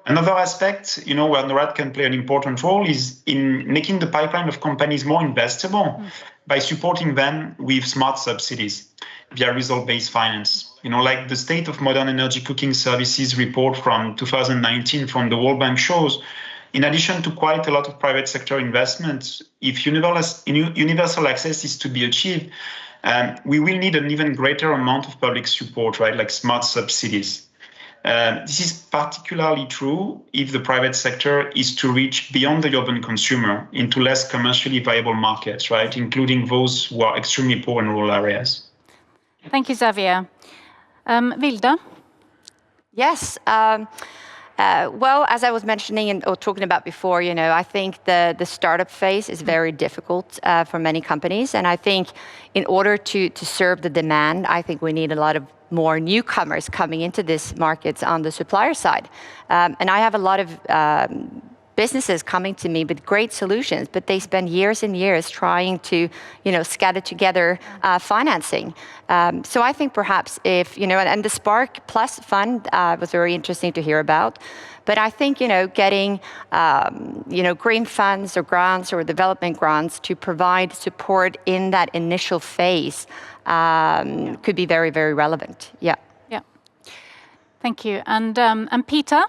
Another aspect, where Norad can play an important role is in making the pipeline of companies more investable by supporting them with smart subsidies via result-based finance. Like the State of Modern Energy Cooking Services report from 2019 from the World Bank shows, in addition to quite a lot of private sector investment, if universal access is to be achieved, we will need an even greater amount of public support, right? Like smart subsidies. This is particularly true if the private sector is to reach beyond the urban consumer into less commercially viable markets, right, including those who are extremely poor in rural areas. Thank you, Xavier. Vilde? Yes. Well, as I was mentioning or talking about before, I think the startup phase is very difficult for many companies. And I think in order to serve the demand, I think we need a lot of more newcomers coming into this market on the supplier side. And I have a lot of businesses coming to me with great solutions, but they spend years and years trying to, scatter together financing. So I think perhaps if, and the Spark Plus fund was very interesting to hear about. But I think, getting, green funds or grants or development grants to provide support in that initial phase could be very, very relevant. Yeah. Yeah. Thank you. And Peter?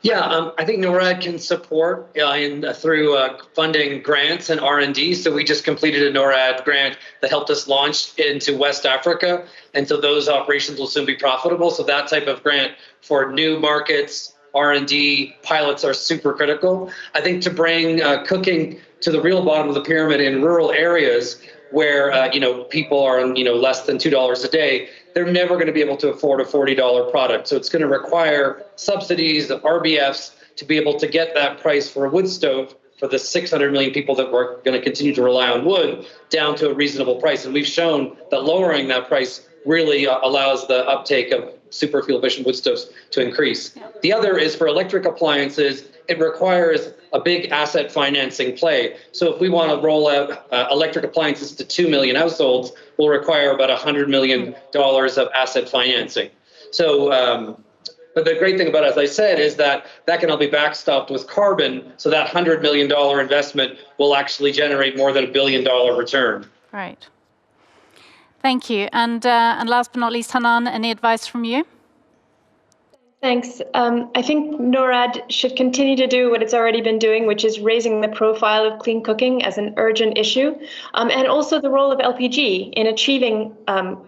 Yeah, I think Norad can support through funding grants and R&D. So we just completed a Norad grant that helped us launch into West Africa. And so those operations will soon be profitable. So that type of grant for new markets, R&D, pilots are super critical. I think to bring cooking to the real bottom of the pyramid in rural areas where people are on less than $2 a day, they're never going to be able to afford a $40 product. So it's going to require subsidies, RBFs, to be able to get that price for a wood stove for the 600 million people that were going to continue to rely on wood down to a reasonable price. And we've shown that lowering that price really allows the uptake of super fuel efficient wood stoves to increase. The other is for electric appliances. It requires a big asset financing play. So if we want to roll out electric appliances to 2 million households, we'll require about $100 million of asset financing. So, but the great thing about it, as I said, is that can all be backstopped with carbon. So that $100 million investment will actually generate more than $1 billion return. Right. Thank you. And last but not least, Hanan, any advice from you? Thanks. I think Norad should continue to do what it's already been doing, which is raising the profile of clean cooking as an urgent issue, and also the role of LPG in achieving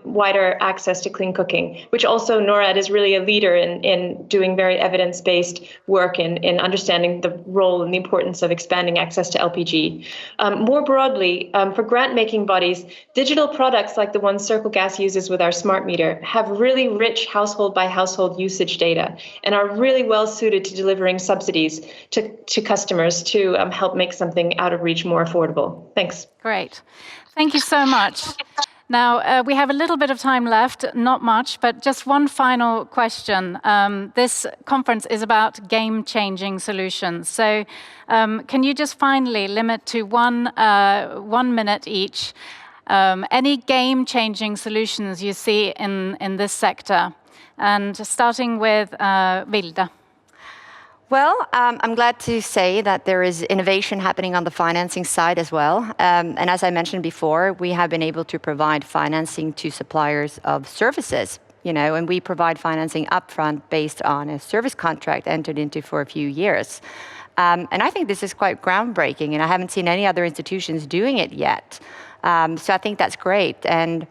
wider access to clean cooking, which also Norad is really a leader in doing very evidence-based work in understanding the role and the importance of expanding access to LPG. More broadly, for grant-making bodies, digital products like the one Circle Gas uses with our smart meter have really rich household-by-household usage data and are really well suited to delivering subsidies to customers to help make something out of reach more affordable. Thanks. Great. Thank you so much. Now, we have a little bit of time left, not much, but just one final question. This conference is about game-changing solutions. So can you just finally limit to 1 minute each? Any game-changing solutions you see in this sector? And starting with Vilde. Well, I'm glad to say that there is innovation happening on the financing side as well. And as I mentioned before, we have been able to provide financing to suppliers of services, and we provide financing upfront based on a service contract entered into for a few years. And I think this is quite groundbreaking, and I haven't seen any other institutions doing it yet. So I think that's great. And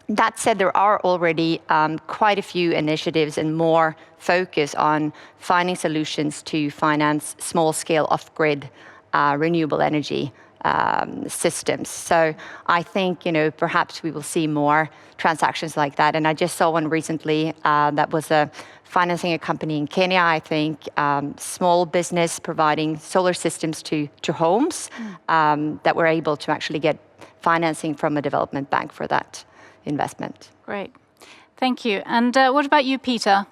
that said, there are already quite a few initiatives and more focus on finding solutions to finance small-scale off-grid renewable energy systems. So I think, perhaps we will see more transactions like that. And I just saw one recently that was financing a company in Kenya, I think, small business providing solar systems to homes that were able to actually get financing from a development bank for that investment. Great. Thank you. And what about you, Peter?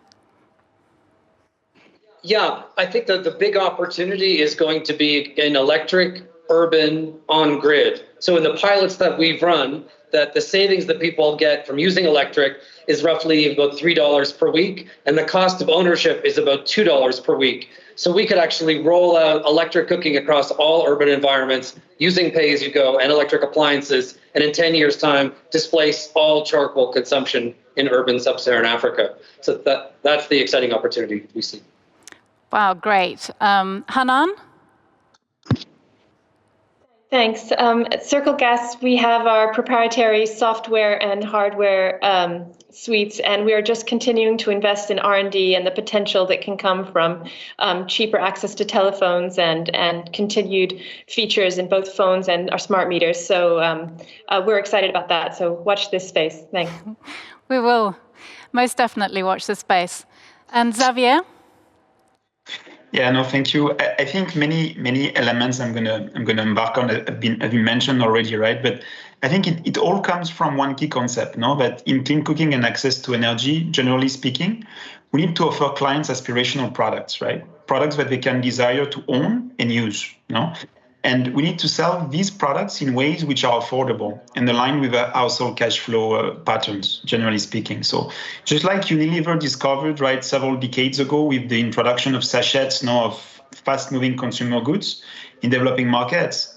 Yeah, I think that the big opportunity is going to be in electric, urban, on-grid. So in the pilots that we've run, that the savings that people get from using electric is roughly about $3 per week, and the cost of ownership is about $2 per week. So we could actually roll out electric cooking across all urban environments using pay-as-you-go and electric appliances, and in 10 years' time, displace all charcoal consumption in urban sub-Saharan Africa. So that's the exciting opportunity we see. Wow, great. Hanan? Thanks. At Circle Gas, we have our proprietary software and hardware suites, and we are just continuing to invest in R&D and the potential that can come from cheaper access to telephones and continued features in both phones and our smart meters. So we're excited about that. So watch this space. Thanks. We will most definitely watch this space. And Xavier? Yeah, no, thank you. I think many elements I'm gonna embark on have been mentioned already, right? But I think it all comes from one key concept, no? That in clean cooking and access to energy, generally speaking, we need to offer clients aspirational products, right? Products that they can desire to own and use, no? And we need to sell these products in ways which are affordable and align with our household cash flow patterns, generally speaking. So just like Unilever discovered, right, several decades ago with the introduction of sachets, of fast-moving consumer goods in developing markets,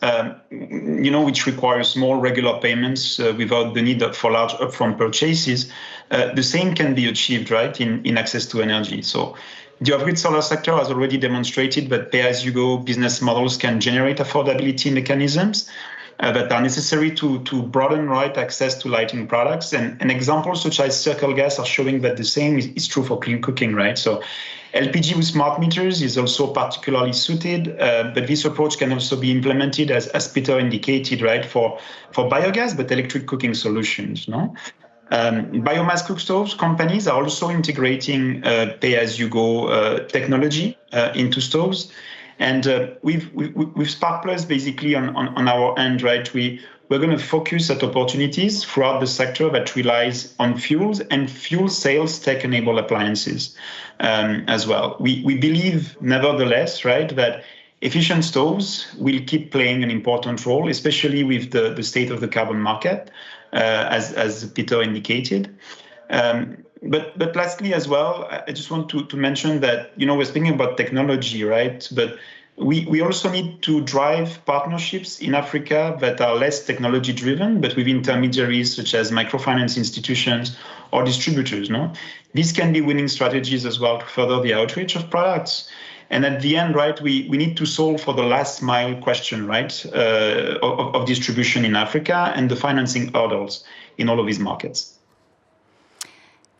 which require small regular payments without the need for large upfront purchases, the same can be achieved, right, in access to energy. So the off-grid solar sector has already demonstrated that pay-as-you-go business models can generate affordability mechanisms that are necessary to broaden right access to lighting products. And examples such as Circle Gas are showing that the same is true for clean cooking, right? So LPG with smart meters is also particularly suited, but this approach can also be implemented, as Peter indicated, right, for biogas, but electric cooking solutions, no? Biomass cookstoves companies are also integrating pay-as-you-go technology into stoves. And with Spark Plus, basically on our end, right, we're going to focus at opportunities throughout the sector that relies on fuels and fuel sales tech-enabled appliances as well. We believe, nevertheless, right, that efficient stoves will keep playing an important role, especially with the state of the carbon market, as Peter indicated. But lastly as well, I just want to mention that, we're speaking about technology, right? But we also need to drive partnerships in Africa that are less technology driven, but with intermediaries such as microfinance institutions or distributors, no? These can be winning strategies as well to further the outreach of products. And at the end, right, we need to solve for the last mile question, right, of distribution in Africa and the financing hurdles in all of these markets.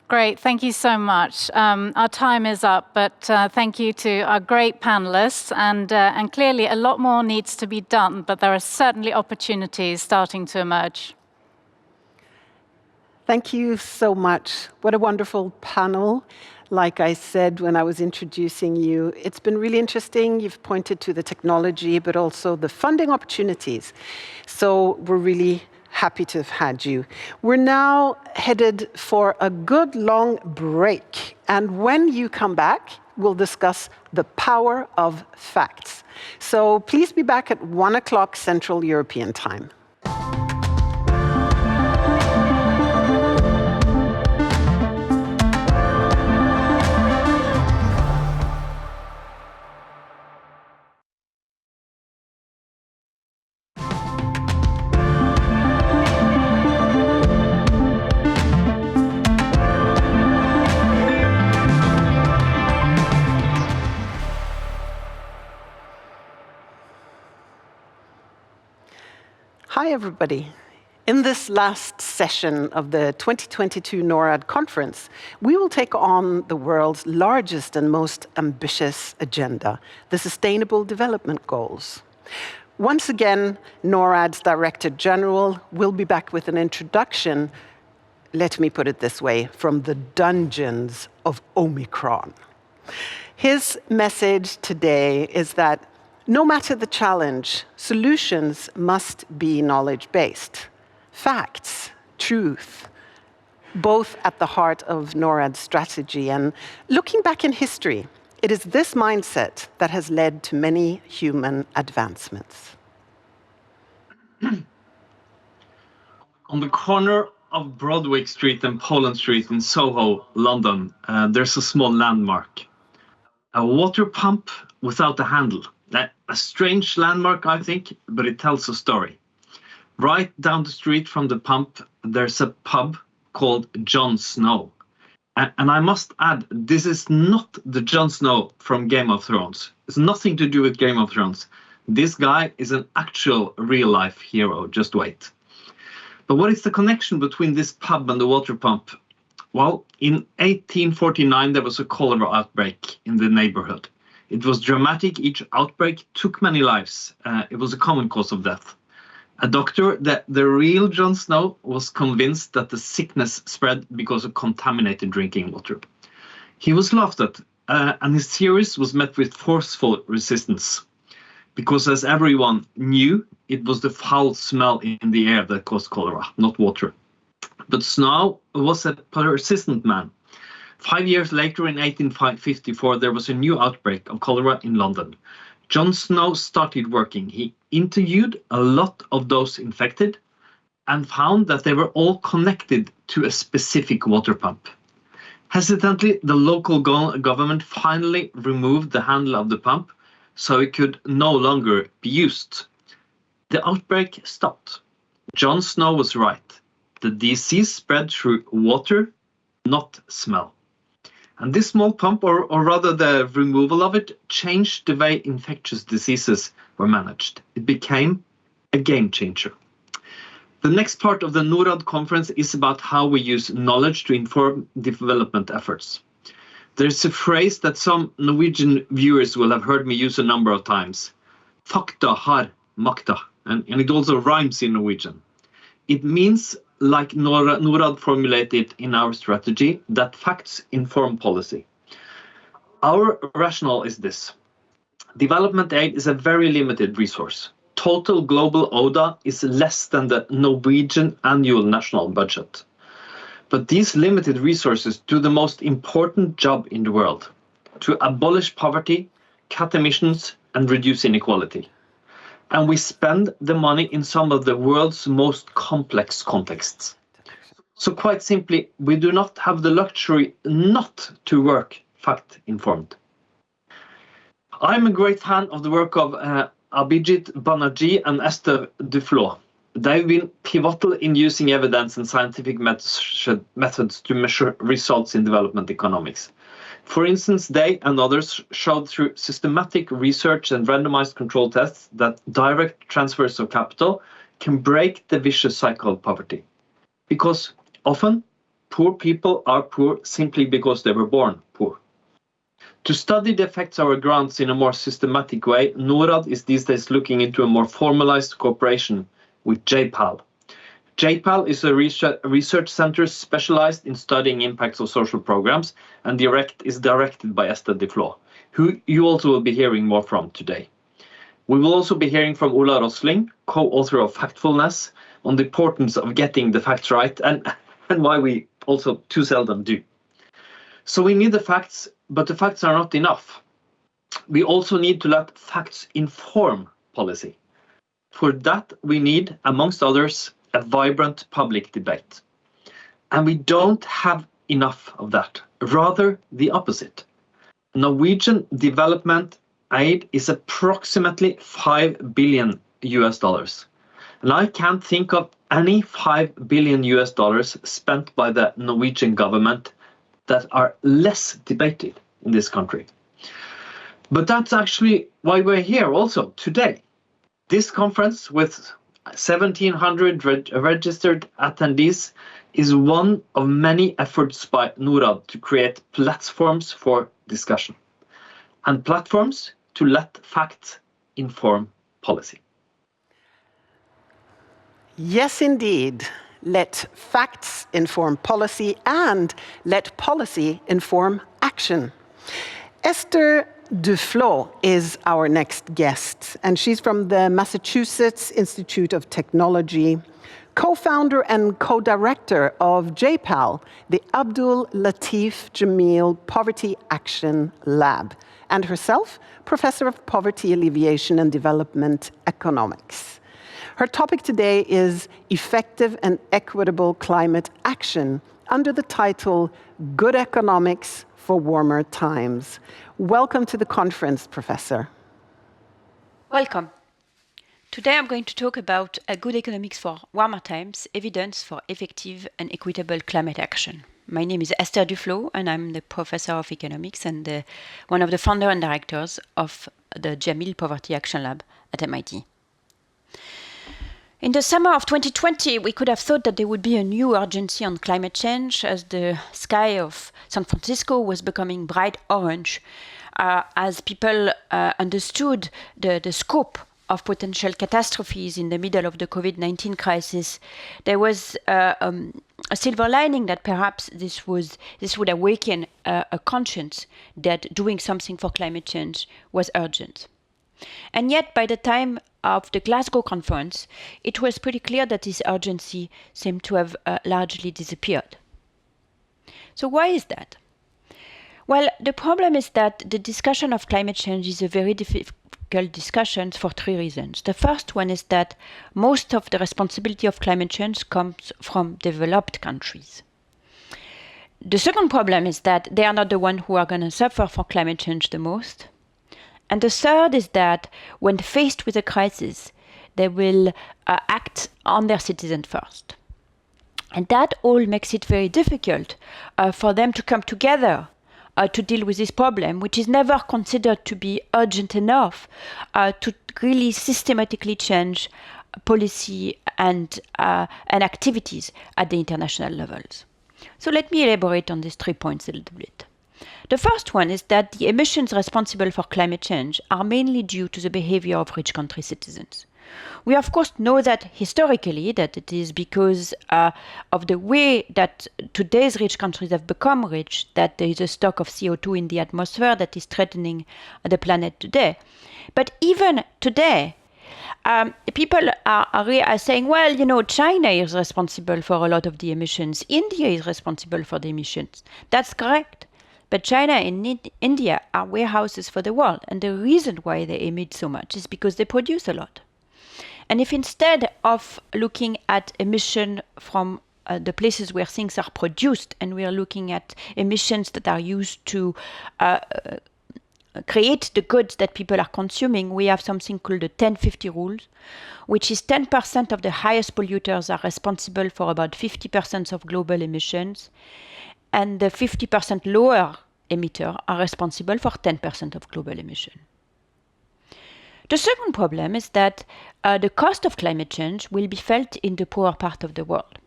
Great, thank you so much. Our time is up, but thank you to our great panelists. And clearly a lot more needs to be done, but there are certainly opportunities starting to emerge. Thank you so much. What a wonderful panel. Like I said when I was introducing you, it's been really interesting. You've pointed to the technology, but also the funding opportunities. So we're really happy to have had you. We're now headed for a good long break. And when you come back, we'll discuss the power of facts. So please be back at 1 o'clock Central European Time. Hi, everybody. In this last session of the 2022 NORAD conference, we will take on the world's largest and most ambitious agenda, the Sustainable Development Goals. Once again, NORAD's Director General will be back with an introduction, let me put it this way, from the dungeons of Omicron. His message today is that no matter the challenge, solutions must be knowledge-based. Facts, truth, both at the heart of NORAD's strategy. And looking back in history, it is this mindset that has led to many human advancements. On the corner of Broadwick Street and Poland Street in Soho, London, there's a small landmark. A water pump without a handle. A strange landmark, I think, but it tells a story. Right down the street from the pump, there's a pub called Jon Snow. And I must add, this is not the Jon Snow from Game of Thrones. It's nothing to do with Game of Thrones. This guy is an actual real-life hero, just wait. But what is the connection between this pub and the water pump? Well, in 1849, there was a cholera outbreak in the neighborhood. It was dramatic. Each outbreak took many lives. It was a common cause of death. A doctor, the real Jon Snow, was convinced that the sickness spread because of contaminated drinking water. He was laughed at, and his theories was met with forceful resistance. Because as everyone knew, it was the foul smell in the air that caused cholera, not water. But Snow was a persistent man. 5 years later, in 1854, there was a new outbreak of cholera in London. Jon Snow started working. He interviewed a lot of those infected and found that they were all connected to a specific water pump. Hesitantly, the local government finally removed the handle of the pump so it could no longer be used. The outbreak stopped. Jon Snow was right. The disease spread through water, not smell. And this small pump, or rather the removal of it, changed the way infectious diseases were managed. It became a game changer. The next part of the Norad conference is about how we use knowledge to inform development efforts. There's a phrase that some Norwegian viewers will have heard me use a number of times. Fakta har makta, and it also rhymes in Norwegian. It means, like Norad formulated in our strategy, that facts inform policy. Our rationale is this. Development aid is a very limited resource. Total global ODA is less than the Norwegian annual national budget. But these limited resources do the most important job in the world, to abolish poverty, cut emissions, and reduce inequality. And we spend the money in some of the world's most complex contexts. So quite simply, we do not have the luxury not to work fact-informed. I'm a great fan of the work of Abhijit Banerjee and Esther Duflo. They've been pivotal in using evidence and scientific methods to measure results in development economics. For instance, they and others showed through systematic research and randomized control tests that direct transfers of capital can break the vicious cycle of poverty. Because often, poor people are poor simply because they were born poor. To study the effects of our grants in a more systematic way, Norad is these days looking into a more formalized cooperation with JPAL. JPAL is a research center specialized in studying impacts of social programs and is directed by Esther Duflo, who you also will be hearing more from today. We will also be hearing from Ola Rosling, co-author of Factfulness, on the importance of getting the facts right and why we also too seldom do. So we need the facts, but the facts are not enough. We also need to let facts inform policy. For that, we need, amongst others, a vibrant public debate. And we don't have enough of that, rather the opposite. Norwegian development aid is approximately $5 billion. And I can't think of any $5 billion spent by the Norwegian government that are less debated in this country. But that's actually why we're here also today. This conference with 1,700 registered attendees is one of many efforts by Norad to create platforms for discussion and platforms to let facts inform policy. Yes, indeed. Let facts inform policy and let policy inform action. Esther Duflo is our next guest, and she's from the Massachusetts Institute of Technology, co-founder and co-director of JPAL, the Abdul Latif Jameel Poverty Action Lab, and herself, professor of poverty alleviation and development economics. Her topic today is effective and equitable climate action under the title Good Economics for Warmer Times. Welcome to the conference, Professor. Welcome. Today I'm going to talk about a good economics for warmer times, evidence for effective and equitable climate action. My name is Esther Duflo, and I'm the professor of economics and one of the founder and directors of the Jameel Poverty Action Lab at MIT. In the summer of 2020, we could have thought that there would be a new urgency on climate change as the sky of San Francisco was becoming bright orange, as people understood the scope of potential catastrophes in the middle of the COVID-19 crisis. There was a silver lining that perhaps this would awaken a conscience that doing something for climate change was urgent. And yet, by the time of the Glasgow conference, it was pretty clear that this urgency seemed to have largely disappeared. So why is that? Well, the problem is that the discussion of climate change is a very difficult discussion for three reasons. The first one is that most of the responsibility of climate change comes from developed countries. The second problem is that they are not the ones who are going to suffer from climate change the most. And the third is that when faced with a crisis, they will act on their citizens first. And that all makes it very difficult for them to come together to deal with this problem, which is never considered to be urgent enough to really systematically change policy and activities at the international levels. So let me elaborate on these 3 points a little bit. The first one is that the emissions responsible for climate change are mainly due to the behavior of rich country citizens. We of course know that historically that it is because of the way that today's rich countries have become rich that there is a stock of CO2 in the atmosphere that is threatening the planet today. But even today, people are saying, well, you know, China is responsible for a lot of the emissions. India is responsible for the emissions. That's correct. But China and India are warehouses for the world. And the reason why they emit so much is because they produce a lot. And if instead of looking at emission from the places where things are produced, and we are looking at emissions that are used to create the goods that people are consuming, we have something called the 10-50 rule, which is 10% of the highest polluters are responsible for about 50% of global emissions, and the 50% lower emitters are responsible for 10% of global emission. The second problem is that the cost of climate change will be felt in the poorer part of the world.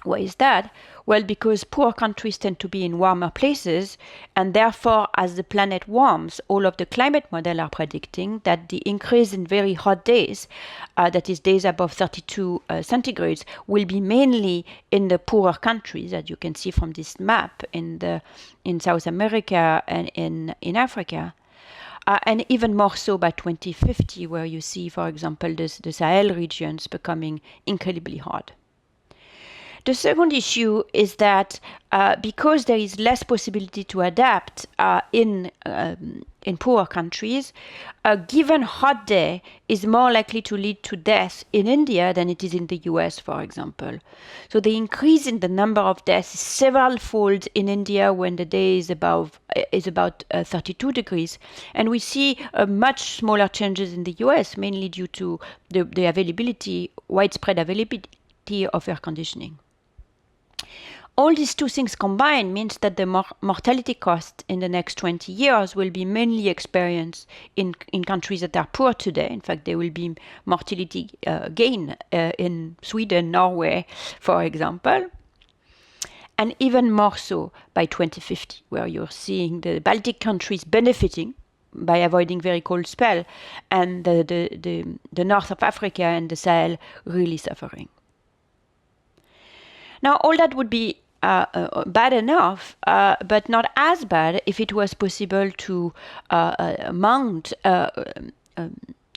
Why is that? Well, because poor countries tend to be in warmer places, and therefore, as the planet warms, all of the climate models are predicting that the increase in very hot days, that is days above 32 centigrades, will be mainly in the poorer countries, as you can see from this map in South America and in Africa. And even more so by 2050, where you see, for example, the Sahel regions becoming incredibly hot. The second issue is that because there is less possibility to adapt in poor countries, a given hot day is more likely to lead to death in India than it is in the US, for example. So the increase in the number of deaths is several-fold in India when the day is about 32 degrees. And we see much smaller changes in the US, mainly due to the widespread availability of air conditioning. All these two things combined means that the mortality cost in the next 20 years will be mainly experienced in countries that are poor today. In fact, there will be mortality gain in Sweden, Norway, for example. And even more so by 2050, where you're seeing the Baltic countries benefiting by avoiding very cold spell, and the north of Africa and the Sahel really suffering. Now, all that would be bad enough, but not as bad if it was possible to mount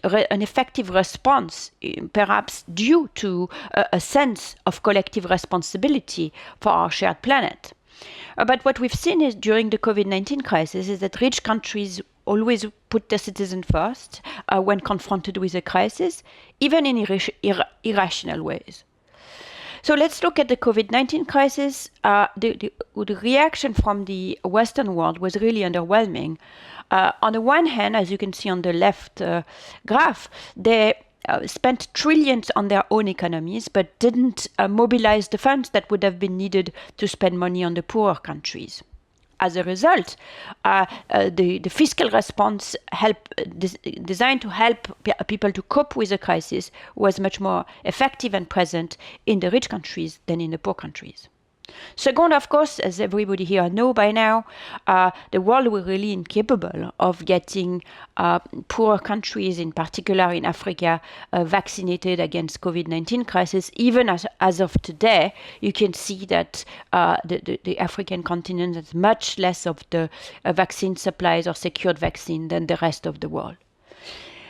an effective response, perhaps due to a sense of collective responsibility for our shared planet. But what we've seen is during the COVID-19 crisis is that rich countries always put their citizens first when confronted with a crisis, even in irrational ways. So let's look at the COVID-19 crisis. The reaction from the Western world was really underwhelming. On the one hand, as you can see on the left graph, they spent trillions on their own economies, but didn't mobilize the funds that would have been needed to spend money on the poorer countries. As a result, the fiscal response designed to help people to cope with the crisis was much more effective and present in the rich countries than in the poor countries. Second, of course, as everybody here knows by now, the world was really incapable of getting poor countries, in particular in Africa, vaccinated against COVID-19 crisis. Even as of today, you can see that the African continent has much less of the vaccine supplies or secured vaccine than the rest of the world.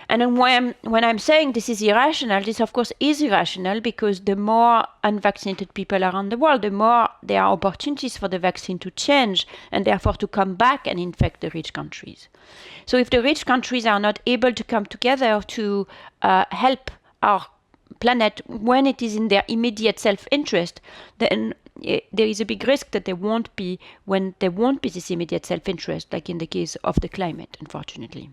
And then when I'm saying this is irrational, this of course is irrational because the more unvaccinated people are around the world, the more there are opportunities for the vaccine to change and therefore to come back and infect the rich countries. So if the rich countries are not able to come together to help our planet when it is in their immediate self-interest, then there is a big risk that there won't be when there won't be this immediate self-interest, like in the case of the climate, unfortunately.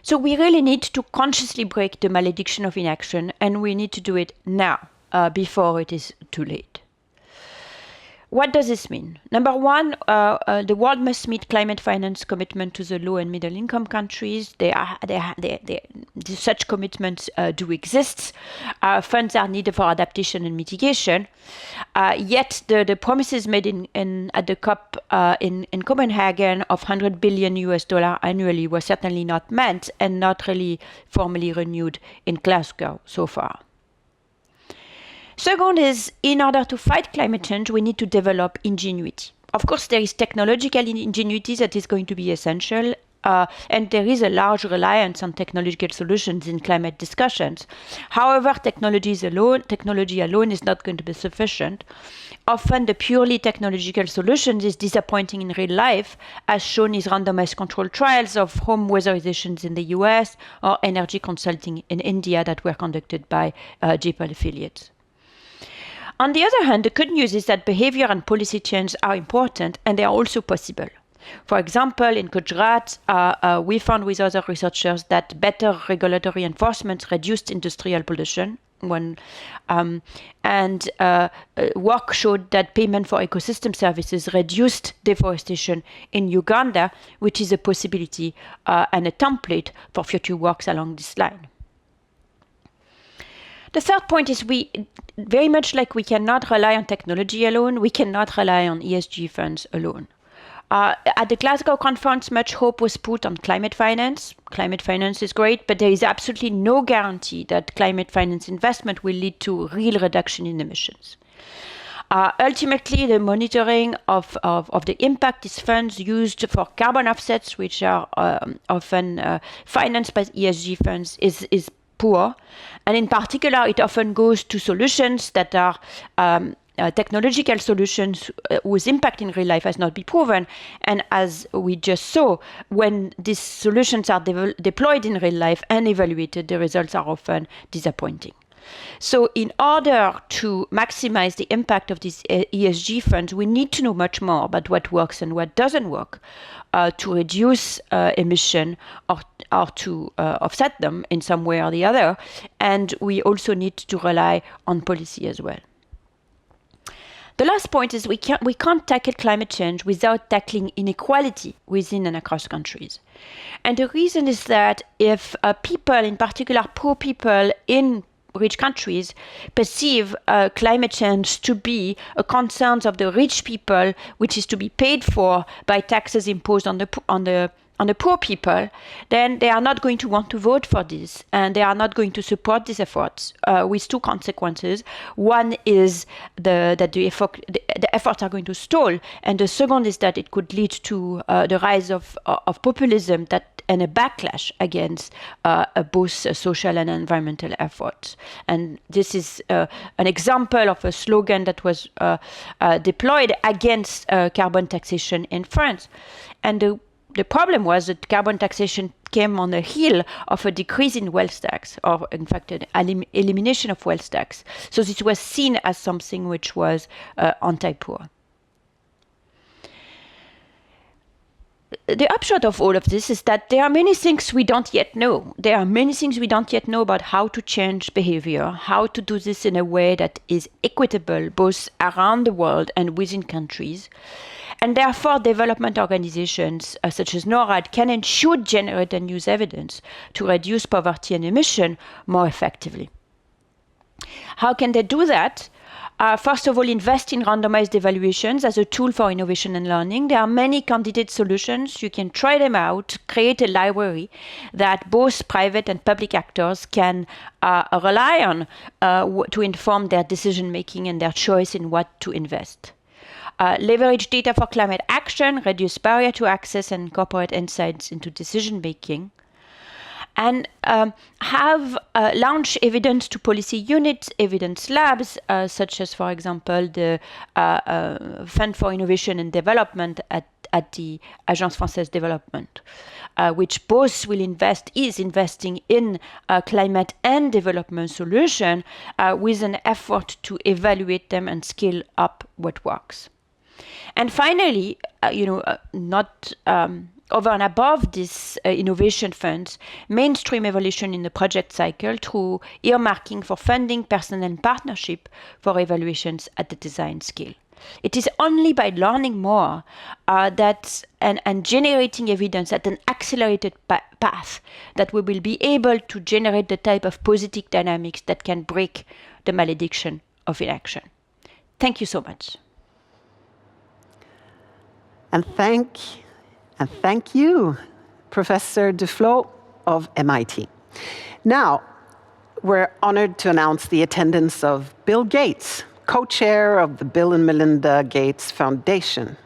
So we really need to consciously break the malediction of inaction, and we need to do it now, before it is too late. What does this mean? Number one, the world must meet climate finance commitment to the low and middle income countries. Such commitments do exist. Funds are needed for adaptation and mitigation. Yet the promises made at the COP in Copenhagen of $100 billion annually were certainly not met and not really formally renewed in Glasgow so far. Second is, in order to fight climate change, we need to develop ingenuity. Of course, there is technological ingenuity that is going to be essential, and there is a large reliance on technological solutions in climate discussions. However, technology alone is not going to be sufficient. Often, the purely technological solutions is disappointing in real life, as shown in randomized controlled trials of home weatherizations in the US or energy consulting in India that were conducted by JPL affiliates. On the other hand, the good news is that behavior and policy change are important and they are also possible. For example, in Gujarat, we found with other researchers that better regulatory enforcement reduced industrial pollution. And work showed that payment for ecosystem services reduced deforestation in Uganda, which is a possibility and a template for future works along this line. The third point is very much like we cannot rely on technology alone, we cannot rely on ESG funds alone. At the Glasgow conference, much hope was put on climate finance. Climate finance is great, but there is absolutely no guarantee that climate finance investment will lead to real reduction in emissions. Ultimately, the monitoring of the impact these funds used for carbon offsets, which are often financed by ESG funds, is poor. And in particular, it often goes to solutions that are technological solutions whose impact in real life has not been proven. And as we just saw, when these solutions are deployed in real life and evaluated, the results are often disappointing. So in order to maximize the impact of these ESG funds, we need to know much more about what works and what doesn't work to reduce emission or to offset them in some way or the other. And we also need to rely on policy as well. The last point is we can't tackle climate change without tackling inequality within and across countries. And the reason is that if people, in particular poor people in rich countries, perceive climate change to be a concern of the rich people, which is to be paid for by taxes imposed on the the poor people, then they are not going to want to vote for this, and they are not going to support these efforts, with two consequences. One is that the efforts are going to stall, and the second is that it could lead to the rise of populism and a backlash against both social and environmental efforts. And this is an example of a slogan that was deployed against carbon taxation in France. And the problem was that carbon taxation came on the heel of a decrease in wealth tax, or in fact an elimination of wealth tax. So this was seen as something which was anti-poor. The upshot of all of this is that there are many things we don't yet know. There are many things we don't yet know about how to change behavior, how to do this in a way that is equitable both around the world and within countries. And therefore, development organizations such as NORAD can and should generate and use evidence to reduce poverty and emission more effectively. How can they do that? First of all, invest in randomized evaluations as a tool for innovation and learning. There are many candidate solutions. You can try them out, create a library that both private and public actors can rely on to inform their decision-making and their choice in what to invest. Leverage data for climate action, reduce barrier to access, and incorporate insights into decision-making. And have launch evidence to policy units, evidence labs, such as, for example, the Fund for Innovation and Development at the Agence Française Développement, which both is investing in climate and development solution with an effort to evaluate them and scale up what works. And finally, not over and above these innovation funds, mainstream evaluation in the project cycle through earmarking for funding, personnel, and partnership for evaluations at the design scale. It is only by learning more and generating evidence at an accelerated path that we will be able to generate the type of positive dynamics that can break the malediction of inaction. Thank you so much. And thank you, Professor Duflo of MIT. Now, we're honored to announce the attendance of Bill Gates, co-chair of the Bill and Melinda Gates Foundation.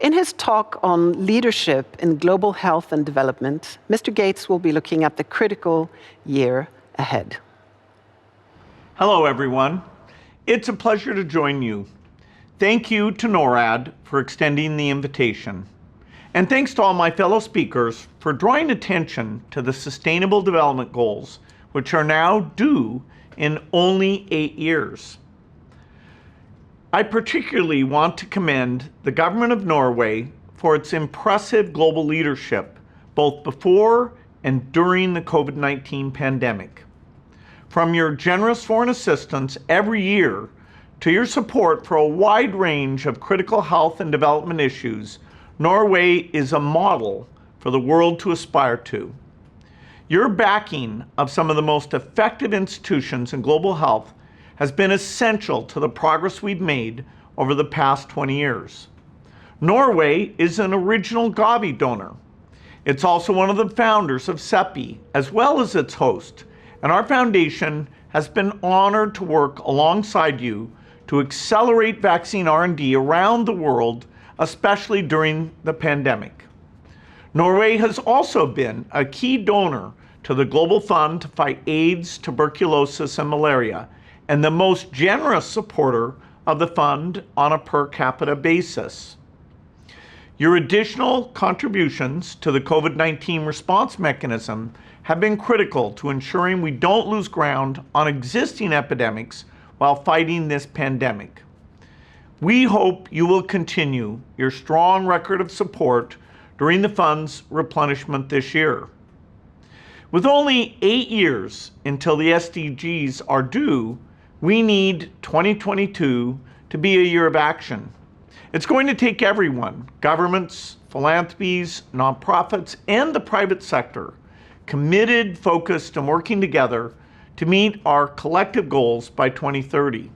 In his talk on leadership in global health and development, Mr. Gates will be looking at the critical year ahead. Hello, everyone. It's a pleasure to join you. Thank you to NORAD for extending the invitation. And thanks to all my fellow speakers for drawing attention to the Sustainable Development Goals, which are now due in only 8 years. I particularly want to commend the government of Norway for its impressive global leadership, both before and during the COVID-19 pandemic. From your generous foreign assistance every year to your support for a wide range of critical health and development issues, Norway is a model for the world to aspire to. Your backing of some of the most effective institutions in global health has been essential to the progress we've made over the past 20 years. Norway is an original Gavi donor. It's also one of the founders of CEPI, as well as its host, and our foundation has been honored to work alongside you to accelerate vaccine R&D around the world, especially during the pandemic. Norway has also been a key donor to the Global Fund to fight AIDS, tuberculosis, and malaria, and the most generous supporter of the fund on a per capita basis. Your additional contributions to the COVID-19 response mechanism have been critical to ensuring we don't lose ground on existing epidemics while fighting this pandemic. We hope you will continue your strong record of support during the fund's replenishment this year. With only 8 years until the SDGs are due, we need 2022 to be a year of action. It's going to take everyone, governments, philanthropies, nonprofits, and the private sector, committed, focused, and working together to meet our collective goals by 2030.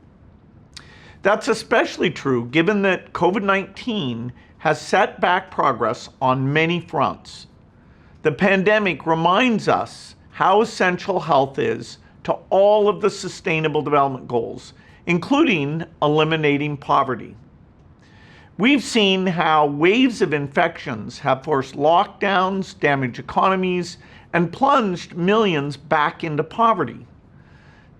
That's especially true given that COVID-19 has set back progress on many fronts. The pandemic reminds us how essential health is to all of the Sustainable Development Goals, including eliminating poverty. We've seen how waves of infections have forced lockdowns, damaged economies, and plunged millions back into poverty.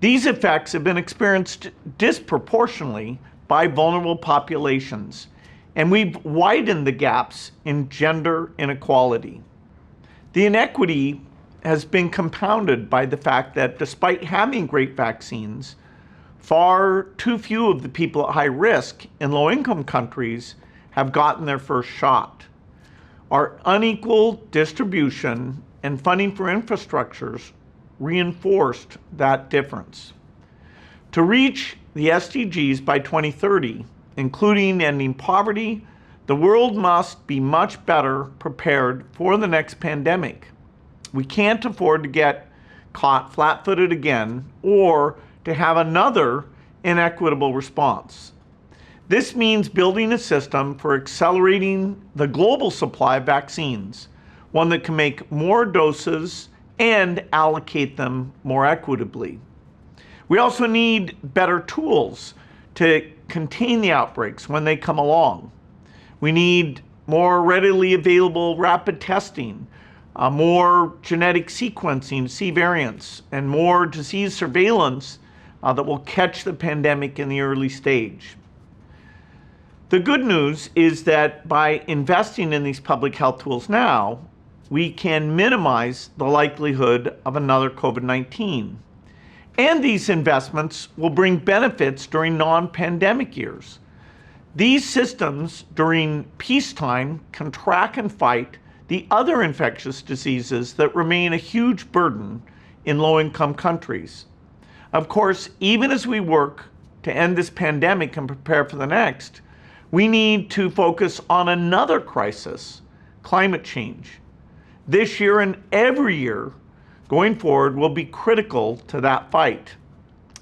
These effects have been experienced disproportionately by vulnerable populations, and we've widened the gaps in gender inequality. The inequity has been compounded by the fact that despite having great vaccines, far too few of the people at high risk in low-income countries have gotten their first shot. Our unequal distribution and funding for infrastructures reinforced that difference. To reach the SDGs by 2030, including ending poverty, the world must be much better prepared for the next pandemic. We can't afford to get caught flat-footed again or to have another inequitable response. This means building a system for accelerating the global supply of vaccines, one that can make more doses and allocate them more equitably. We also need better tools to contain the outbreaks when they come along. We need more readily available rapid testing, more genetic sequencing, see variants, and more disease surveillance that will catch the pandemic in the early stage. The good news is that by investing in these public health tools now, we can minimize the likelihood of another COVID-19. And these investments will bring benefits during non-pandemic years. These systems during peacetime can track and fight the other infectious diseases that remain a huge burden in low-income countries. Of course, even as we work to end this pandemic and prepare for the next, we need to focus on another crisis, climate change. This year and every year going forward will be critical to that fight.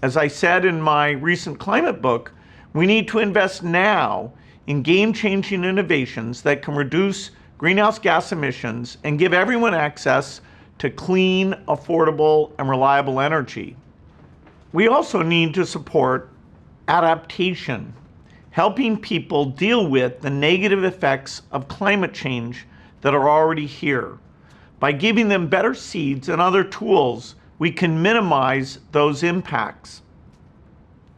As I said in my recent climate book, we need to invest now in game-changing innovations that can reduce greenhouse gas emissions and give everyone access to clean, affordable, and reliable energy. We also need to support adaptation, helping people deal with the negative effects of climate change that are already here. By giving them better seeds and other tools, we can minimize those impacts.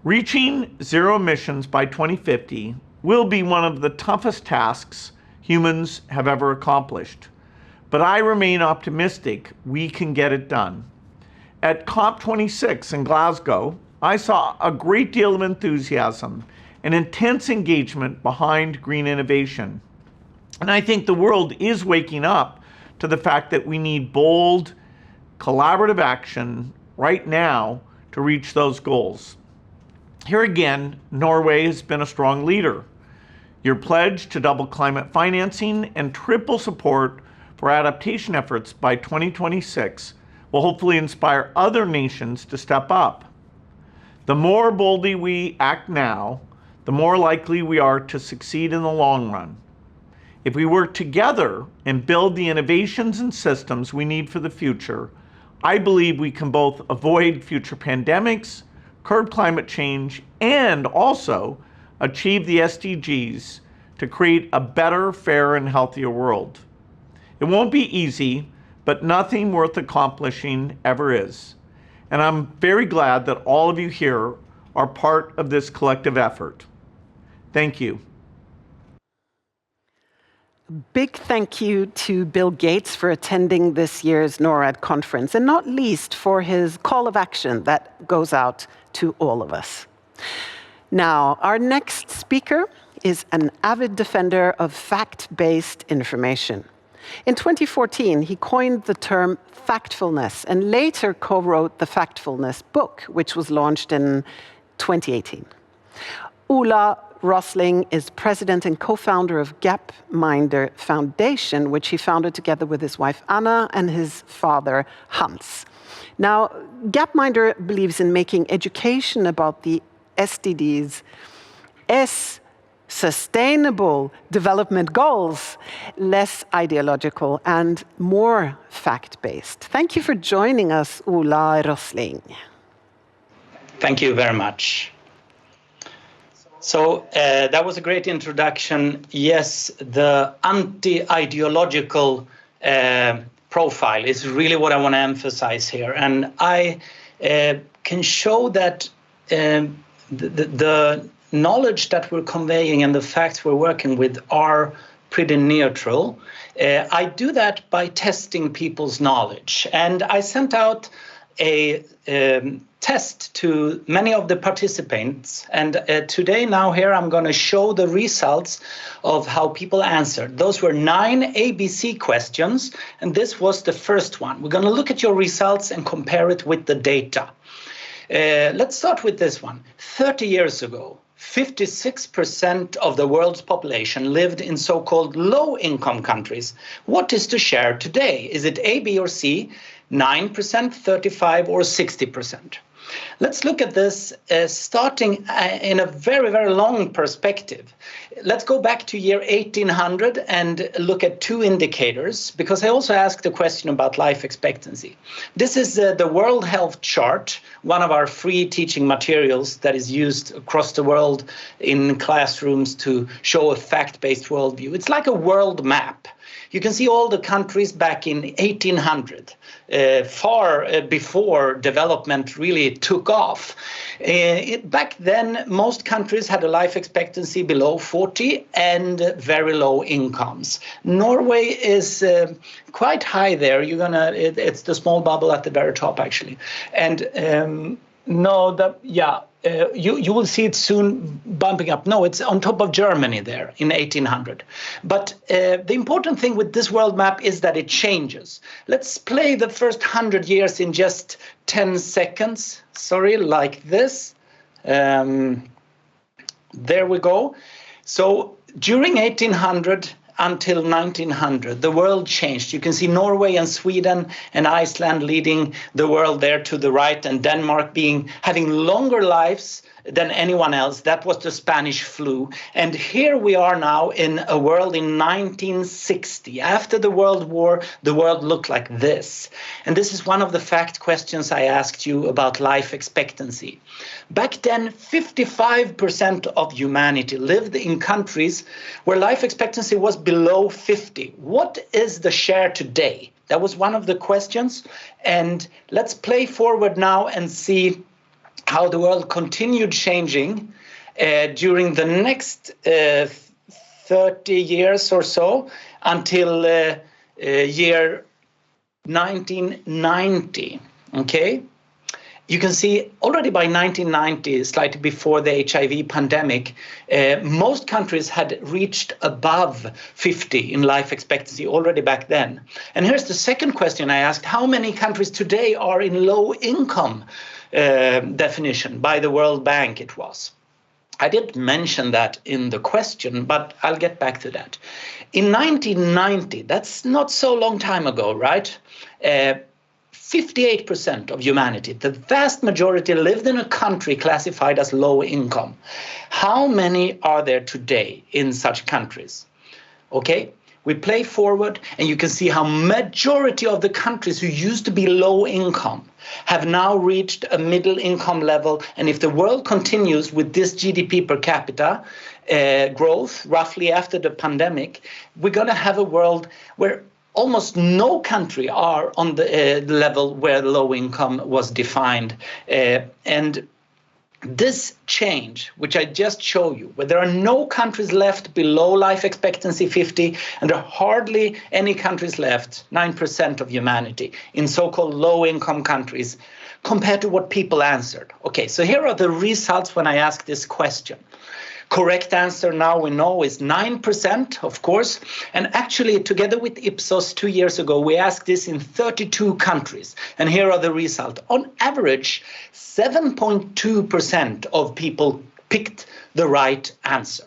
Reaching zero emissions by 2050 will be one of the toughest tasks humans have ever accomplished. But I remain optimistic we can get it done. At COP26 in Glasgow, I saw a great deal of enthusiasm and intense engagement behind green innovation. And I think the world is waking up to the fact that we need bold, collaborative action right now to reach those goals. Here again, Norway has been a strong leader. Your pledge to double climate financing and triple support for adaptation efforts by 2026 will hopefully inspire other nations to step up. The more boldly we act now, the more likely we are to succeed in the long run. If we work together and build the innovations and systems we need for the future, I believe we can both avoid future pandemics, curb climate change, and also achieve the SDGs to create a better, fairer, and healthier world. It won't be easy, but nothing worth accomplishing ever is. And I'm very glad that all of you here are part of this collective effort. Thank you. Big thank you to Bill Gates for attending this year's NORAD conference, and not least for his call of action that goes out to all of us. Now, our next speaker is an avid defender of fact-based information. In 2014, he coined the term factfulness and later co-wrote the Factfulness book, which was launched in 2018. Ola Rosling is president and co-founder of Gapminder Foundation, which he founded together with his wife Anna and his father Hans. Now, Gapminder believes in making education about the SDGs as Sustainable Development Goals, less ideological and more fact-based. Thank you for joining us, Ola Rosling. Thank you very much. So that was a great introduction. Yes, the anti-ideological profile is really what I want to emphasize here. And I can show that the knowledge that we're conveying and the facts we're working with are pretty neutral. I do that by testing people's knowledge. And I sent out a test to many of the participants. And today, now here, I'm going to show the results of how people answered. Those were 9 ABC questions, and this was the first one. We're going to look at your results and compare it with the data. Let's start with this one. 30 years ago, 56% of the world's population lived in so-called low-income countries. What is the share today? Is it A, B, or C? 9%, 35%, or 60%? Let's look at this starting in a very, very long perspective. Let's go back to year 1800 and look at 2 indicators, because I also asked a question about life expectancy. This is the World Health Chart, one of our free teaching materials that is used across the world in classrooms to show a fact-based worldview. It's like a world map. You can see all the countries back in 1800, far before development really took off. Back then, most countries had a life expectancy below 40 and very low incomes. Norway is quite high there. It's the small bubble at the very top, actually. And you will see it soon bumping up. No, it's on top of Germany there in 1800. But the important thing with this world map is that it changes. Let's play the first 100 years in just 10 seconds. Sorry, like this. There we go. So during 1800 until 1900, the world changed. You can see Norway and Sweden and Iceland leading the world there to the right, and Denmark having longer lives than anyone else. That was the Spanish flu. And here we are now in a world in 1960. After the World War, the world looked like this. And this is one of the fact questions I asked you about life expectancy. Back then, 55% of humanity lived in countries where life expectancy was below 50. What is the share today? That was one of the questions. And let's play forward now and see how the world continued changing during the next 30 years or so until year 1990, okay? You can see already by 1990, slightly before the HIV pandemic, most countries had reached above 50 in life expectancy already back then. And here's the second question I asked: how many countries today are in low income definition by the World Bank it was? I didn't mention that in the question, but I'll get back to that. In 1990, that's not so long time ago, right? 58% of humanity, the vast majority, lived in a country classified as low income. How many are there today in such countries? Okay, we play forward and you can see how majority of the countries who used to be low income have now reached a middle income level. And if the world continues with this GDP per capita growth, roughly after the pandemic, we're going to have a world where almost no country are on the level where low income was defined. And this change, which I just showed you, where there are no countries left below life expectancy 50, and there are hardly any countries left, 9% of humanity, in so-called low-income countries, compared to what people answered. Okay, so here are the results when I ask this question. Correct answer now we know is 9%, of course. And actually, together with Ipsos 2 years ago, we asked this in 32 countries. And here are the results. On average, 7.2% of people picked the right answer.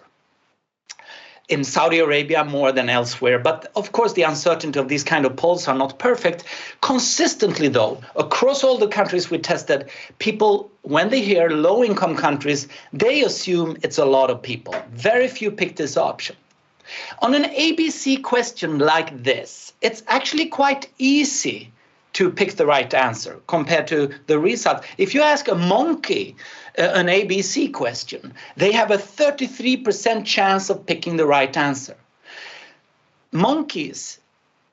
in Saudi Arabia more than elsewhere. But of course, the uncertainty of these kind of polls are not perfect. Consistently, though, across all the countries we tested, people, when they hear low-income countries, they assume it's a lot of people. Very few pick this option. On an ABC question like this, it's actually quite easy to pick the right answer compared to the result. If you ask a monkey an ABC question, they have a 33% chance of picking the right answer. Monkeys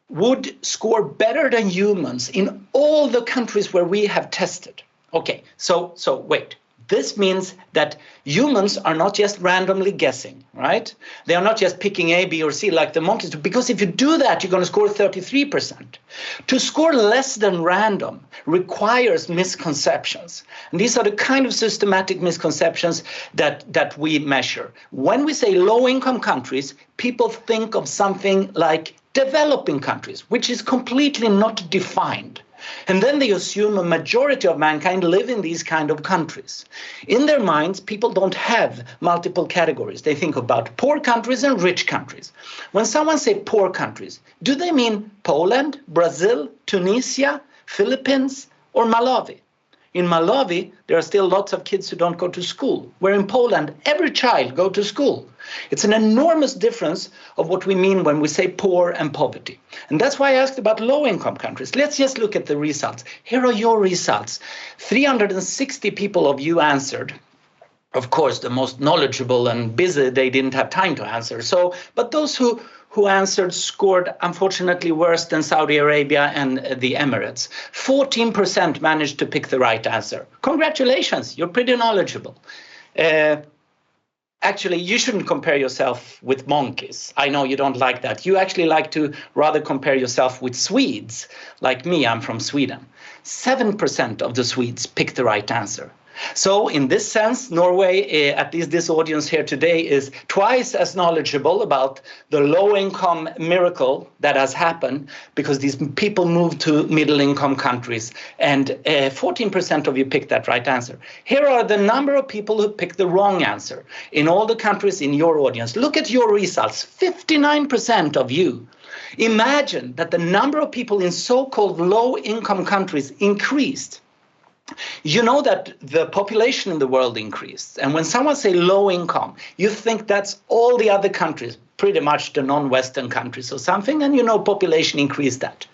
would score better than humans in all the countries where we have tested. Okay, so wait. This means that humans are not just randomly guessing, right? They are not just picking A, B, or C like the monkeys do, because if you do that, you're going to score 33%. To score less than random requires misconceptions. And these are the kind of systematic misconceptions that we measure. When we say low-income countries, people think of something like developing countries, which is completely not defined. And then they assume a majority of mankind live in these kind of countries. In their minds, people don't have multiple categories. They think about poor countries and rich countries. When someone says poor countries, do they mean Poland, Brazil, Tunisia, Philippines, or Malawi? In Malawi, there are still lots of kids who don't go to school, where in Poland, every child goes to school. It's an enormous difference of what we mean when we say poor and poverty. And that's why I asked about low-income countries. Let's just look at the results. Here are your results. 360 people of you answered. Of course, the most knowledgeable and busy, they didn't have time to answer. But those who answered scored, unfortunately, worse than Saudi Arabia and the Emirates. 14% managed to pick the right answer. Congratulations, you're pretty knowledgeable. Actually, you shouldn't compare yourself with monkeys. I know you don't like that. You actually like to rather compare yourself with Swedes. Like me, I'm from Sweden. 7% of the Swedes picked the right answer. So in this sense, Norway, at least this audience here today, is twice as knowledgeable about the low-income miracle that has happened because these people moved to middle-income countries. And 14% of you picked that right answer. Here are the number of people who picked the wrong answer in all the countries in your audience. Look at your results, 59% of you. Imagine that the number of people in so-called low-income countries increased. You know that the population in the world increased. And when someone says low income, you think that's all the other countries, pretty much the non-Western countries or something, and you know population increased that.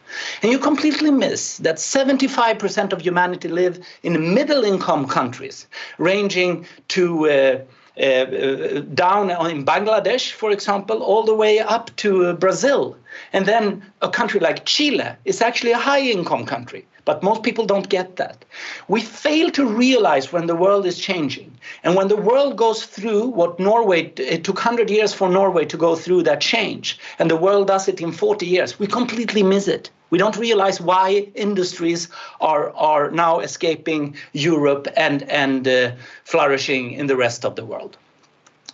And you completely miss that 75% of humanity live in middle income countries, ranging to down in Bangladesh, for example, all the way up to Brazil. And then a country like Chile is actually a high-income country. But most people don't get that. We fail to realize when the world is changing. And when the world goes through what Norway, it took 100 years for Norway to go through that change, and the world does it in 40 years, we completely miss it. We don't realize why industries are now escaping Europe and flourishing in the rest of the world.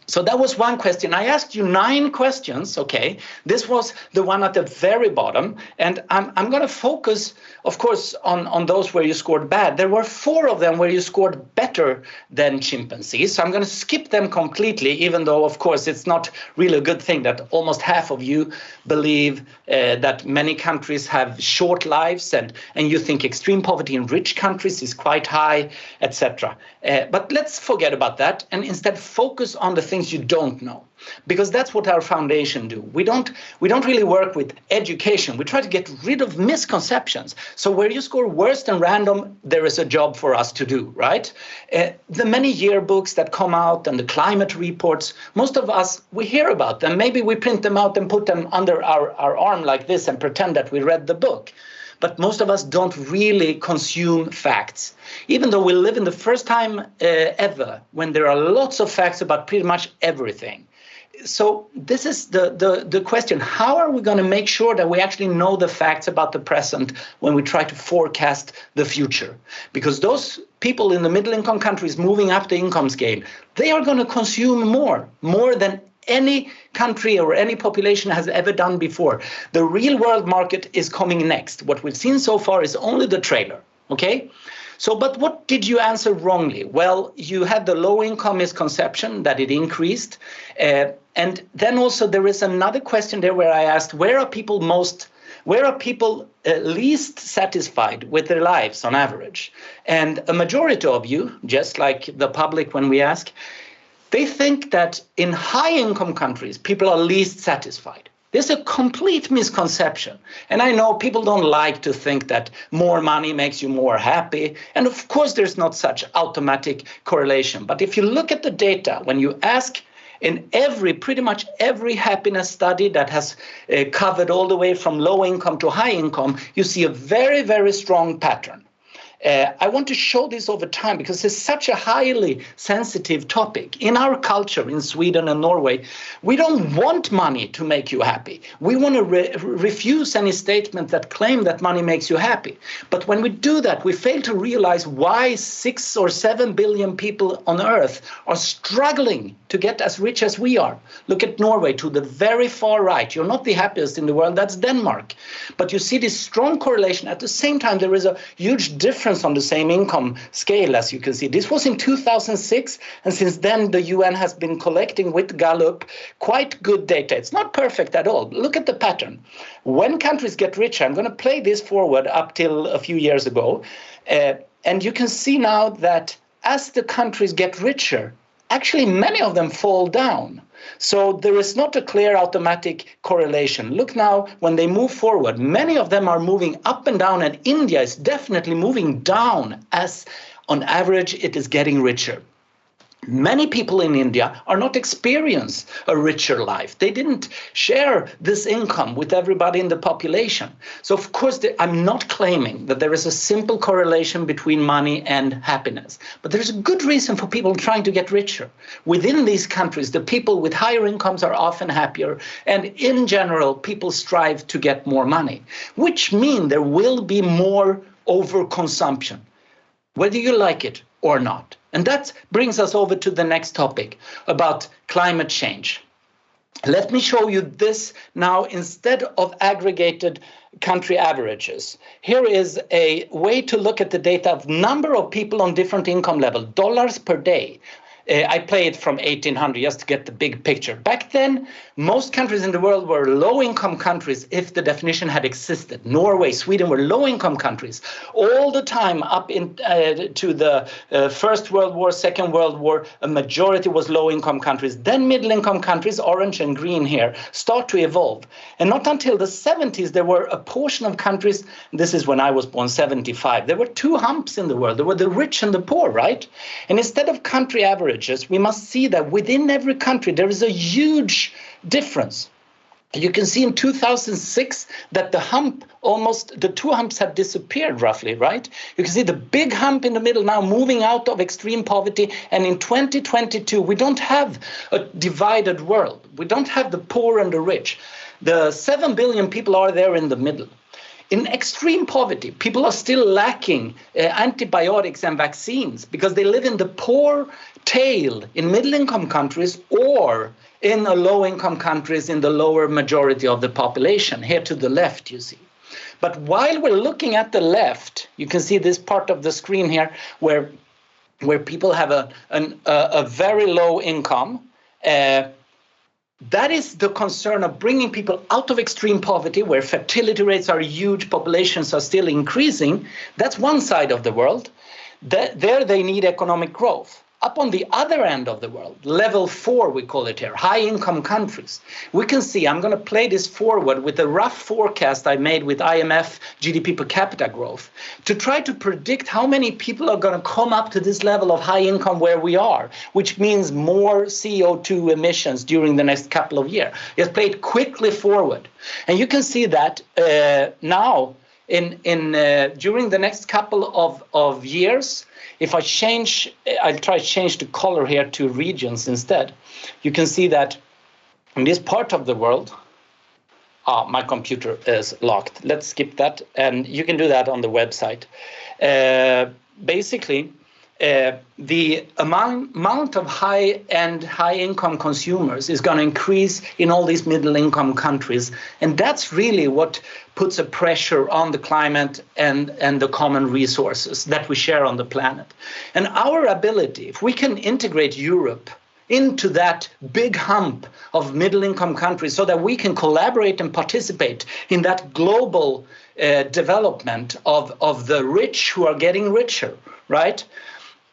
So that was one question. I asked you 9 questions, okay? This was the one at the very bottom. And I'm going to focus, of course, on those where you scored bad. There were 4 of them where you scored better than chimpanzees. So I'm going to skip them completely, even though, of course, it's not really a good thing that almost half of you believe that many countries have short lives and you think extreme poverty in rich countries is quite high, etc. But let's forget about that and instead focus on the things you don't know, because that's what our foundation do. We don't really work with education. We try to get rid of misconceptions. So where you score worse than random, there is a job for us to do, right? The many yearbooks that come out and the climate reports, most of us, we hear about them. Maybe we print them out and put them under our arm like this and pretend that we read the book. But most of us don't really consume facts, even though we live in the first time ever when there are lots of facts about pretty much everything. So this is the question. How are we going to make sure that we actually know the facts about the present when we try to forecast the future? Because those people in the middle-income countries moving up the income scale, they are going to consume more than any country or any population has ever done before. The real world market is coming next. What we've seen so far is only the trailer, okay? So, but what did you answer wrongly? Well, you had the low income misconception that it increased. And then also there is another question there where I asked, where are people least satisfied with their lives on average? And a majority of you, just like the public when we ask, they think that in high-income countries, people are least satisfied. There's a complete misconception. And I know people don't like to think that more money makes you more happy. And of course, there's not such automatic correlation. But if you look at the data, when you ask in pretty much every happiness study that has covered all the way from low income to high income, you see a very, very strong pattern. I want to show this over time because it's such a highly sensitive topic. In our culture, in Sweden and Norway, we don't want money to make you happy. We want to refuse any statement that claim that money makes you happy. But when we do that, we fail to realize why 6 or 7 billion people on Earth are struggling to get as rich as we are. Look at Norway to the very far right. You're not the happiest in the world, that's Denmark. But you see this strong correlation. At the same time, there is a huge difference on the same income scale, as you can see. This was in 2006, and since then the UN has been collecting with Gallup quite good data. It's not perfect at all. Look at the pattern. When countries get richer, I'm going to play this forward up till a few years ago, and you can see now that as the countries get richer, actually many of them fall down. So there is not a clear automatic correlation. Look now, when they move forward, many of them are moving up and down, and India is definitely moving down as on average it is getting richer. Many people in India are not experience a richer life. They didn't share this income with everybody in the population. So of course, I'm not claiming that there is a simple correlation between money and happiness, but there's a good reason for people trying to get richer. Within these countries, the people with higher incomes are often happier, and in general, people strive to get more money, which means there will be more overconsumption, whether you like it or not. And that brings us over to the next topic about climate change. Let me show you this now instead of aggregated country averages. Here is a way to look at the data of number of people on different income level, dollars per day. I play it from 1800 just to get the big picture. Back then, most countries in the world were low-income countries if the definition had existed. Norway, Sweden were low-income countries. All the time up to the First World War, Second World War, a majority was low-income countries. Then middle-income countries, orange and green here, start to evolve. And not until the 70s, there were a portion of countries, this is when I was born, 75, there were two humps in the world. There were the rich and the poor, right? And instead of country average, we must see that within every country there is a huge difference. You can see in 2006 that the two humps have disappeared roughly, right? You can see the big hump in the middle now moving out of extreme poverty, and in 2022 we don't have a divided world. We don't have the poor and the rich. The 7 billion people are there in the middle. In extreme poverty, people are still lacking antibiotics and vaccines because they live in the poor tail in middle-income countries or in the low-income countries in the lower majority of the population. Here to the left, you see. But while we're looking at the left, you can see this part of the screen here where people have a very low income. That is the concern of bringing people out of extreme poverty, where fertility rates are huge, populations are still increasing. That's one side of the world. There they need economic growth. Up on the other end of the world, level 4, we call it here, high-income countries, we can see, I'm going to play this forward with a rough forecast I made with IMF GDP per capita growth to try to predict how many people are going to come up to this level of high income where we are, which means more CO2 emissions during the next couple of years. Just play it quickly forward. And you can see that now, during the next couple of years, if I'll try to change the color here to regions instead. You can see that in this part of the world, my computer is locked. Let's skip that, and you can do that on the website. Basically, the amount of high-end, high-income consumers is going to increase in all these middle-income countries. And that's really what puts a pressure on the climate and the common resources that we share on the planet. And our ability, if we can integrate Europe into that big hump of middle-income countries so that we can collaborate and participate in that global development of the rich who are getting richer, right?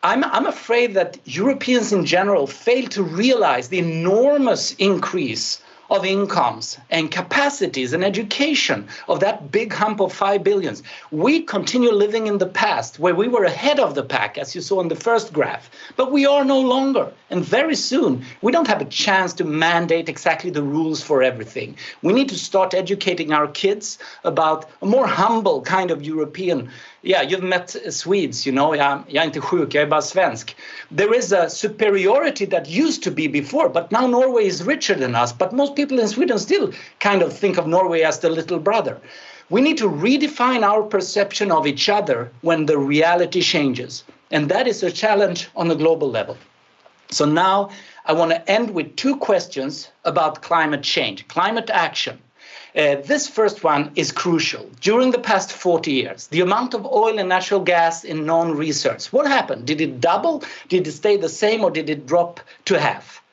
I'm afraid that Europeans in general fail to realize the enormous increase of incomes and capacities and education of that big hump of 5 billion. We continue living in the past where we were ahead of the pack, as you saw in the first graph, but we are no longer. And very soon, we don't have a chance to mandate exactly the rules for everything. We need to start educating our kids about a more humble kind of European. Yeah, you've met Swedes, you know, jag är inte sjuk, jag är bara svensk. There is a superiority that used to be before, but now Norway is richer than us. But most people in Sweden still kind of think of Norway as the little brother. We need to redefine our perception of each other when the reality changes. And that is a challenge on a global level. So now I want to end with 2 questions about climate change, climate action. This first one is crucial. During the past 40 years, the amount of oil and natural gas in known research, what happened? Did it double? Did it stay the same, or did it drop to half?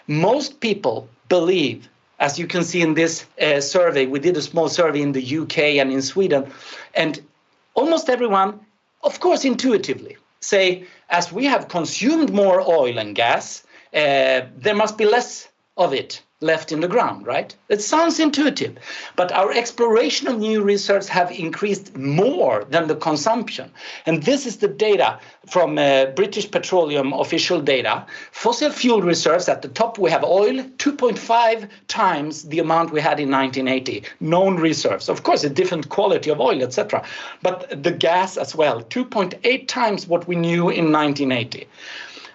Most people believe, as you can see in this survey, we did a small survey in the UK and in Sweden, and almost everyone, of course, intuitively say, as we have consumed more oil and gas, there must be less of it left in the ground, right? It sounds intuitive, but our exploration of new research have increased more than the consumption. And this is the data from British Petroleum official data. Fossil fuel reserves at the top, we have oil, 2.5 times the amount we had in 1980, known reserves. Of course, a different quality of oil, etc. But the gas as well, 2.8 times what we knew in 1980.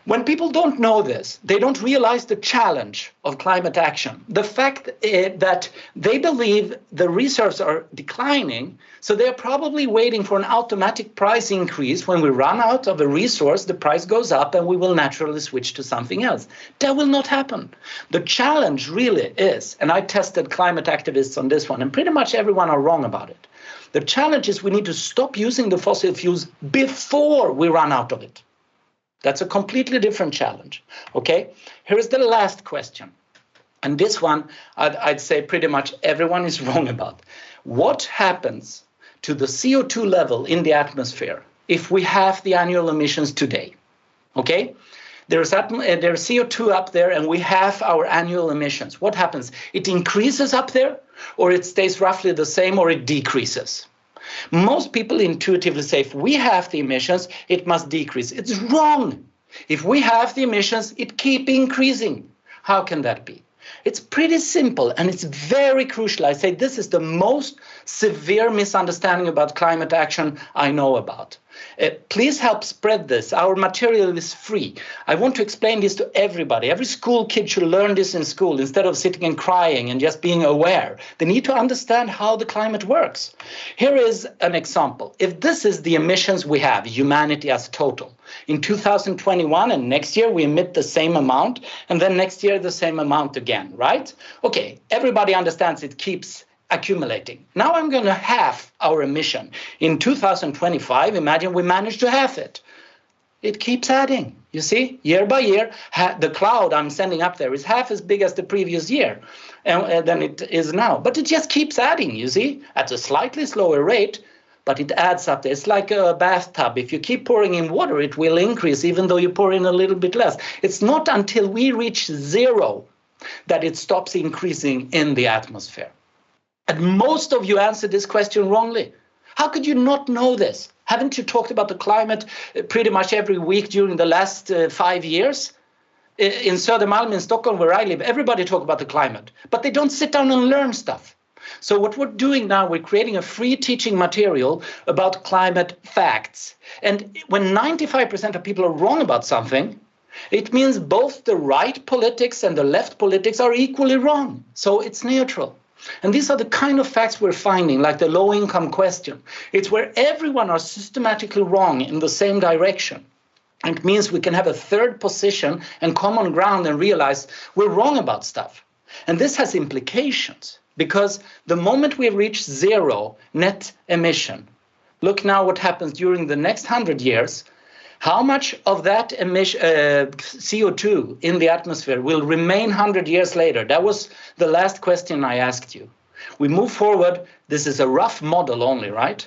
When people don't know this, they don't realize the challenge of climate action. The fact that they believe the reserves are declining, so they're probably waiting for an automatic price increase. When we run out of a resource, the price goes up and we will naturally switch to something else. That will not happen. The challenge really is, and I tested climate activists on this one, and pretty much everyone are wrong about it. The challenge is we need to stop using the fossil fuels before we run out of it. That's a completely different challenge, okay? Here is the last question. And this one, I'd say pretty much everyone is wrong about. What happens to the CO2 level in the atmosphere if we have the annual emissions today, okay? There's CO2 up there and we have our annual emissions. What happens? It increases up there, or it stays roughly the same, or it decreases. Most people intuitively say, if we have the emissions, it must decrease. It's wrong. If we have the emissions, it keeps increasing. How can that be? It's pretty simple, and it's very crucial. I say this is the most severe misunderstanding about climate action I know about. Please help spread this. Our material is free. I want to explain this to everybody. Every school kid should learn this in school instead of sitting and crying and just being aware. They need to understand how the climate works. Here is an example. If this is the emissions we have, humanity as total, in 2021 and next year we emit the same amount, and then next year the same amount again, right? Okay, everybody understands it keeps accumulating. Now I'm going to halve our emission. In 2025, imagine we manage to halve it. It keeps adding. You see, year by year, the cloud I'm sending up there is half as big as the previous year than it is now. But it just keeps adding, you see, at a slightly slower rate, but it adds up there. It's like a bathtub. If you keep pouring in water, it will increase, even though you pour in a little bit less. It's not until we reach zero that it stops increasing in the atmosphere. And most of you answered this question wrongly. How could you not know this? Haven't you talked about the climate pretty much every week during the last 5 years? In Södermalm in Stockholm, where I live, everybody talks about the climate, but they don't sit down and learn stuff. So what we're doing now, we're creating a free teaching material about climate facts. And when 95% of people are wrong about something, it means both the right politics and the left politics are equally wrong. So it's neutral. And these are the kind of facts we're finding, like the low-income question. It's where everyone are systematically wrong in the same direction. And it means we can have a third position and common ground and realize we're wrong about stuff. And this has implications, because the moment we reach zero net emission, look now what happens during the next 100 years, how much of that CO2 in the atmosphere will remain 100 years later? That was the last question I asked you. We move forward. This is a rough model only, right?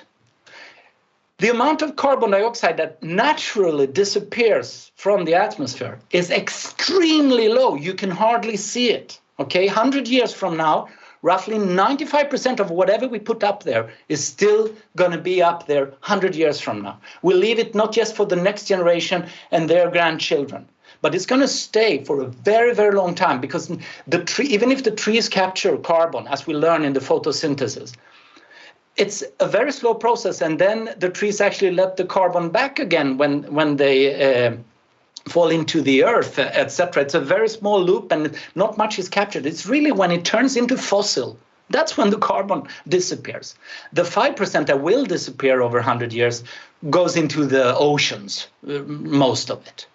The amount of carbon dioxide that naturally disappears from the atmosphere is extremely low. You can hardly see it. Okay, 100 years from now, roughly 95% of whatever we put up there is still going to be up there 100 years from now. We'll leave it not just for the next generation and their grandchildren, but it's going to stay for a very, very long time, because the tree, even if the trees capture carbon, as we learn in the photosynthesis, it's a very slow process, and then the trees actually let the carbon back again when they fall into the earth, etc. It's a very small loop, and not much is captured. It's really when it turns into fossil, that's when the carbon disappears. The 5% that will disappear over 100 years goes into the oceans, most of it.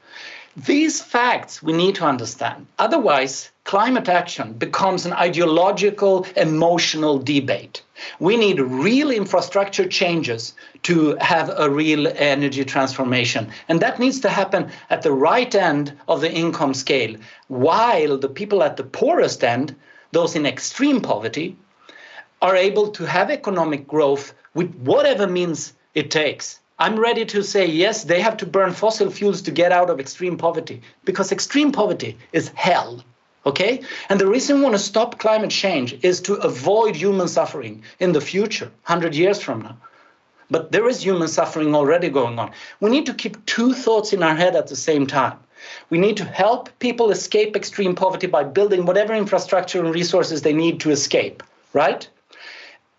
These facts we need to understand. Otherwise, climate action becomes an ideological, emotional debate. We need real infrastructure changes to have a real energy transformation. And that needs to happen at the right end of the income scale, while the people at the poorest end, those in extreme poverty, are able to have economic growth with whatever means it takes. I'm ready to say, yes, they have to burn fossil fuels to get out of extreme poverty, because extreme poverty is hell. Okay? And the reason we want to stop climate change is to avoid human suffering in the future, 100 years from now. But there is human suffering already going on. We need to keep two thoughts in our head at the same time. We need to help people escape extreme poverty by building whatever infrastructure and resources they need to escape, right?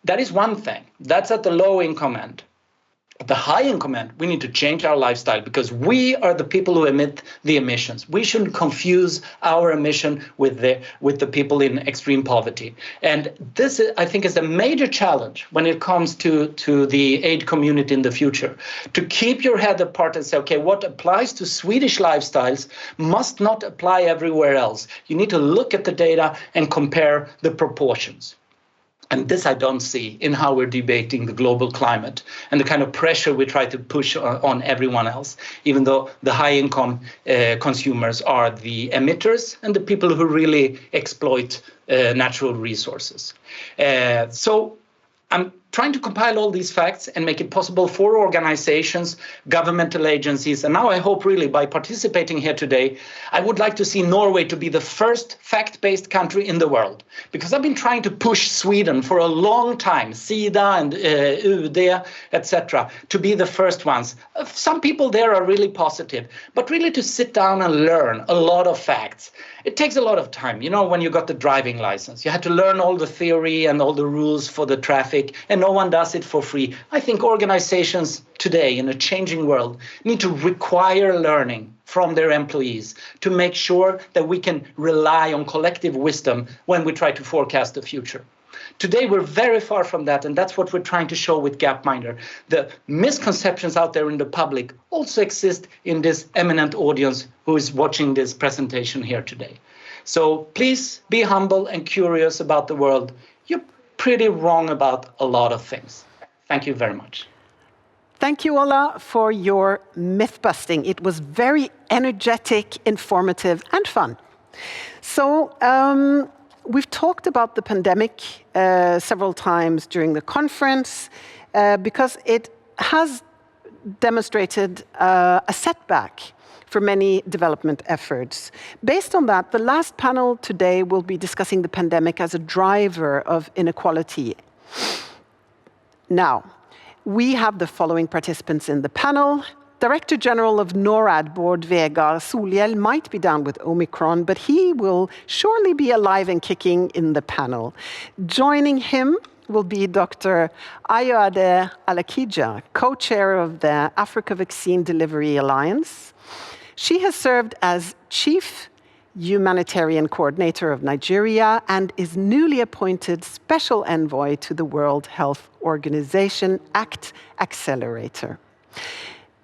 That is one thing. That's at the low income end. At the high income end, we need to change our lifestyle, because we are the people who emit the emissions. We shouldn't confuse our emission with the people in extreme poverty. And this, I think, is a major challenge when it comes to the aid community in the future. To keep your head apart and say, okay, what applies to Swedish lifestyles must not apply everywhere else. You need to look at the data and compare the proportions. And this I don't see in how we're debating the global climate and the kind of pressure we try to push on everyone else, even though the high-income consumers are the emitters and the people who really exploit natural resources. So I'm trying to compile all these facts and make it possible for organizations, governmental agencies, and now I hope really by participating here today, I would like to see Norway to be the first fact-based country in the world. Because I've been trying to push Sweden for a long time, SIDA and UD, etc., to be the first ones. Some people there are really positive, but really to sit down and learn a lot of facts. It takes a lot of time. You know, when you got the driving license, you had to learn all the theory and all the rules for the traffic, and no one does it for free. I think organizations today in a changing world need to require learning from their employees to make sure that we can rely on collective wisdom when we try to forecast the future. Today, we're very far from that, and that's what we're trying to show with Gapminder. The misconceptions out there in the public also exist in this eminent audience who is watching this presentation here today. So please be humble and curious about the world. You're pretty wrong about a lot of things. Thank you very much. Thank you, Ola, for your myth-busting. It was very energetic, informative, and fun. So, we've talked about the pandemic several times during the conference because it has demonstrated a setback for many development efforts. Based on that, the last panel today will be discussing the pandemic as a driver of inequality. Now, we have the following participants in the panel. Director General of Norad, Bård Vegar. Solhjell might be down with Omicron, but he will surely be alive and kicking in the panel. Joining him will be Dr. Ayoade Alakija, co-chair of the Africa Vaccine Delivery Alliance. She has served as Chief Humanitarian Coordinator of Nigeria and is newly appointed Special Envoy to the World Health Organization ACT Accelerator.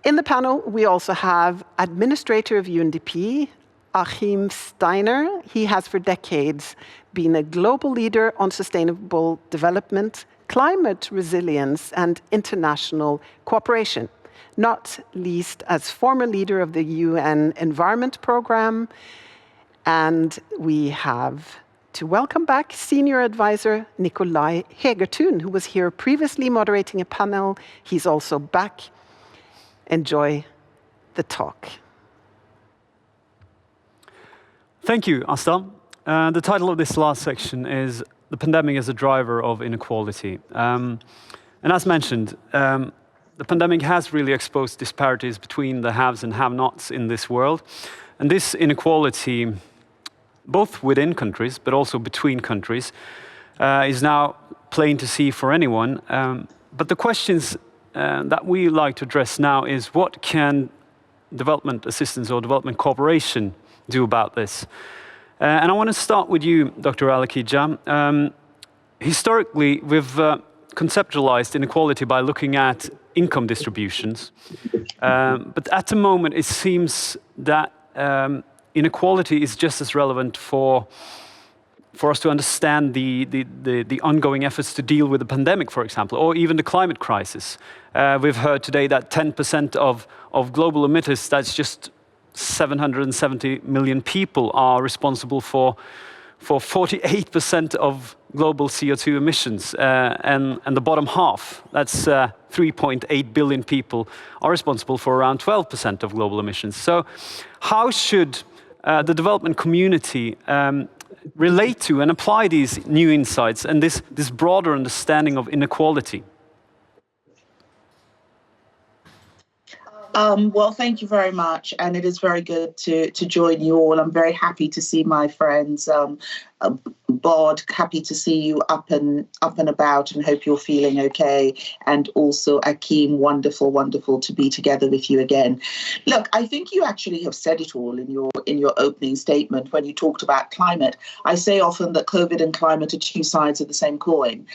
In the panel, we also have Administrator of UNDP, Achim Steiner. He has for decades been a global leader on sustainable development, climate resilience, and international cooperation, not least as former leader of the UN Environment Programme. And we have to welcome back Senior Advisor Nikolai Hegertun, who was here previously moderating a panel. He's also back. Enjoy the talk. Thank you, Asta. The title of this last section is The Pandemic as a Driver of Inequality. And as mentioned, the pandemic has really exposed disparities between the haves and have-nots in this world. And this inequality, both within countries, but also between countries, is now plain to see for anyone. But the questions that we like to address now is what can development assistance or development cooperation do about this? And I want to start with you, Dr. Alakija. Historically, we've conceptualized inequality by looking at income distributions. But at the moment, it seems that inequality is just as relevant for us to understand the ongoing efforts to deal with the pandemic, for example, or even the climate crisis. We've heard today that 10% of global emitters, that's just 770 million people, are responsible for 48% of global CO2 emissions. And the bottom half, that's 3.8 billion people, are responsible for around 12% of global emissions. So how should the development community relate to and apply these new insights and this broader understanding of inequality? Well, thank you very much, and it is very good to join you all. I'm very happy to see my friends. Bård, happy to see you up and about, and hope you're feeling okay. And also Achim, wonderful to be together with you again. Look, I think you actually have said it all in your opening statement when you talked about climate. I say often that COVID and climate are two sides of the same coin.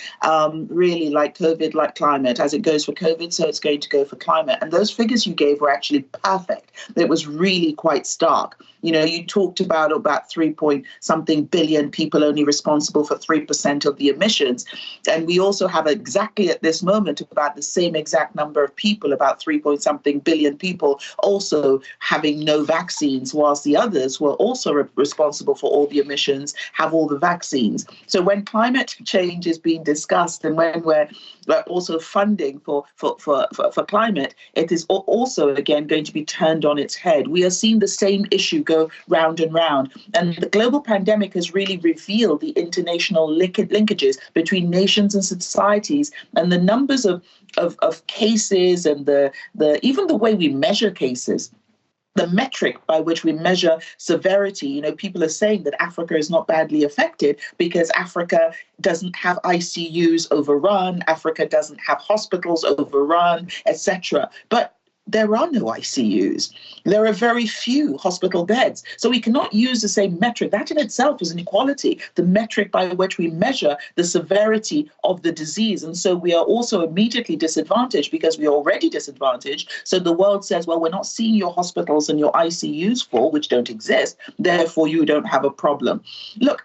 Really, like COVID, like climate. As it goes for COVID, so it's going to go for climate. And those figures you gave were actually perfect. It was really quite stark. You know, you talked about 3-point-something billion people only responsible for 3% of the emissions. And we also have exactly at this moment about the same exact number of people, about 3-point-something billion people, also having no vaccines, whilst the others who are also responsible for all the emissions have all the vaccines. So when climate change is being discussed and when we're also funding for climate, it is also again going to be turned on its head. We are seeing the same issue go round and round. And the global pandemic has really revealed the international linkages between nations and societies, and the numbers of cases and even the way we measure cases. The metric by which we measure severity, you know, people are saying that Africa is not badly affected because Africa doesn't have ICUs overrun, Africa doesn't have hospitals overrun, etc. But there are no ICUs. There are very few hospital beds. So we cannot use the same metric. That in itself is inequality, the metric by which we measure the severity of the disease. And so we are also immediately disadvantaged because we are already disadvantaged. So the world says, well, we're not seeing your hospitals and your ICUs full, which don't exist. Therefore, you don't have a problem. Look,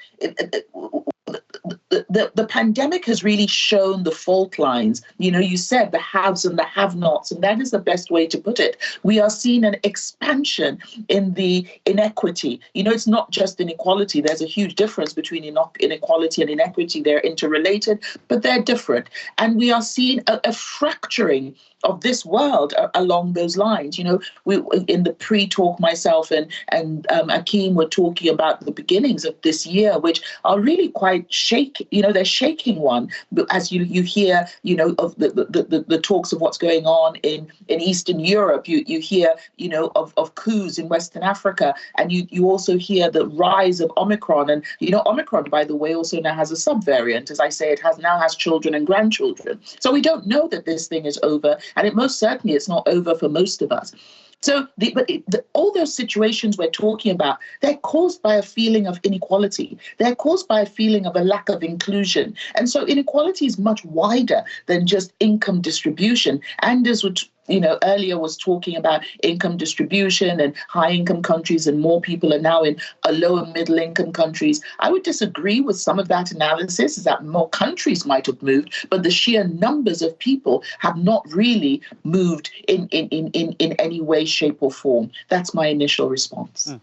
the pandemic has really shown the fault lines. You know, you said the haves and the have-nots, and that is the best way to put it. We are seeing an expansion in the inequity. You know, it's not just inequality. There's a huge difference between inequality and inequity. They're interrelated, but they're different. And we are seeing a fracturing of this world along those lines. You know, we in the pre-talk, myself and Achim were talking about the beginnings of this year, which are really quite shaky. You know, they're shaking one. As you hear, you know, of the talks of what's going on in Eastern Europe, you hear, you know, of coups in Western Africa, and you also hear the rise of Omicron. And, you know, Omicron, by the way, also now has a subvariant. As I say, it now has children and grandchildren. So we don't know that this thing is over. And it most certainly it's not over for most of us. So all those situations we're talking about, they're caused by a feeling of inequality. They're caused by a feeling of a lack of inclusion. And so inequality is much wider than just income distribution. Anders earlier was talking about income distribution and high income countries and more people are now in a lower middle income countries. I would disagree with some of that analysis, is that more countries might have moved, but the sheer numbers of people have not really moved in any way, shape or form. That's my initial response.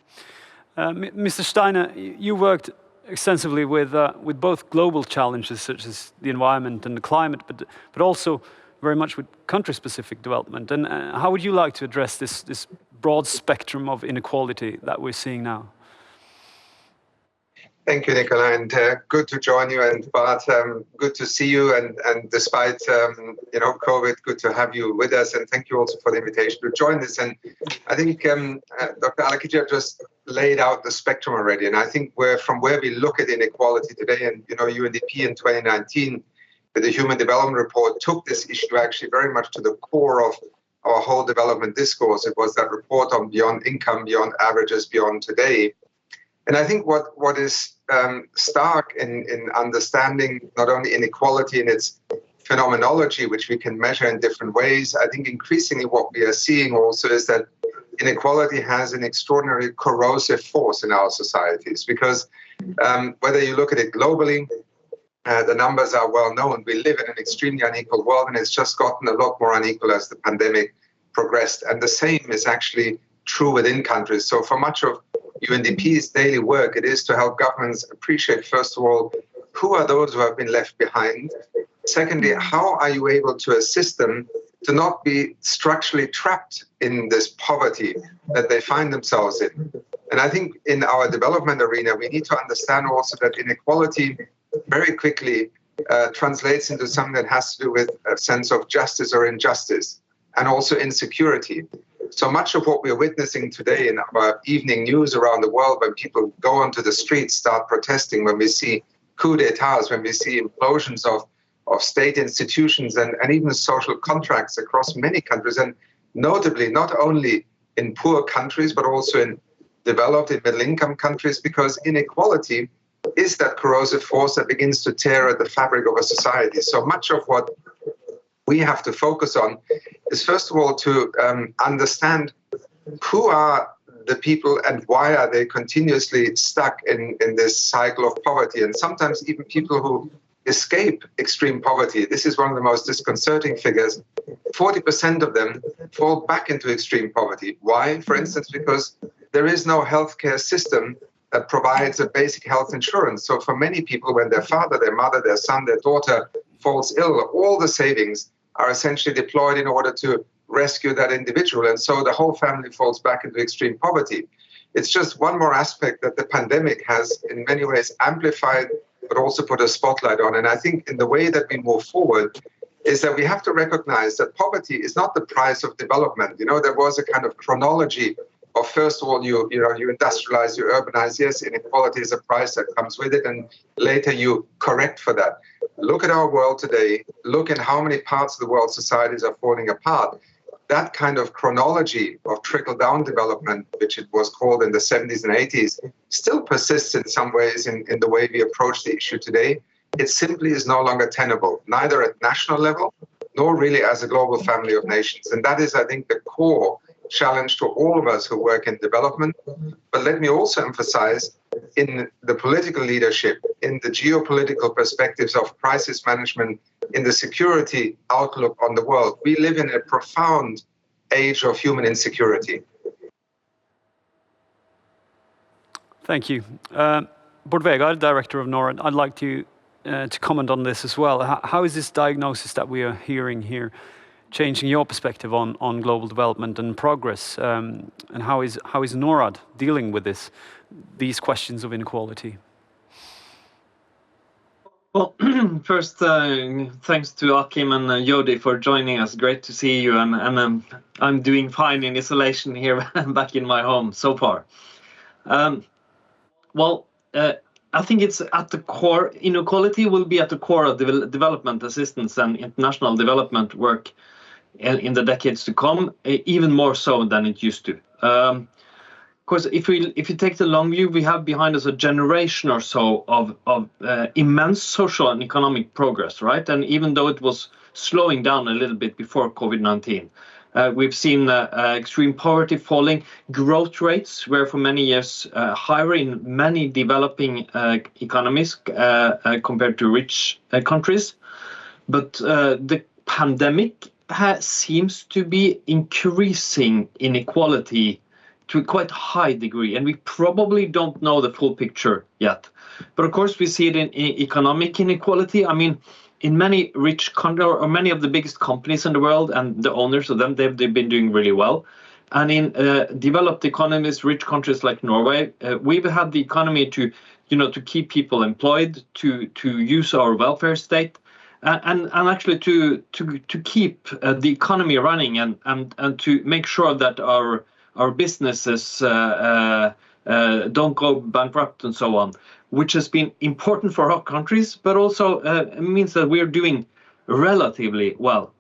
Mr. Steiner, you worked extensively with both global challenges such as the environment and the climate, but also very much with country-specific development. And how would you like to address this broad spectrum of inequality that we're seeing now? Thank you, Nicola, and good to join you. And Bart, good to see you. And despite COVID, good to have you with us. And thank you also for the invitation to join this. And I think Dr. Alakija just laid out the spectrum already. And I think from where we look at inequality today, and UNDP in 2019, with the Human Development Report, took this issue actually very much to the core of our whole development discourse. It was that report on beyond income, beyond averages, beyond today. And I think what is stark in understanding not only inequality in its phenomenology, which we can measure in different ways, I think increasingly what we are seeing also is that inequality has an extraordinary corrosive force in our societies, because whether you look at it globally, the numbers are well known. We live in an extremely unequal world, and it's just gotten a lot more unequal as the pandemic progressed. And the same is actually true within countries. So for much of UNDP's daily work, it is to help governments appreciate, first of all, who are those who have been left behind? Secondly, how are you able to assist them to not be structurally trapped in this poverty that they find themselves in? And I think in our development arena, we need to understand also that inequality very quickly translates into something that has to do with a sense of justice or injustice, and also insecurity. So much of what we're witnessing today in our evening news around the world, when people go onto the streets, start protesting, when we see coup d'etats, when we see implosions of state institutions and even social contracts across many countries, and notably not only in poor countries, but also in developed and middle-income countries, because inequality is that corrosive force that begins to tear at the fabric of a society. So much of what we have to focus on is, first of all, to understand who are the people and why are they continuously stuck in this cycle of poverty, and sometimes even people who escape extreme poverty. This is one of the most disconcerting figures. 40% of them fall back into extreme poverty. Why? For instance, because there is no healthcare system that provides a basic health insurance. So for many people, when their father, their mother, their son, their daughter falls ill, all the savings are essentially deployed in order to rescue that individual. And so the whole family falls back into extreme poverty. It's just one more aspect that the pandemic has in many ways amplified, but also put a spotlight on. And I think in the way that we move forward is that we have to recognize that poverty is not the price of development. There was a kind of chronology of, first of all, you industrialize, you urbanize. Yes, inequality is a price that comes with it, and later you correct for that. Look at our world today. Look at how many parts of the world societies are falling apart. That kind of chronology of trickle-down development, which it was called in the 70s and 80s, still persists in some ways in the way we approach the issue today. It simply is no longer tenable, neither at national level, nor really as a global family of nations. And that is, I think, the core challenge to all of us who work in development. But let me also emphasize, in the political leadership, in the geopolitical perspectives of crisis management, in the security outlook on the world, we live in a profound age of human insecurity. Thank you. Bård Vegar, Director of Norad, I'd like to comment on this as well. How is this diagnosis that we are hearing here changing your perspective on global development and progress? And how is Norad dealing with these questions of inequality? Well, first, thanks to Akim and Jodi for joining us. Great to see you. And I'm doing fine in isolation here back in my home so far. I think it's at the core, inequality will be at the core of development assistance and international development work in the decades to come, even more so than it used to. Of course, if you take the long view, we have behind us a generation or so of immense social and economic progress, right? And even though it was slowing down a little bit before COVID-19, We've seen extreme poverty falling. Growth rates were for many years higher in many developing economies compared to rich countries. But the pandemic seems to be increasing inequality to a quite high degree, and we probably don't know the full picture yet. But of course, we see it in economic inequality. I mean, in many rich countries, or many of the biggest companies in the world, and the owners of them, they've been doing really well. And in developed economies, rich countries like Norway, we've had the economy to keep people employed, to use our welfare state, and actually to keep the economy running, and to make sure that our businesses don't go bankrupt and so on, which has been important for our countries, but also means that we're doing relatively well.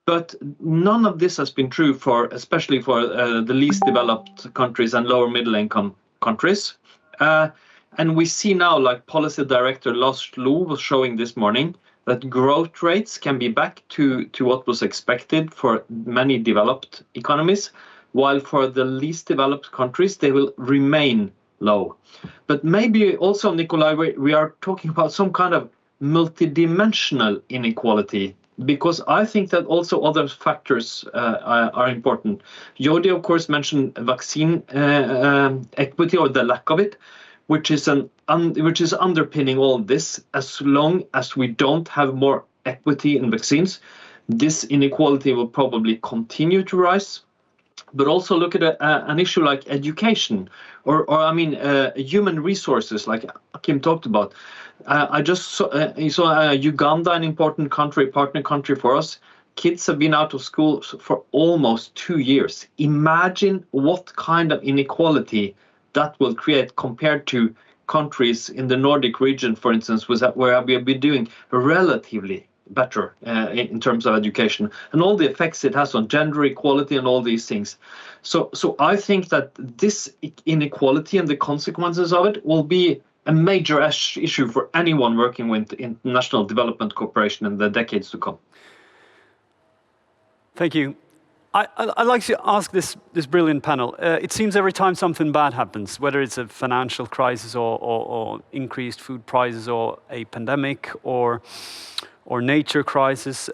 But none of this has been true especially for the least developed countries and lower middle income countries. And we see now, like Policy Director Lars Loe was showing this morning, that growth rates can be back to what was expected for many developed economies, while for the least developed countries, they will remain low. But maybe also, Nikolai, we are talking about some kind of multidimensional inequality, because I think that also other factors are important. Jodi, of course, mentioned vaccine equity, or the lack of it, which is underpinning all this. As long as we don't have more equity in vaccines, this inequality will probably continue to rise. But also look at an issue like education, or human resources, like Kim talked about. I just saw Uganda, an important country, partner country for us. Kids have been out of school for almost 2 years. Imagine what kind of inequality that will create compared to countries in the Nordic region, for instance, where we have been doing relatively better in terms of education, and all the effects it has on gender equality and all these things. So I think that this inequality and the consequences of it will be a major issue for anyone working with international development cooperation in the decades to come. Thank you. I'd like to ask this brilliant panel. It seems every time something bad happens, whether it's a financial crisis or increased food prices or a pandemic or nature crisis,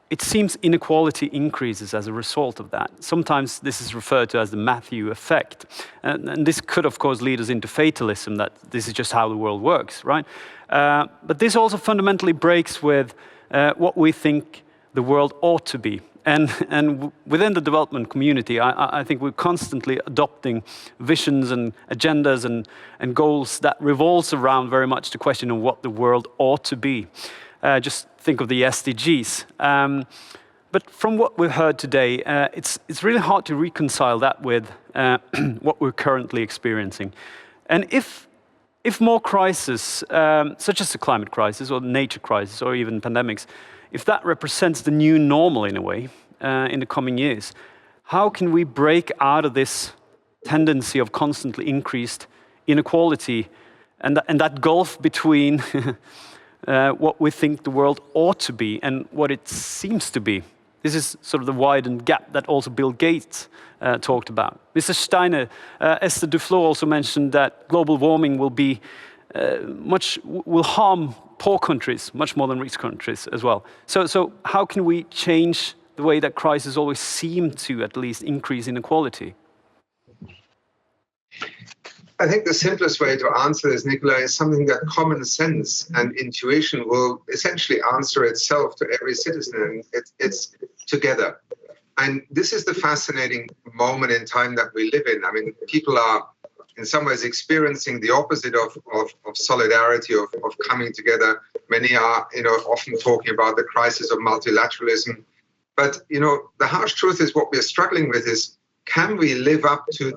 it seems inequality increases as a result of that. Sometimes this is referred to as the Matthew effect. And this could, of course, lead us into fatalism, that this is just how the world works, right? But this also fundamentally breaks with what we think the world ought to be. And within the development community, I think we're constantly adopting visions and agendas and goals that revolves around very much the question of what the world ought to be. Just think of the SDGs. But from what we've heard today, it's really hard to reconcile that with what we're currently experiencing. And if more crises, such as the climate crisis or the nature crisis or even pandemics, if that represents the new normal in a way in the coming years, how can we break out of this tendency of constantly increased inequality and that gulf between what we think the world ought to be and what it seems to be? This is sort of the widened gap that also Bill Gates talked about. Mr. Steiner, Esther Duflo also mentioned that global warming will harm poor countries much more than rich countries as well. So how can we change the way that crises always seem to at least increase inequality? I think the simplest way to answer this, Nikolai, is something that common sense and intuition will essentially answer itself to every citizen. And it's together. And this is the fascinating moment in time that we live in. I mean, people are in some ways experiencing the opposite of solidarity, of coming together. Many are, often talking about the crisis of multilateralism. But, the harsh truth is what we're struggling with is, can we live up to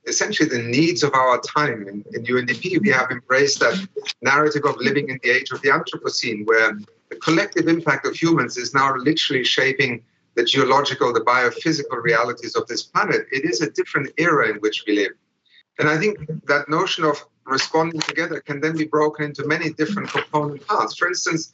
essentially the needs of our time? In UNDP, we have embraced that narrative of living in the age of the Anthropocene, where the collective impact of humans is now literally shaping the geological, the biophysical realities of this planet. It is a different era in which we live. And I think that notion of responding together can then be broken into many different component parts. For instance,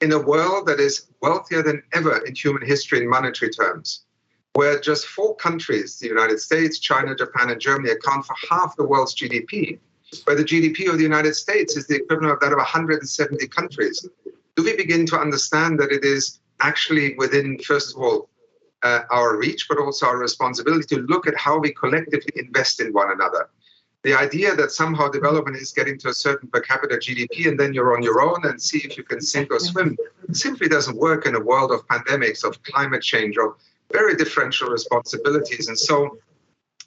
in a world that is wealthier than ever in human history in monetary terms, where just 4 countries, the United States, China, Japan, and Germany, account for half the world's GDP, where the GDP of the United States is the equivalent of that of 170 countries, do we begin to understand that it is actually within, first of all, our reach, but also our responsibility to look at how we collectively invest in one another? The idea that somehow development is getting to a certain per capita GDP and then you're on your own and see if you can sink or swim simply doesn't work in a world of pandemics, of climate change, of very differential responsibilities. And so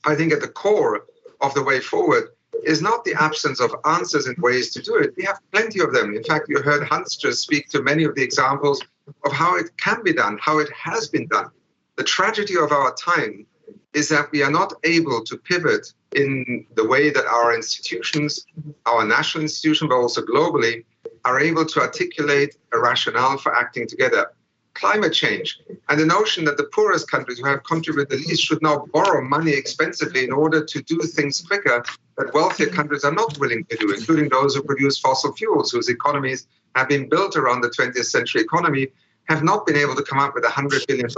I think at the core of the way forward is not the absence of answers and ways to do it. We have plenty of them. In fact, you heard Hans just speak to many of the examples of how it can be done, how it has been done. The tragedy of our time is that we are not able to pivot in the way that our institutions, our national institutions, but also globally, are able to articulate a rationale for acting together. Climate change and the notion that the poorest countries who have contributed the least should now borrow money expensively in order to do things quicker that wealthier countries are not willing to do, including those who produce fossil fuels, whose economies have been built around the 20th century economy, have not been able to come up with $100 billion.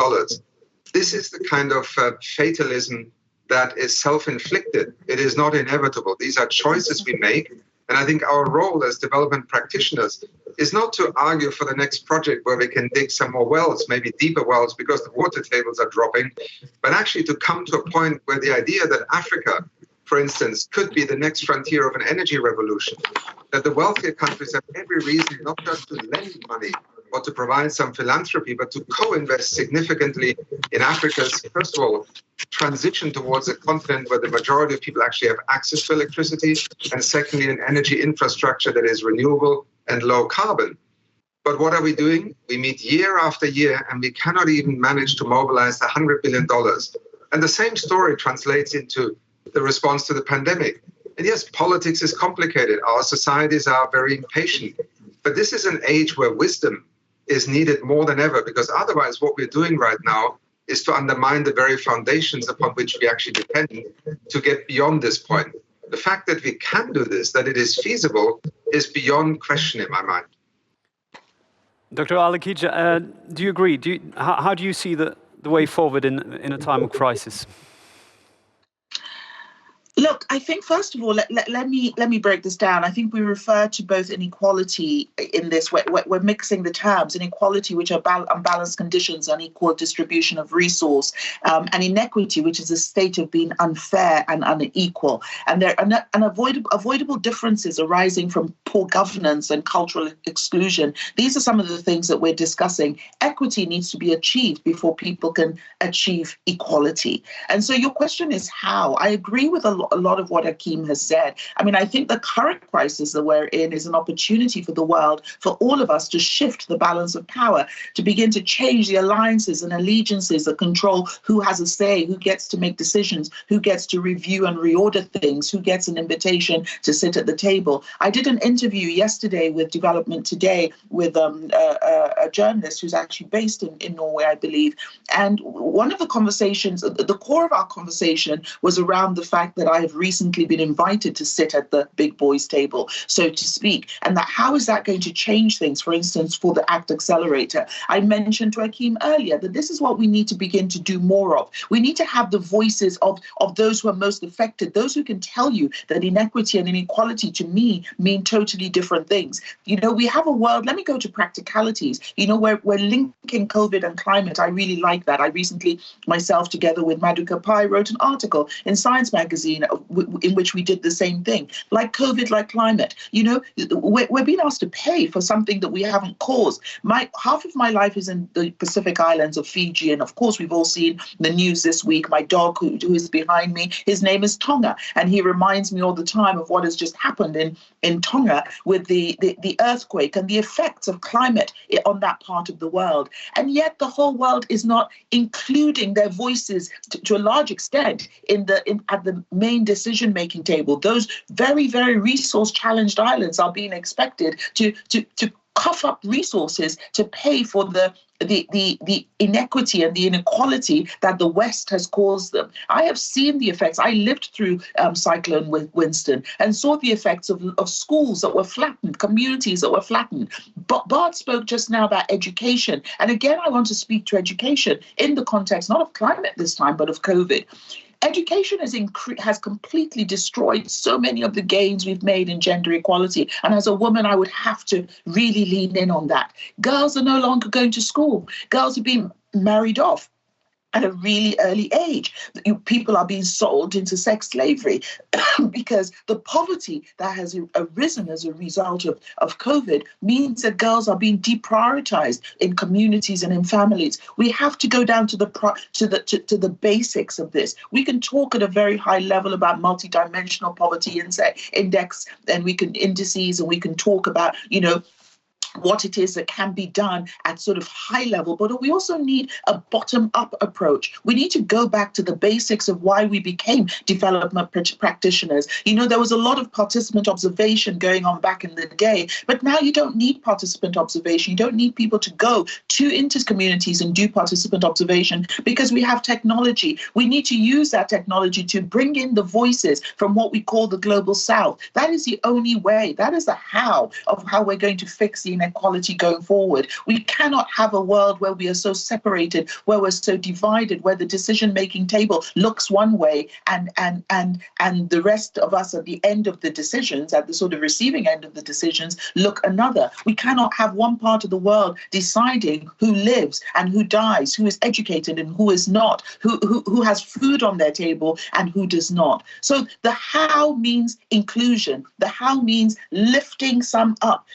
This is the kind of fatalism that is self-inflicted. It is not inevitable. These are choices we make. And I think our role as development practitioners is not to argue for the next project where we can dig some more wells, maybe deeper wells because the water tables are dropping, but actually to come to a point where the idea that Africa, for instance, could be the next frontier of an energy revolution, that the wealthier countries have every reason not just to lend money or to provide some philanthropy, but to co-invest significantly in Africa's, first of all, transition towards a continent where the majority of people actually have access to electricity, and secondly, an energy infrastructure that is renewable and low carbon. But what are we doing? We meet year after year, and we cannot even manage to mobilize $100 billion. And the same story translates into the response to the pandemic. And yes, politics is complicated. Our societies are very impatient. But this is an age where wisdom is needed more than ever, because otherwise what we're doing right now is to undermine the very foundations upon which we actually depend to get beyond this point. The fact that we can do this, that it is feasible, is beyond question in my mind. Dr. Al-Haqiqi, do you agree? How do you see the way forward in a time of crisis? Look, I think first of all, let me break this down. I think we refer to both inequality in this. We're mixing the terms: inequality, which are unbalanced conditions, unequal distribution of resource, and inequity, which is a state of being unfair and unequal. And there are unavoidable differences arising from poor governance and cultural exclusion. These are some of the things that we're discussing. Equity needs to be achieved before people can achieve equality. And so your question is how? I agree with a lot of what Hakeem has said. I mean, I think the current crisis that we're in is an opportunity for the world, for all of us to shift the balance of power, to begin to change the alliances and allegiances that control who has a say, who gets to make decisions, who gets to review and reorder things, who gets an invitation to sit at the table. I did an interview yesterday with Development Today with a journalist who's actually based in Norway, I believe. And one of the conversations, the core of our conversation was around the fact that I have recently been invited to sit at the big boys table, so to speak, and that how is that going to change things, for instance, for the ACT Accelerator. I mentioned to Hakeem earlier that this is what we need to begin to do more of. We need to have the voices of those who are most affected, those who can tell you that inequity and inequality to me mean totally different things. You know, we have a world, let me go to practicalities. You know, we're linking COVID and climate. I really like that. I recently, myself, together with Madhuka Pai, wrote an article in Science magazine in which we did the same thing. Like COVID, like climate. You know, we're being asked to pay for something that we haven't caused. Half of my life is in the Pacific Islands of Fiji, and of course we've all seen the news this week. My dog, who is behind me, his name is Tonga, and he reminds me all the time of what has just happened in Tonga with the earthquake and the effects of climate on that part of the world. And yet the whole world is not including their voices to a large extent at the main decision-making table. Those very, very resource-challenged islands are being expected to cough up resources to pay for the inequity and the inequality that the West has caused them. I have seen the effects. I lived through Cyclone Winston and saw the effects of schools that were flattened, communities that were flattened. But Bart spoke just now about education. And again, I want to speak to education in the context, not of climate this time, but of COVID. Education has completely destroyed so many of the gains we've made in gender equality. And as a woman, I would have to really lean in on that. Girls are no longer going to school. Girls are being married off at a really early age. People are being sold into sex slavery because the poverty that has arisen as a result of COVID means that girls are being deprioritized in communities and in families. We have to go down to the basics of this. We can talk at a very high level about multidimensional poverty index, and we can indices, and we can talk about, what it is that can be done at sort of high level, but we also need a bottom-up approach. We need to go back to the basics of why we became development practitioners. There was a lot of participant observation going on back in the day, but now you don't need participant observation. You don't need people to go into communities and do participant observation because we have technology. We need to use that technology to bring in the voices from what we call the global south. That is the only way. That is the how of how we're going to fix the inequality going forward. We cannot have a world where we are so separated, where we're so divided, where the decision-making table looks one way and the rest of us at the end of the decisions, at the sort of receiving end of the decisions, look another. We cannot have one part of the world deciding who lives and who dies, who is educated and who is not, who has food on their table and who does not. So the how means inclusion. The how means lifting some up.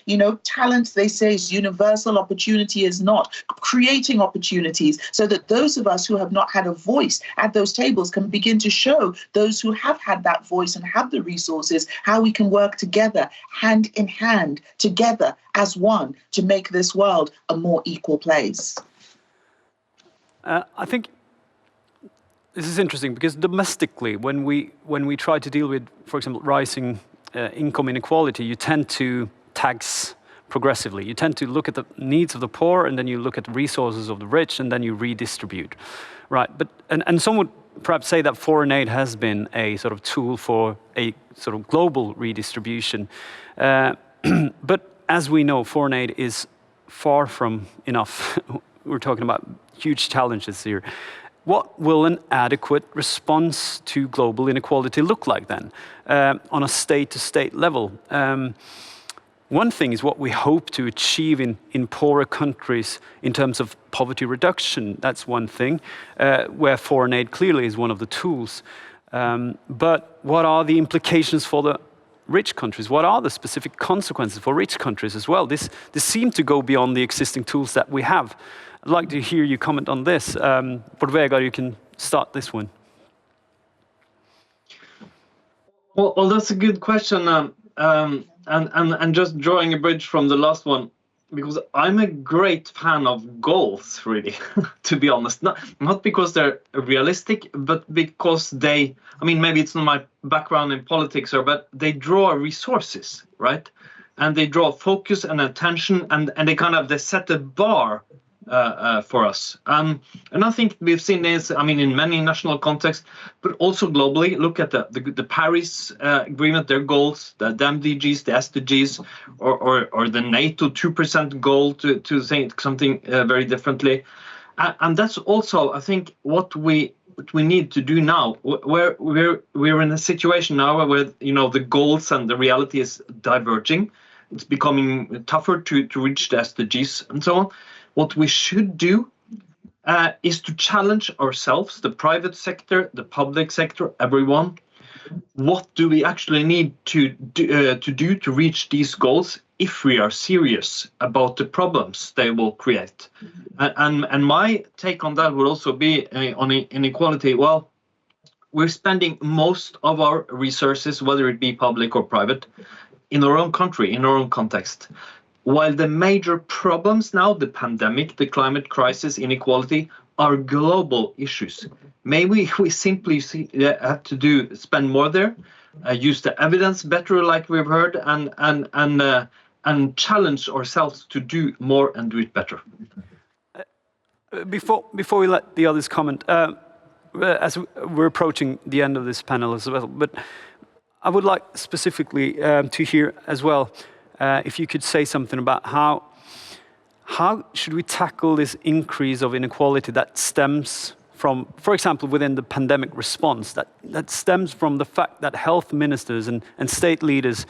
Talent, they say, is universal. Opportunity is not. Creating opportunities so that those of us who have not had a voice at those tables can begin to show those who have had that voice and have the resources how we can work together, hand in hand, together as one, to make this world a more equal place. I think this is interesting because domestically, when we try to deal with, for example, rising income inequality, you tend to tax progressively. You tend to look at the needs of the poor, and then you look at the resources of the rich, and then you redistribute, right? But and some would perhaps say that foreign aid has been a sort of tool for a sort of global redistribution. But as we know, foreign aid is far from enough. We're talking about huge challenges here. What will an adequate response to global inequality look like then, on a state-to-state level? One thing is what we hope to achieve in poorer countries in terms of poverty reduction. That's one thing, where foreign aid clearly is one of the tools. But what are the implications for the rich countries? What are the specific consequences for rich countries as well? This seems to go beyond the existing tools that we have. I'd like to hear you comment on this. For Vegar, you can start this one. Well, that's a good question. And just drawing a bridge from the last one, because I'm a great fan of goals, really, to be honest. Not because they're realistic, but because they, maybe it's not my background in politics, but they draw resources, right? And they draw focus and attention, and they set a bar for us. And I think we've seen this, in many national contexts, but also globally. Look at the Paris Agreement, their goals, the MDGs, the SDGs, or the NATO 2% goal, to say something very differently. And that's also, I think, what we need to do now. We're in a situation now where the goals and the reality is diverging. It's becoming tougher to reach the SDGs and so on. What we should do is to challenge ourselves, the private sector, the public sector, everyone. What do we actually need to do to reach these goals if we are serious about the problems they will create? And my take on that would also be on inequality. Well, we're spending most of our resources, whether it be public or private, in our own country, in our own context. While the major problems now, the pandemic, the climate crisis, inequality, are global issues. Maybe we simply have to spend more there, use the evidence better, like we've heard, and and challenge ourselves to do more and do it better. Before we let the others comment, as we're approaching the end of this panel as well, but I would like specifically to hear as well, if you could say something about how should we tackle this increase of inequality that stems from, for example, within the pandemic response, that stems from the fact that health ministers and state leaders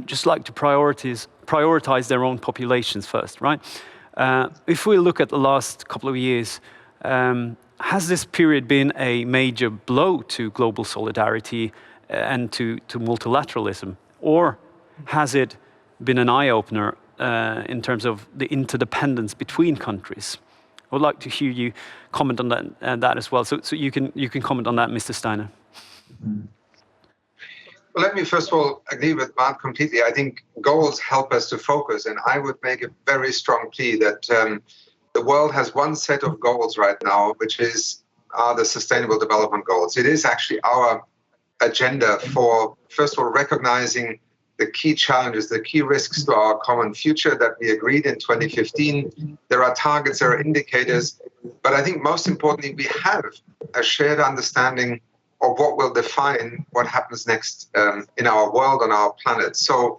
just like to prioritize their own populations first, right? If we look at the last couple of years, has this period been a major blow to global solidarity and to multilateralism? Or has it been an eye-opener in terms of the interdependence between countries? I would like to hear you comment on that as well. So you can comment on that, Mr. Steiner. Well, let me first of all agree with Bart completely. I think goals help us to focus, and I would make a very strong plea that the world has one set of goals right now, which are the Sustainable Development Goals. It is actually our agenda for, first of all, recognizing the key challenges, the key risks to our common future that we agreed in 2015. There are targets, there are indicators, but I think most importantly, we have a shared understanding of what will define what happens next in our world, on our planet. So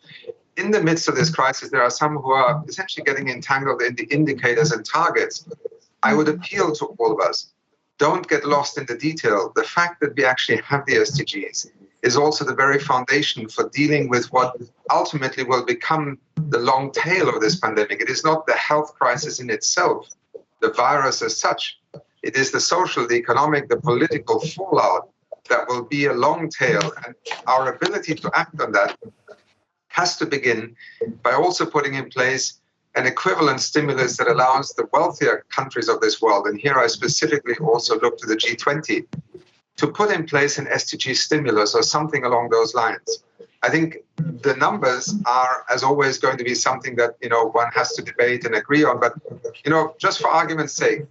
in the midst of this crisis, there are some who are essentially getting entangled in the indicators and targets. I would appeal to all of us, don't get lost in the detail. The fact that we actually have the SDGs is also the very foundation for dealing with what ultimately will become the long tail of this pandemic. It is not the health crisis in itself, the virus as such. It is the social, the economic, the political fallout that will be a long tail. And our ability to act on that has to begin by also putting in place an equivalent stimulus that allows the wealthier countries of this world, and here I specifically also look to the G20, to put in place an SDG stimulus or something along those lines. I think the numbers are, as always, going to be something that one has to debate and agree on. But just for argument's sake,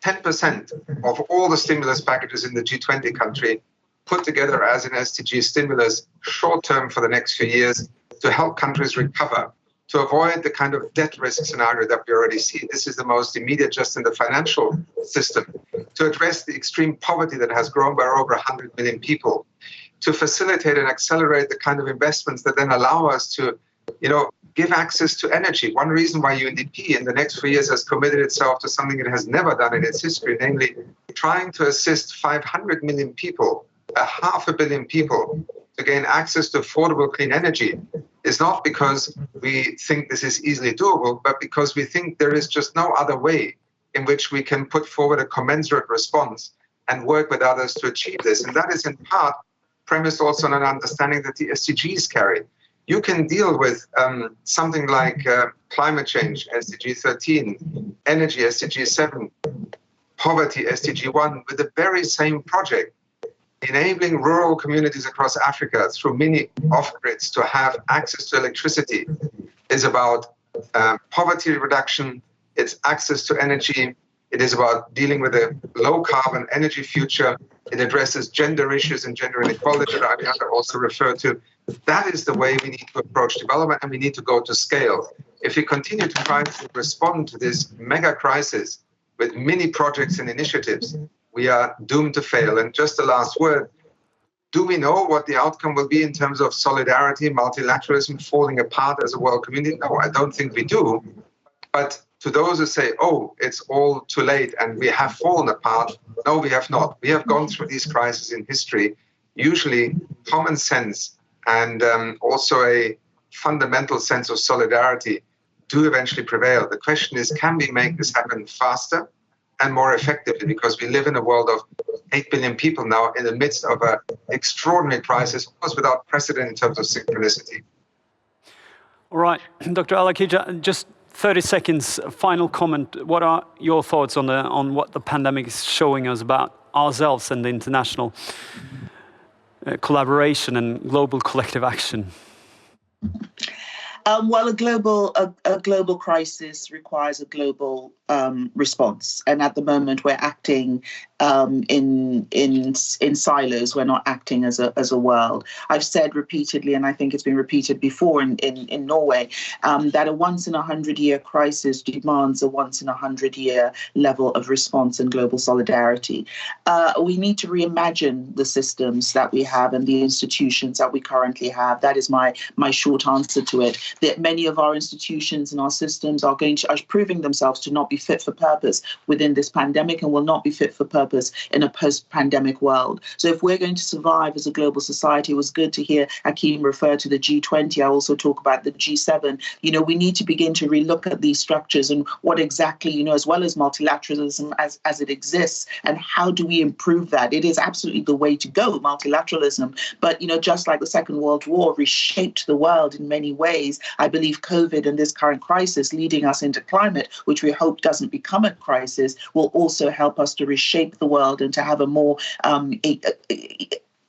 10% of all the stimulus packages in the G20 country put together as an SDG stimulus, short-term for the next few years, to help countries recover, to avoid the kind of debt risk scenario that we already see. This is the most immediate just in the financial system, to address the extreme poverty that has grown by over 100 million people, to facilitate and accelerate the kind of investments that then allow us to, give access to energy. One reason why UNDP in the next 4 years has committed itself to something it has never done in its history, namely trying to assist 500 million people, 500 million people, to gain access to affordable clean energy, is not because we think this is easily doable, but because we think there is just no other way in which we can put forward a commensurate response and work with others to achieve this. And that is in part premised also on an understanding that the SDGs carry. You can deal with something like climate change, SDG 13, energy, SDG 7, poverty, SDG 1, with the very same project. Enabling rural communities across Africa through mini off-grids to have access to electricity is about poverty reduction, it's access to energy, it is about dealing with a low-carbon energy future, it addresses gender issues and gender inequality that I also referred to. That is the way we need to approach development, and we need to go to scale. If we continue to try to respond to this mega crisis with mini projects and initiatives, we are doomed to fail. And just the last word, do we know what the outcome will be in terms of solidarity, multilateralism falling apart as a world community? No, I don't think we do. But to those who say, oh, it's all too late and we have fallen apart, no, we have not. We have gone through these crises in history. Usually common sense and also a fundamental sense of solidarity do eventually prevail. The question is, can we make this happen faster and more effectively, because we live in a world of 8 billion people now in the midst of an extraordinary crisis, almost without precedent in terms of synchronicity. All right, Dr. Alakija, just 30 seconds, final comment. What are your thoughts on what the pandemic is showing us about ourselves and the international collaboration and global collective action? Well, a global crisis requires a global response, and at the moment we're acting in silos. We're not acting as a world. I've said repeatedly, and I think it's been repeated before in Norway, that a once in 100-year crisis demands a once in 100-year level of response and global solidarity. We need to reimagine the systems that we have and the institutions that we currently have. That is my short answer to it. That many of our institutions and our systems are proving themselves to not be fit for purpose within this pandemic and will not be fit for purpose in a post-pandemic world. So if we're going to survive as a global society, it was good to hear Akeem refer to the G20. I also talk about the G7. We need to begin to relook at these structures and what exactly, as well as multilateralism as it exists, and how do we improve that? It is absolutely the way to go, multilateralism. But, just like the Second World War reshaped the world in many ways, I believe COVID and this current crisis leading us into climate, which we hope doesn't become a crisis, will also help us to reshape the world and to have a more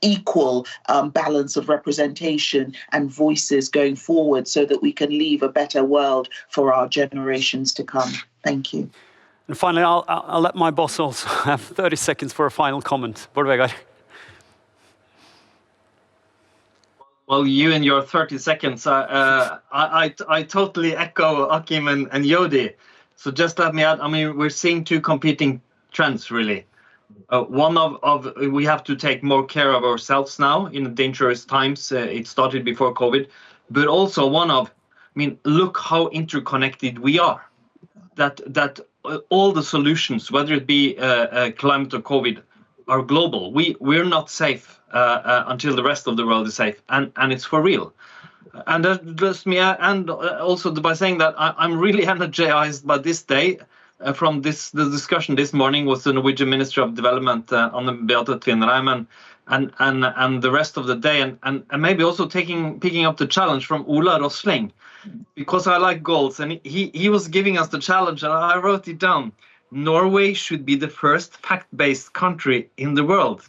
equal balance of representation and voices going forward so that we can leave a better world for our generations to come. Thank you. And finally, I'll let my boss also have 30 seconds for a final comment. Bård Vegar. Well, you and your 30 seconds, I totally echo Akeem and Yodi. So just let me add, we're seeing two competing trends, really. One of we have to take more care of ourselves now in dangerous times. It started before COVID, but also one of, look how interconnected we are. That all the solutions, whether it be climate or COVID, are global. We're not safe until the rest of the world is safe, and it's for real. And that just me, and also by saying that I'm really energized by this day. From the discussion this morning was the Norwegian Minister of Development on the Beathe Tvinnereim and the rest of the day, and maybe also picking up the challenge from Ola Rosling, because I like goals, and he was giving us the challenge, and I wrote it down. Norway should be the first fact-based country in the world.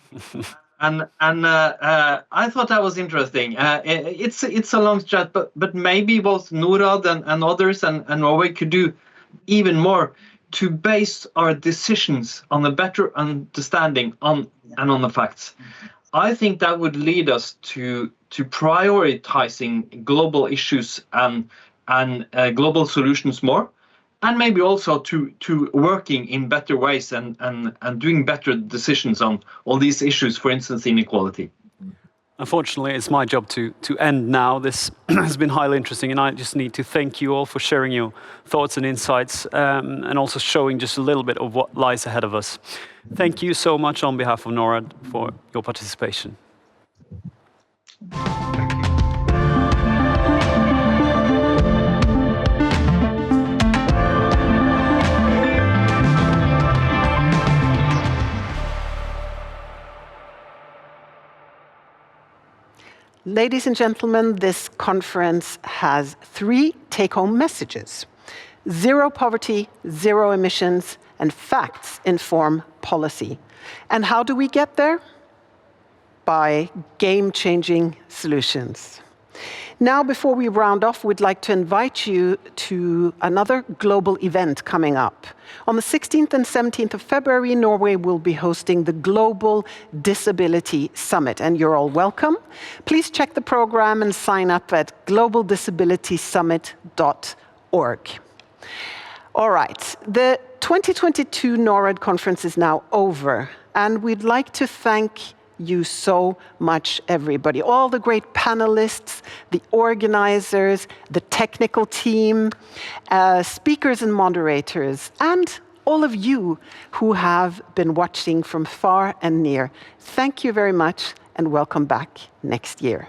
And I thought that was interesting. It's a long chat, but maybe both Norad and others and Norway could do even more to base our decisions on a better understanding on the facts. I think that would lead us to prioritizing global issues and global solutions more, and maybe also to working in better ways and doing better decisions on all these issues, for instance, inequality. Unfortunately, it's my job to end now. This has been highly interesting, and I just need to thank you all for sharing your thoughts and insights, and also showing just a little bit of what lies ahead of us. Thank you so much on behalf of NORAD for your participation. Ladies and gentlemen, this conference has 3 take-home messages. 0 poverty, 0 emissions, and facts inform policy. And how do we get there? By game-changing solutions. Now, before we round off, we'd like to invite you to another global event coming up. On the 16th and 17th of February, Norway will be hosting the Global Disability Summit, and you're all welcome. Please check the program and sign up at globaldisabilitysummit.org. All right, the 2022 NORAD conference is now over, and we'd like to thank you so much, everybody. All the great panelists, the organizers, the technical team, speakers and moderators, and all of you who have been watching from far and near. Thank you very much, and welcome back next year.